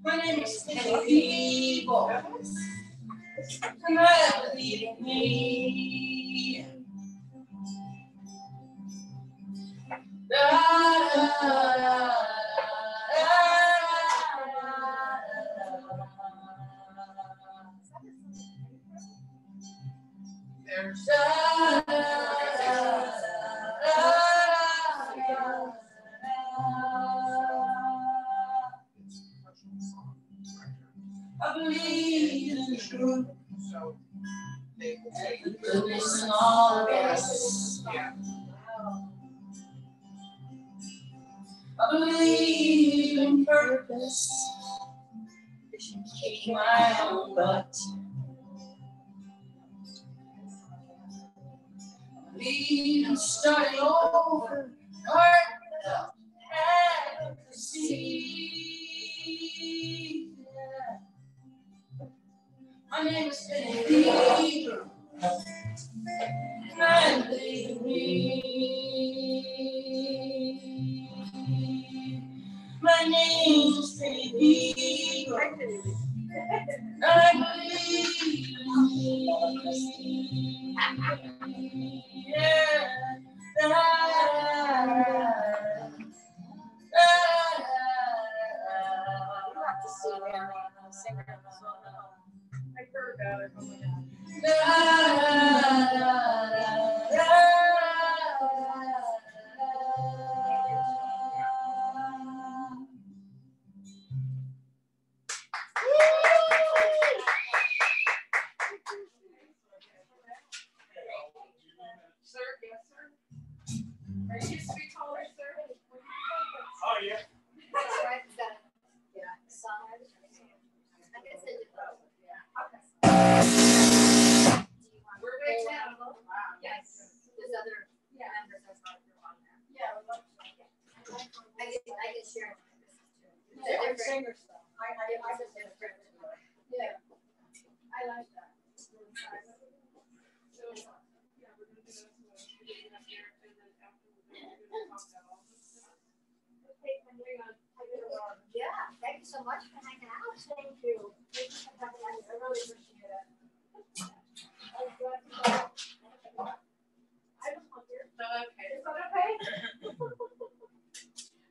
My name is Penny People, and I believe in me. Da, da, da, da, there's da, da, I believe in the truth and the goodness in all of us. I believe in purpose, kick my own butt. I believe in starting over, heart without advocacy. My name is Penny Beaver, and I believe in me. My name is Penny Beaver, and I believe in me. Yeah. Da, da, da, I heard about it. Oh my God. Sir, yes, sir. Are you used to be taller, sir? Oh, yeah. That's right. Yeah. So, I guess I did both. We're big now. Wow. Yes. There's other members as well. Yeah, we'd love to. I can share. Different singer stuff. I just did a different. Yeah. I like that. So, yeah, we're going to do this. Yeah, thank you so much for hanging out. Thank you. Thank you for coming out. I really appreciate it. I just want here. Okay. Is that okay?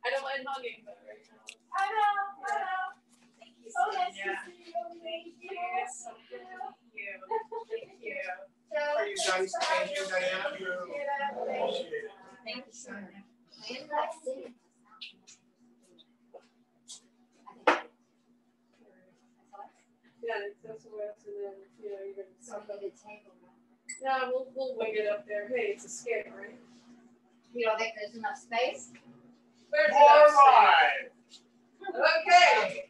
I don't mind hugging, but right now. I know. Thank you So so nice much. to see you. Thank you. So good to meet you. Thank you. Are you guys staying here, Diana? Thank you so much. Yeah, that's what else, and then, you're going to suck up. Yeah, we'll wing it up there. Hey, it's a skit, right? You don't think there's enough space? There's All enough right. space. Okay.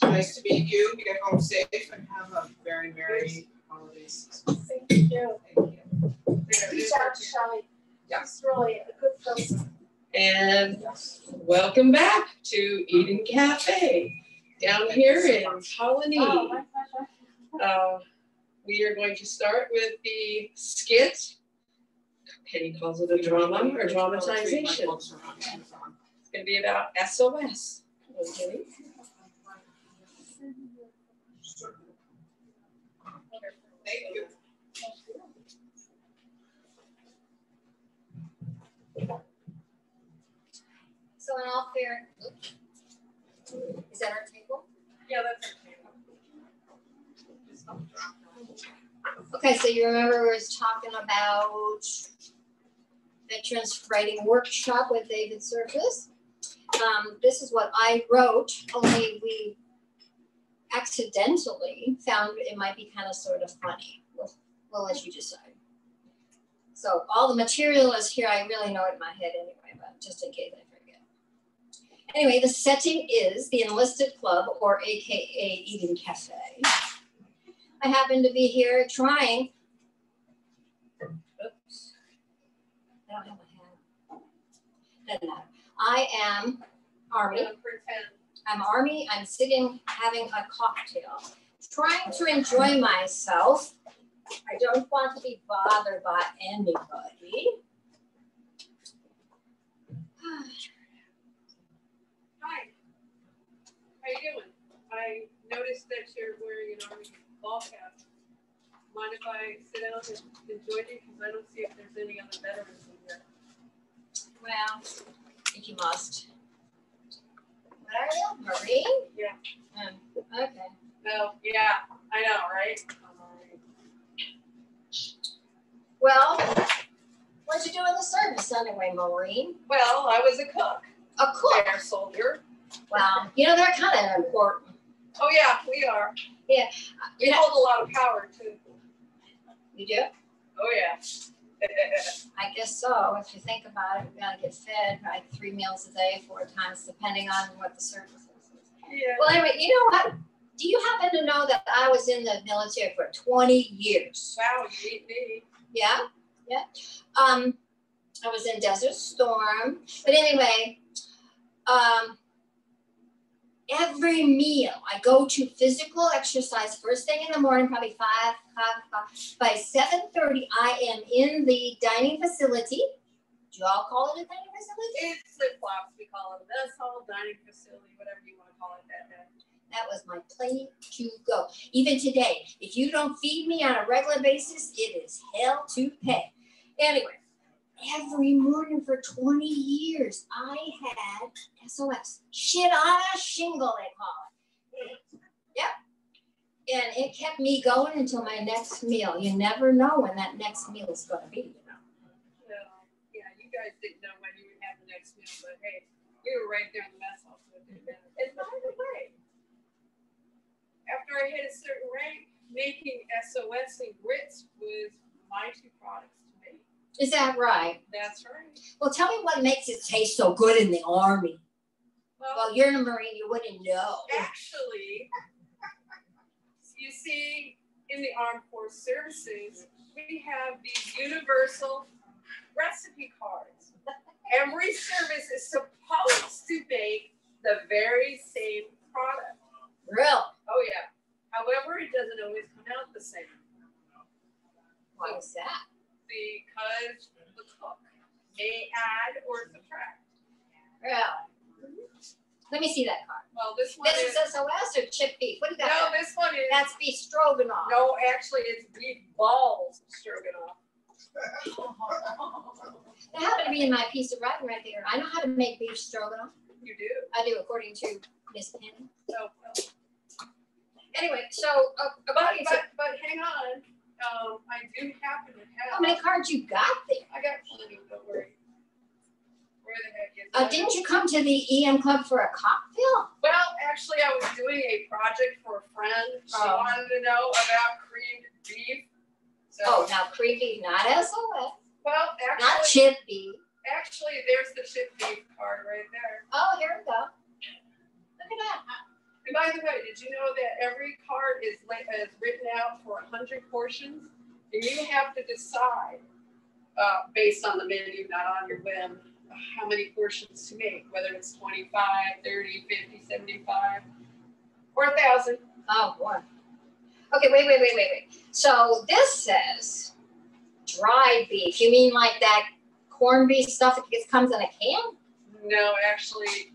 Nice to meet you. Get home safe and have a very merry holidays. Thank you. Thank you. Reach out to Shelley. She's really a good person. And welcome back to Eden Cafe down here in Colony. Oh, my pleasure. We are going to start with the skit. Penny calls it a drama or dramatization. It's going to be about SOS. Okay. Thank you. So in all fair, is that our table? Yeah, that's our table. Okay, so you remember we was talking about Veterans Writing Workshop with David Surface. This is what I wrote, only we accidentally found it might be kind of sort of funny. We'll let you decide. So all the material is here. I really know it in my head anyway, but just in case I forget. Anyway, the setting is the Enlisted Club, or AKA Eden Cafe. I happen to be here trying. Oops. I don't have my hand. Doesn't matter. I am Army. I'm Army. I'm sitting having a cocktail, trying to enjoy myself. I don't want to be bothered by anybody. Hi. How you doing? I noticed that you're wearing an Army ball cap. Mind if I sit down and enjoy you? Because I don't see if there's any other veterans in here. Well, if you must. What are you, Marine? Yeah. Okay. Well, yeah, I know, right? Well, what'd you do in the service anyway, Maureen? Well, I was a cook. A cook? Air soldier. Well, you know, they're kind of important. Oh, yeah, we are. Yeah. We hold a lot of power, too. You do? Oh, yeah. I guess so. If you think about it, we gotta get fed like 3 meals a day, 4 times, depending on what the service is. Yeah. Well, anyway, you know what? Do you happen to know that I was in the military for 20 years? Wow, you beat me. Yeah, yeah. I was in Desert Storm, but anyway, every meal I go to physical exercise first thing in the morning, probably 5. By 7:30, I am in the dining facility. Do y'all call it a dining facility? It's flip-flops. We call it a mess hall, dining facility, whatever you want to call it that day. That was my place to go. Even today, if you don't feed me on a regular basis, it is hell to pay. Anyway, every morning for 20 years, I had SOS. Shit on a shingle, they call it. Yep. And it kept me going until my next meal. You never know when that next meal is going to be, you know. Yeah, you guys didn't know when you would have the next meal, but hey, we were right there in the mess hall. So and by the way, after I hit a certain rank, making SOS and grits was my 2 products to make. Is that right? That's right. Well, tell me what makes it taste so good in the Army. Well, you're a Marine, you wouldn't know. Actually, you see, in the Armed Force Services, we have these universal recipe cards. Every service is supposed to make the very same product. Really? Oh, yeah. However, it doesn't always come out the same. Why is that? Because the cook may add or subtract. Really? Let me see that card. Well, this one is SOS or chip beef? What do you got? No, there? this one is. That's beef stroganoff. No, actually, it's beef balls stroganoff. They happen to be in my piece of writing right there. I know how to make beef stroganoff. You do? I do, according to Miss Penny. Oh, well. Anyway, so but hang on. I do happen to have. How many cards you got there? I got plenty. Don't worry. Where the heck is it? Didn't you come to the EM Club for a cocktail? Well, actually, I was doing a project for a friend. She wanted to know about creamed beef. So, now creamed beef, not SOS. Well, actually, not chip beef. Actually, there's the chip beef card right there. Oh, here we go. Look at that. And by the way, did you know that every card is written out for 100 portions? And you have to decide, based on the menu, not on your whim, how many portions to make, whether it's 25, 30, 50, 75, or 1,000. Oh, boy. Okay, wait. So this says dried beef. You mean like that corned beef stuff that comes in a can? No, actually,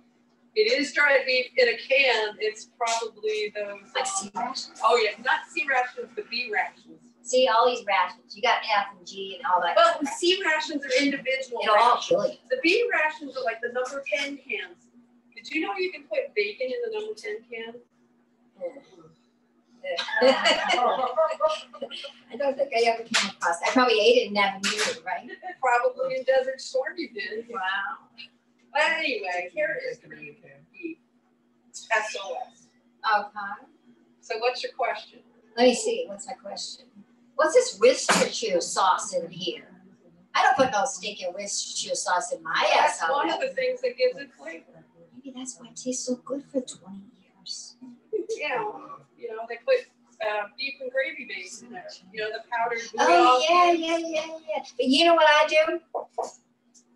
it is dried beef in a can. It's probably those. Like C rations? Oh, yeah. Not C rations, but B rations. See, all these rations. You got F and G and all that. Well, C rations are individual. It'll all kill you. The B rations are like the number 10 cans. Did you know you can put bacon in the number 10 can? I don't think I ever came across that. I probably ate it and never knew, right? Probably in Desert Storm you did. Wow. But anyway, here is the beef SOS. Okay. So what's your question? Let me see. What's my question? What's this Worcestershire sauce in here? I don't put no stinking Worcestershire sauce in my ass. That's one of the things that gives it flavor. Maybe that's why it tastes so good for 20 years. Yeah, you know, they put beef and gravy base in there. You know, the powdered. Oh, yeah. But you know what I do?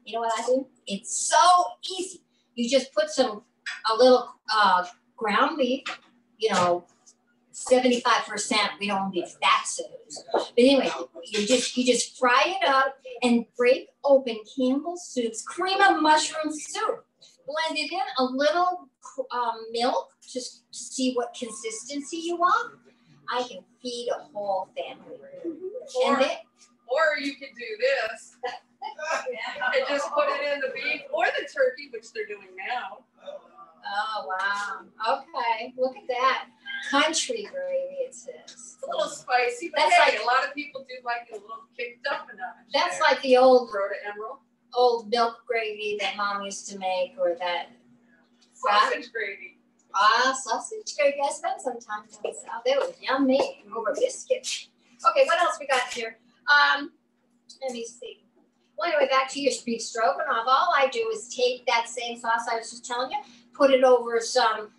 You know what I do? It's so easy. You just put a little ground beef, you know, 75%. We don't be fat souls. But anyway, you just fry it up and break open Campbell's Soup's cream of mushroom soup. Blend it in a little milk, just see what consistency you want. I can feed a whole family. Or you could do this and just put it in the beef or the turkey, which they're doing now. Oh, wow. Okay, look at that. Country gravy, it says. It's a little spicy, but that's hey, like, a lot of people do like it a little kicked up a notch. That's like the old Rhoda Emerald. Old milk gravy that Mom used to make, or that sausage gravy. Sausage gravy. I spent some time down south. It was yummy over biscuit. Okay, what else we got here? Let me see. Well, anyway, back to your beef stroganoff. All I do is take that same sauce I was just telling you, put it over some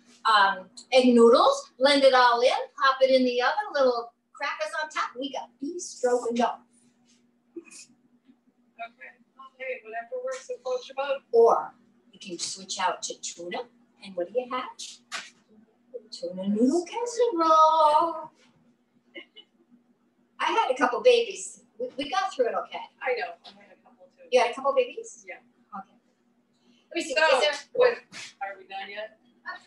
egg noodles, blend it all in, pop it in the oven, little crackers on top. We got beef stroganoff. Okay, whatever works and floats your boat. Or you can switch out to tuna, and what do you have? Tuna noodle casserole. I had a couple babies. We got through it okay. I know. I had a couple too. You had a couple babies? Yeah. Okay. Let me see. So, is there? Are we done yet?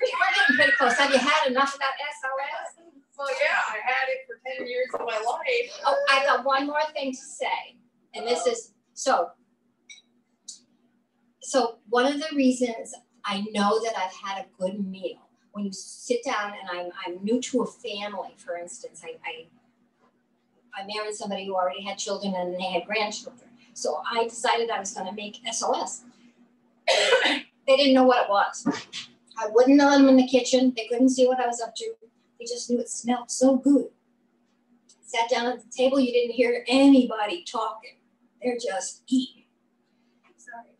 We're getting pretty close. Have you had enough of that SOS? Well, yeah, I had it for 10 years of my life. Oh, I got one more thing to say, and this is so one of the reasons I know that I've had a good meal, when you sit down and I'm new to a family, for instance, I married somebody who already had children and they had grandchildren. So I decided I was going to make SOS. They didn't know what it was. I wouldn't let them in the kitchen. They couldn't see what I was up to. They just knew it smelled so good. Sat down at the table. You didn't hear anybody talking. They're just eating. Sorry.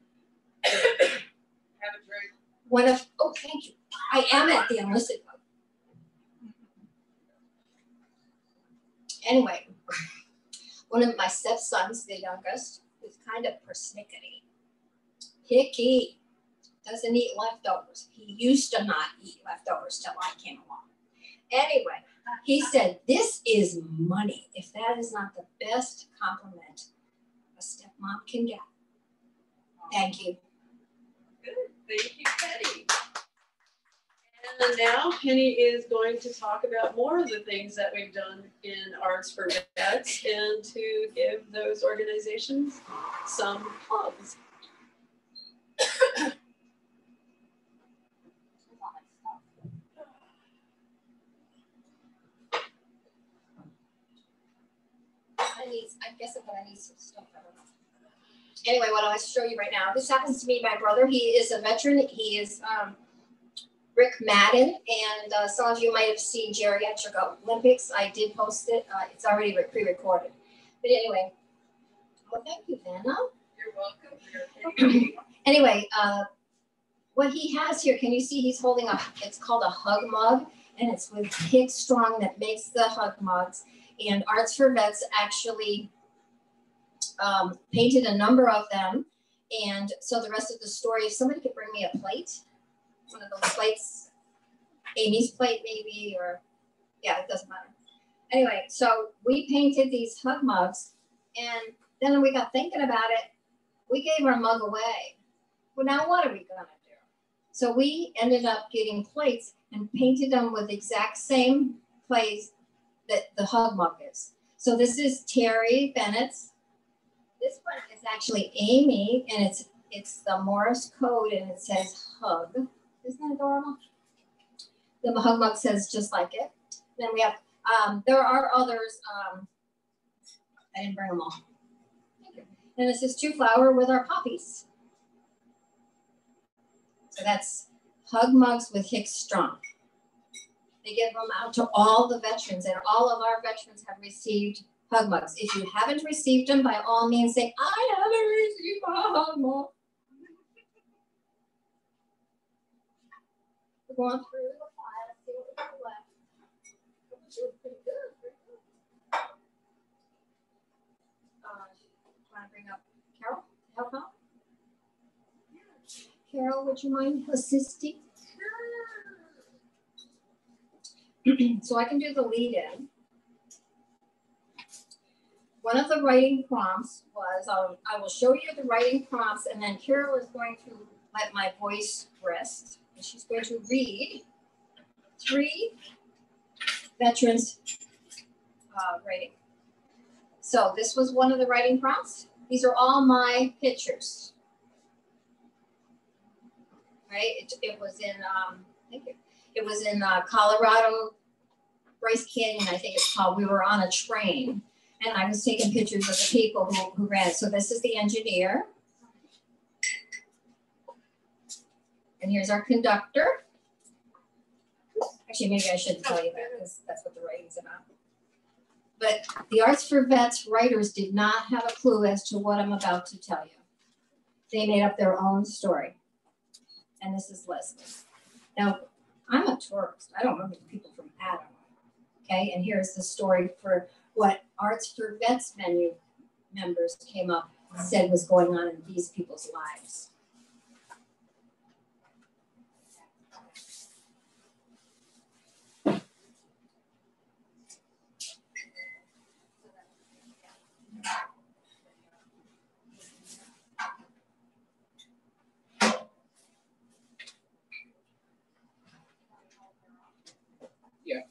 Have a drink. Oh, thank you. I am at the enlisted club. Anyway, one of my stepsons, the youngest, is kind of persnickety. Picky. Doesn't eat leftovers. He used to not eat leftovers till I came along. Anyway, he said, "This is money. If that is not the best compliment a stepmom can get." Thank you. Good. Thank you, Penny. And now Penny is going to talk about more of the things that we've done in Arts for Vets and to give those organizations some plugs. I guess I'm gonna need some stuff. I don't know. Anyway, what I want to show you right now. This happens to be my brother. He is a veteran. He is Rick Madden, and some of you might have seen Geriatric Olympics. I did post it. It's already pre-recorded. But anyway, well, thank you, Vanna. You're welcome. Anyway, what he has here, can you see he's holding it's called a hug mug, and it's with Pig Strong that makes the hug mugs. And Arts for Vets actually painted a number of them. And so the rest of the story, if somebody could bring me a plate, one of those plates, Amy's plate maybe, or yeah, it doesn't matter. Anyway, so we painted these hug mugs, and then we got thinking about it. We gave our mug away. Well, now what are we gonna do? So we ended up getting plates and painted them with the exact same plates that the hug mug is. So this is Terry Bennett's. This one is actually Amy, and it's the Morse code, and it says hug. Isn't that adorable? The hug mug says just like it. Then we have, there are others. I didn't bring them all. And this is 2 flower with our poppies. So that's hug mugs with Hicks Strong. They give them out to all the veterans, and all of our veterans have received hug mugs. If you haven't received them, by all means say, I haven't received my hug mug. We're going through the file, see what we have left. Pretty good, pretty good. Want to bring up Carol to help out? Carol, would you mind assisting? So I can do the lead in. One of the writing prompts was, I will show you the writing prompts, and then Carol is going to let my voice rest. And she's going to read 3 veterans writing. So this was one of the writing prompts. These are all my pictures. Right? It was in, thank you. It was in Colorado, Bryce Canyon, I think it's called. We were on a train, and I was taking pictures of the people who ran it. So this is the engineer. And here's our conductor. Actually, maybe I shouldn't tell you that because that's what the writing's about. But the Arts for Vets writers did not have a clue as to what I'm about to tell you. They made up their own story. And this is Leslie. Now, I'm a tourist. I don't know the people from Adam. Okay, and here's the story for what Arts for Vets menu members came up and said was going on in these people's lives. Yeah.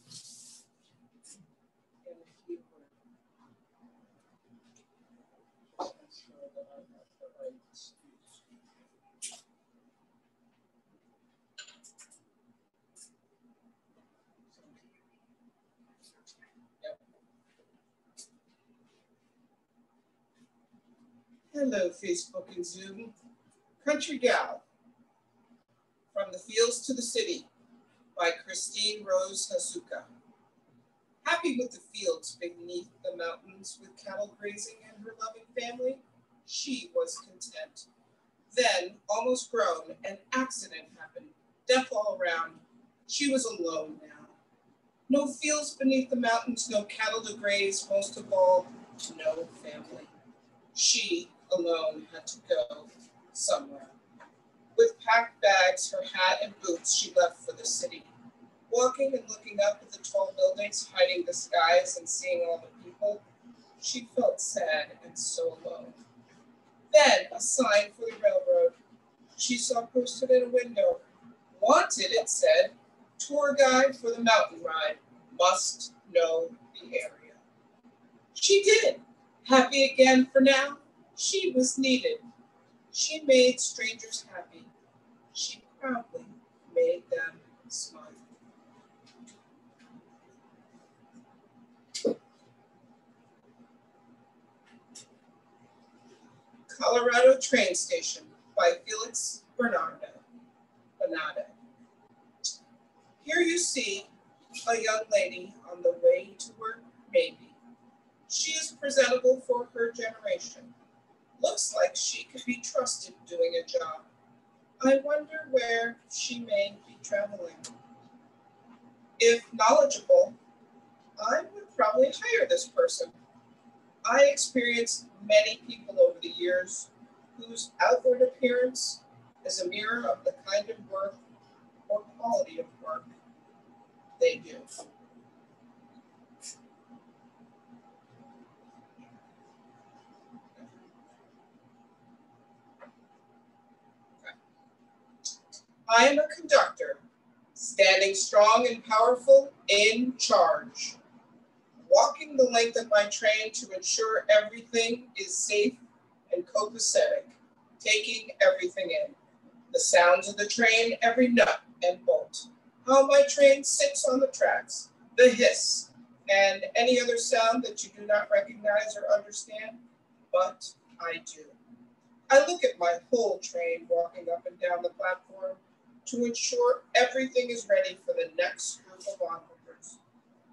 Hello, Facebook and Zoom. Country Gal, From the Fields to the City by Christine Rose Hasuka. Happy with the fields beneath the mountains with cattle grazing and her loving family, she was content. Then, almost grown, an accident happened, death all around. She was alone now. No fields beneath the mountains, no cattle to graze, most of all, no family. She alone had to go somewhere. With packed bags, her hat and boots, she left for the city. Walking and looking up at the tall buildings, hiding the skies and seeing all the people, she felt sad and so alone. Then a sign for the railroad she saw posted in a window. Wanted, it said, tour guide for the mountain ride, must know the area. She did. Happy again for now. She was needed. She made strangers happy. She proudly made them smile. Colorado Train Station by Felix Bernardo. Here you see a young lady on the way to work, maybe. She is presentable for her generation. Looks like she could be trusted doing a job. I wonder where she may be traveling. If knowledgeable, I would probably hire this person. I experienced many people over the years whose outward appearance is a mirror of the kind of work or quality of work they do. I am a conductor, standing strong and powerful, in charge. Walking the length of my train to ensure everything is safe and copacetic, taking everything in. The sounds of the train, every nut and bolt. How my train sits on the tracks, the hiss, and any other sound that you do not recognize or understand, but I do. I look at my whole train walking up and down the platform to ensure everything is ready for the next group of onlookers.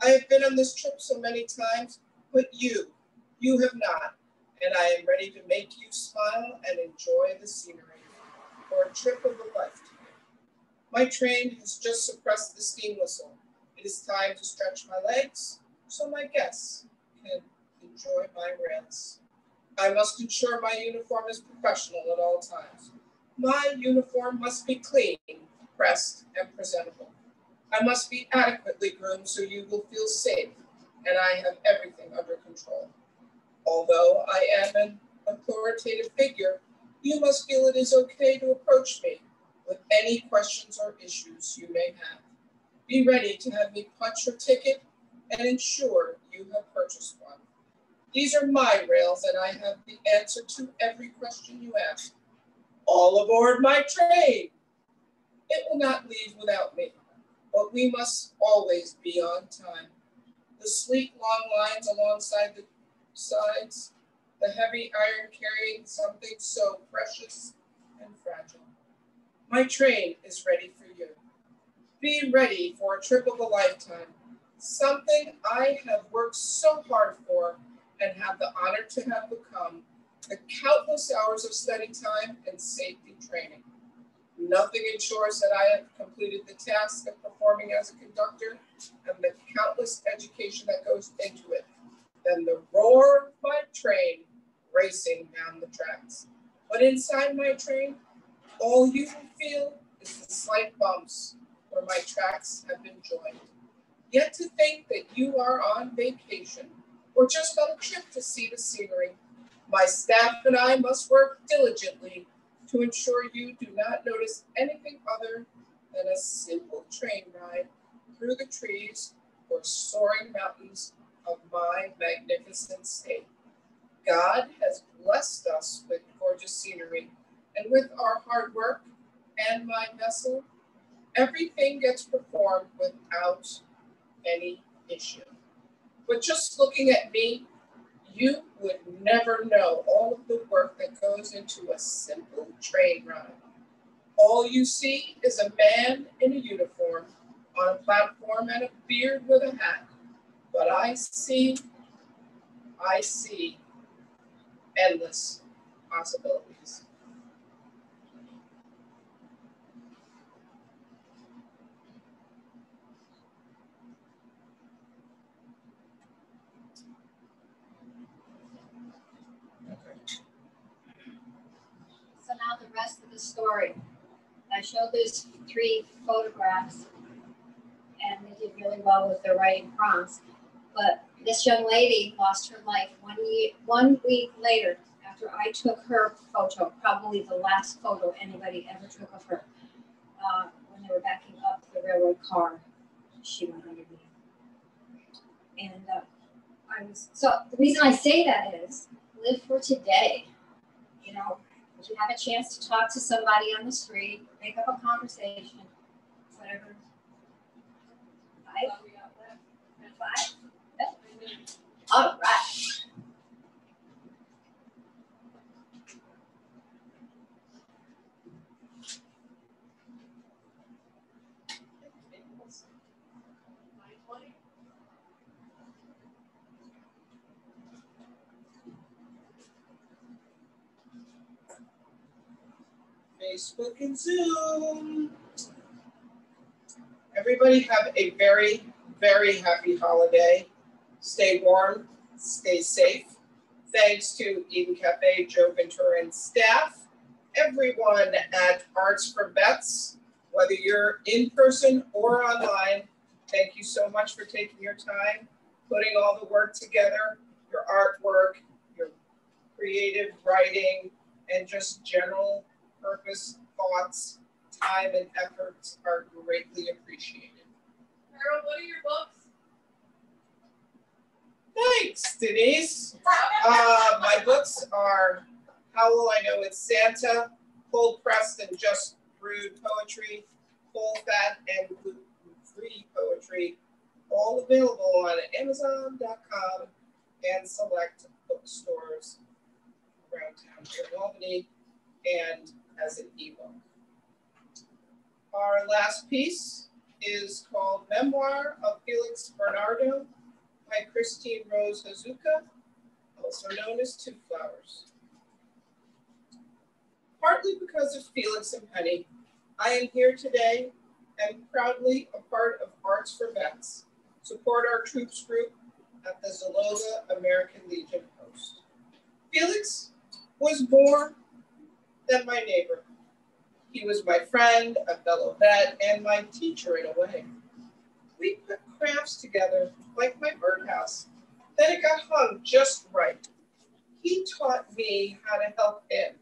I have been on this trip so many times, But you have not, and I am ready to make you smile and enjoy the scenery for a trip of a lifetime. My train has just suppressed the steam whistle. It is time to stretch my legs so my guests can enjoy my rails. I must ensure my uniform is professional at all times. My uniform must be clean, pressed, and presentable. I must be adequately groomed so you will feel safe, and I have everything under control. Although I am an authoritative figure, you must feel it is okay to approach me with any questions or issues you may have. Be ready to have me punch your ticket and ensure you have purchased one. These are my rails, and I have the answer to every question you ask. All aboard my train! It will not leave without me, but we must always be on time. The sleek long lines alongside the sides, the heavy iron carrying something so precious and fragile. My train is ready for you. Be ready for a trip of a lifetime, something I have worked so hard for and have the honor to have become, the countless hours of study time and safety training. Nothing ensures that I have completed the task of performing as a conductor and the countless education that goes into it than the roar of my train racing down the tracks. But inside my train, all you will feel is the slight bumps where my tracks have been joined. Yet to think that you are on vacation or just on a trip to see the scenery, my staff and I must work diligently to ensure you do not notice anything other than a simple train ride through the trees or soaring mountains of my magnificent state. God has blessed us with gorgeous scenery, and with our hard work and my vessel, everything gets performed without any issue. But just looking at me, you would never know all of the work that goes into a simple train ride. All you see is a man in a uniform on a platform and a beard with a hat. But I see endless possibilities. So now the rest of the story. I showed these 3 photographs, and they did really well with their writing prompts. But this young lady lost her life 1 week later after I took her photo, probably the last photo anybody ever took of her. When they were backing up the railroad car, she went underneath. And so the reason I say that is, live for today. You know, if you have a chance to talk to somebody on the street, make up a conversation, whatever. 5? 5? All right. Facebook and Zoom. Everybody have a very, very happy holiday. Stay warm, stay safe. Thanks to Eden Cafe, Joe Ventura and staff, everyone at Arts for Vets, whether you're in person or online, thank you so much for taking your time, putting all the work together, your artwork, your creative writing, and just general purpose, thoughts, time, and efforts are greatly appreciated. Carol, what are your books? Thanks, Denise. My books are How Will I Know It's Santa, Cold Pressed and Just Brewed Poetry, Full Fat and Gluten-Free Poetry, all available on Amazon.com and select bookstores around town here in Albany and as an ebook. Our last piece is called Memoir of Felix Bernardo, by Christine Rose Hazuka, also known as Two Flowers. Partly because of Felix and Penny, I am here today and proudly a part of Arts for Vets, support our troops group at the Zaloga American Legion Post. Felix was more than my neighbor. He was my friend, a fellow vet, and my teacher in a way. We put crafts together like my birdhouse. Then it got hung just right. He taught me how to help him,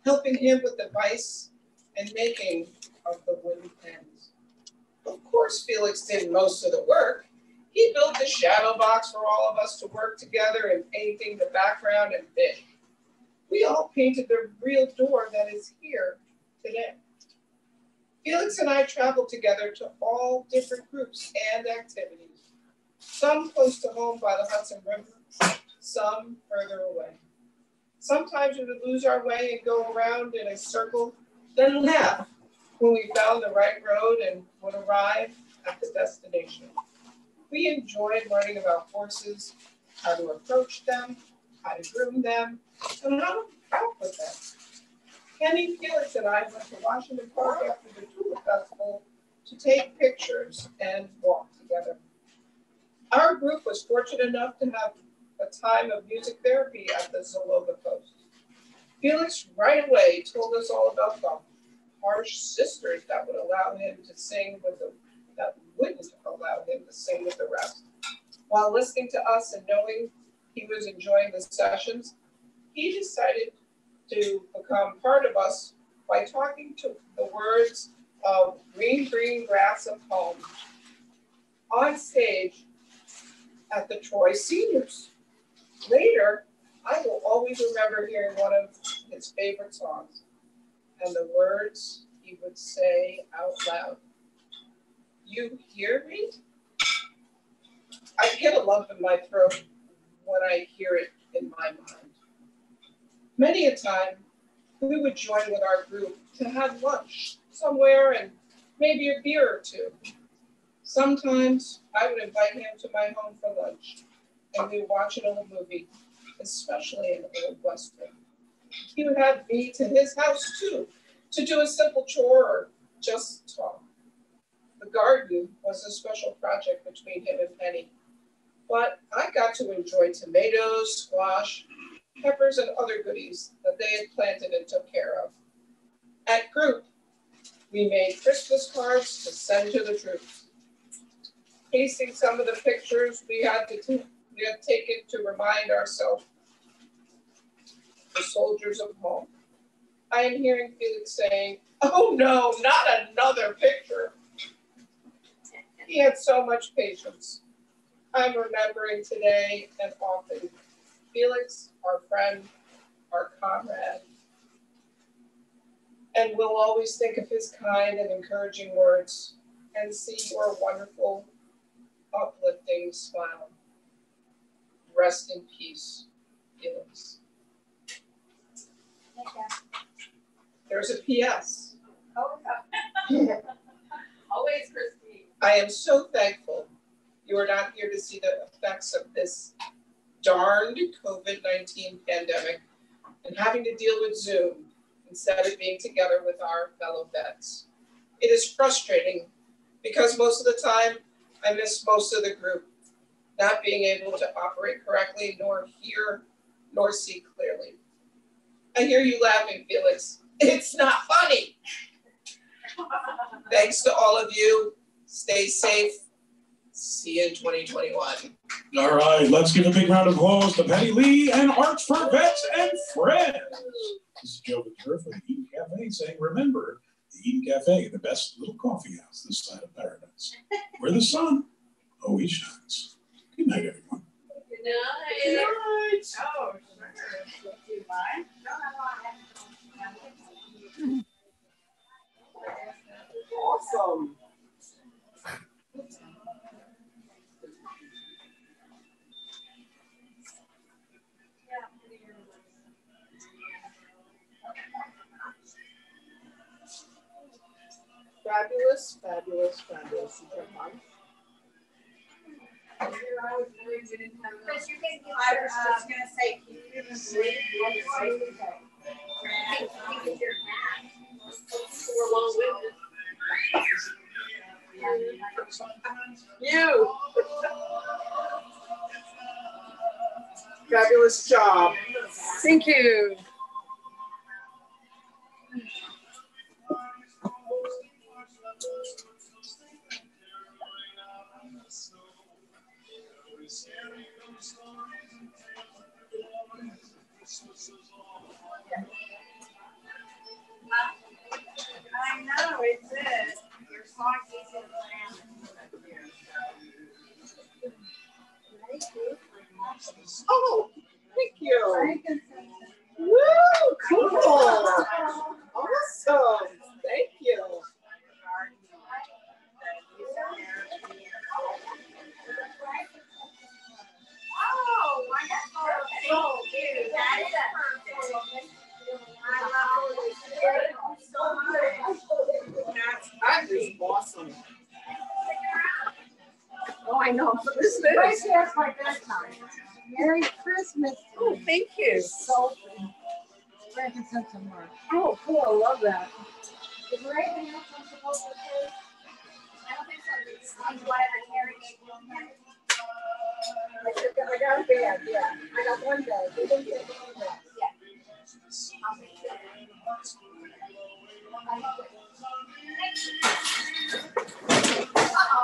helping him with advice and making of the wooden pens. Of course, Felix did most of the work. He built the shadow box for all of us to work together in painting the background and fish. We all painted the real door that is here today. Felix and I traveled together to all different groups and activities, some close to home by the Hudson River, some further away. Sometimes we would lose our way and go around in a circle, then laugh when we found the right road and would arrive at the destination. We enjoyed learning about horses, how to approach them, how to groom them, and how to talk with them. Kenny, Felix, and I went to Washington Park after the Tulip Festival to take pictures and walk together. Our group was fortunate enough to have a time of music therapy at the Zaloga Post. Felix right away told us all about the harsh sisters that would allow him to sing with the wouldn't allow him to sing with the rest. While listening to us and knowing he was enjoying the sessions, he decided to become part of us by talking to the words of Green, Green Grass of Home on stage at the Troy Seniors. Later, I will always remember hearing one of his favorite songs and the words he would say out loud. You hear me? I get a lump in my throat when I hear it in my mind. Many a time, we would join with our group to have lunch somewhere and maybe a beer or two. Sometimes I would invite him to my home for lunch and we would watch an old movie, especially an old Western. He would have me to his house too, to do a simple chore or just talk. The garden was a special project between him and Penny, but I got to enjoy tomatoes, squash, peppers, and other goodies that they had planted and took care of. At group, we made Christmas cards to send to the troops. Pasting some of the pictures we had taken to remind ourselves, the soldiers of home. I am hearing Felix saying, "Oh no, not another picture." He had so much patience. I'm remembering today and often Felix, our friend, our comrade, and we'll always think of his kind and encouraging words and see your wonderful, uplifting smile. Rest in peace, Felix. There's a PS. Always, Christine. I am so thankful you are not here to see the effects of this darned COVID-19 pandemic and having to deal with Zoom instead of being together with our fellow vets. It is frustrating because most of the time I miss most of the group, not being able to operate correctly, nor hear, nor see clearly. I hear you laughing, Felix. It's not funny. Thanks to all of you. Stay safe. See you in 2021. All right, let's give a big round of applause to Penny Lee and Arts for Vets and Friends. This is Joe Ventura from the Eden Cafe saying, remember, the Eden Cafe, the best little coffee house this side of paradise, where the sun always shines. Good night, everyone. Good night. Good night. Oh, sure. Do you mind? Awesome. Fabulous, fabulous, fabulous. Chris, you can give I her, was just gonna say, keep it asleep. We're long-winded. You. Fabulous job. Thank you. I know, it's it. Your song's easy to plan. Oh, thank you. Woo, cool. Awesome. Thank you. Oh, wonderful. Thank you. That is perfect. I love it so much. That is awesome. Oh, I know. This is. Right there's my bedtime. Merry Christmas. Oh, thank you. So frankincense and myrrh. Oh, cool. I love that. Is there anything else I'm supposed to say? I don't think so. It's whatever Terry gave you. I got a bag, yeah. I got one bag. You didn't get one bag. I'll make sure.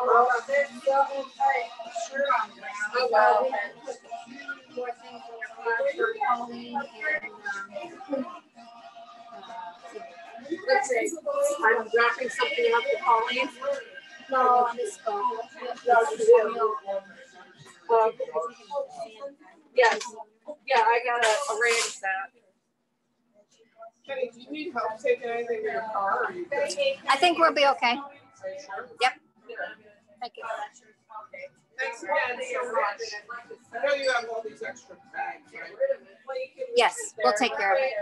Oh, there's double shirt on ground. Oh, wow. More things in your closet for Halloween and Let's see. I'm dropping something off to Pauline. no, on this phone. Yes. Yeah, I gotta arrange that. Kenny, do you need help taking anything to your car? Or are you good? I think we'll be okay. Are you sure? Yep. Thank you. Thanks again so much. I know you have all these extra bags, right? Yes, we'll take care of it.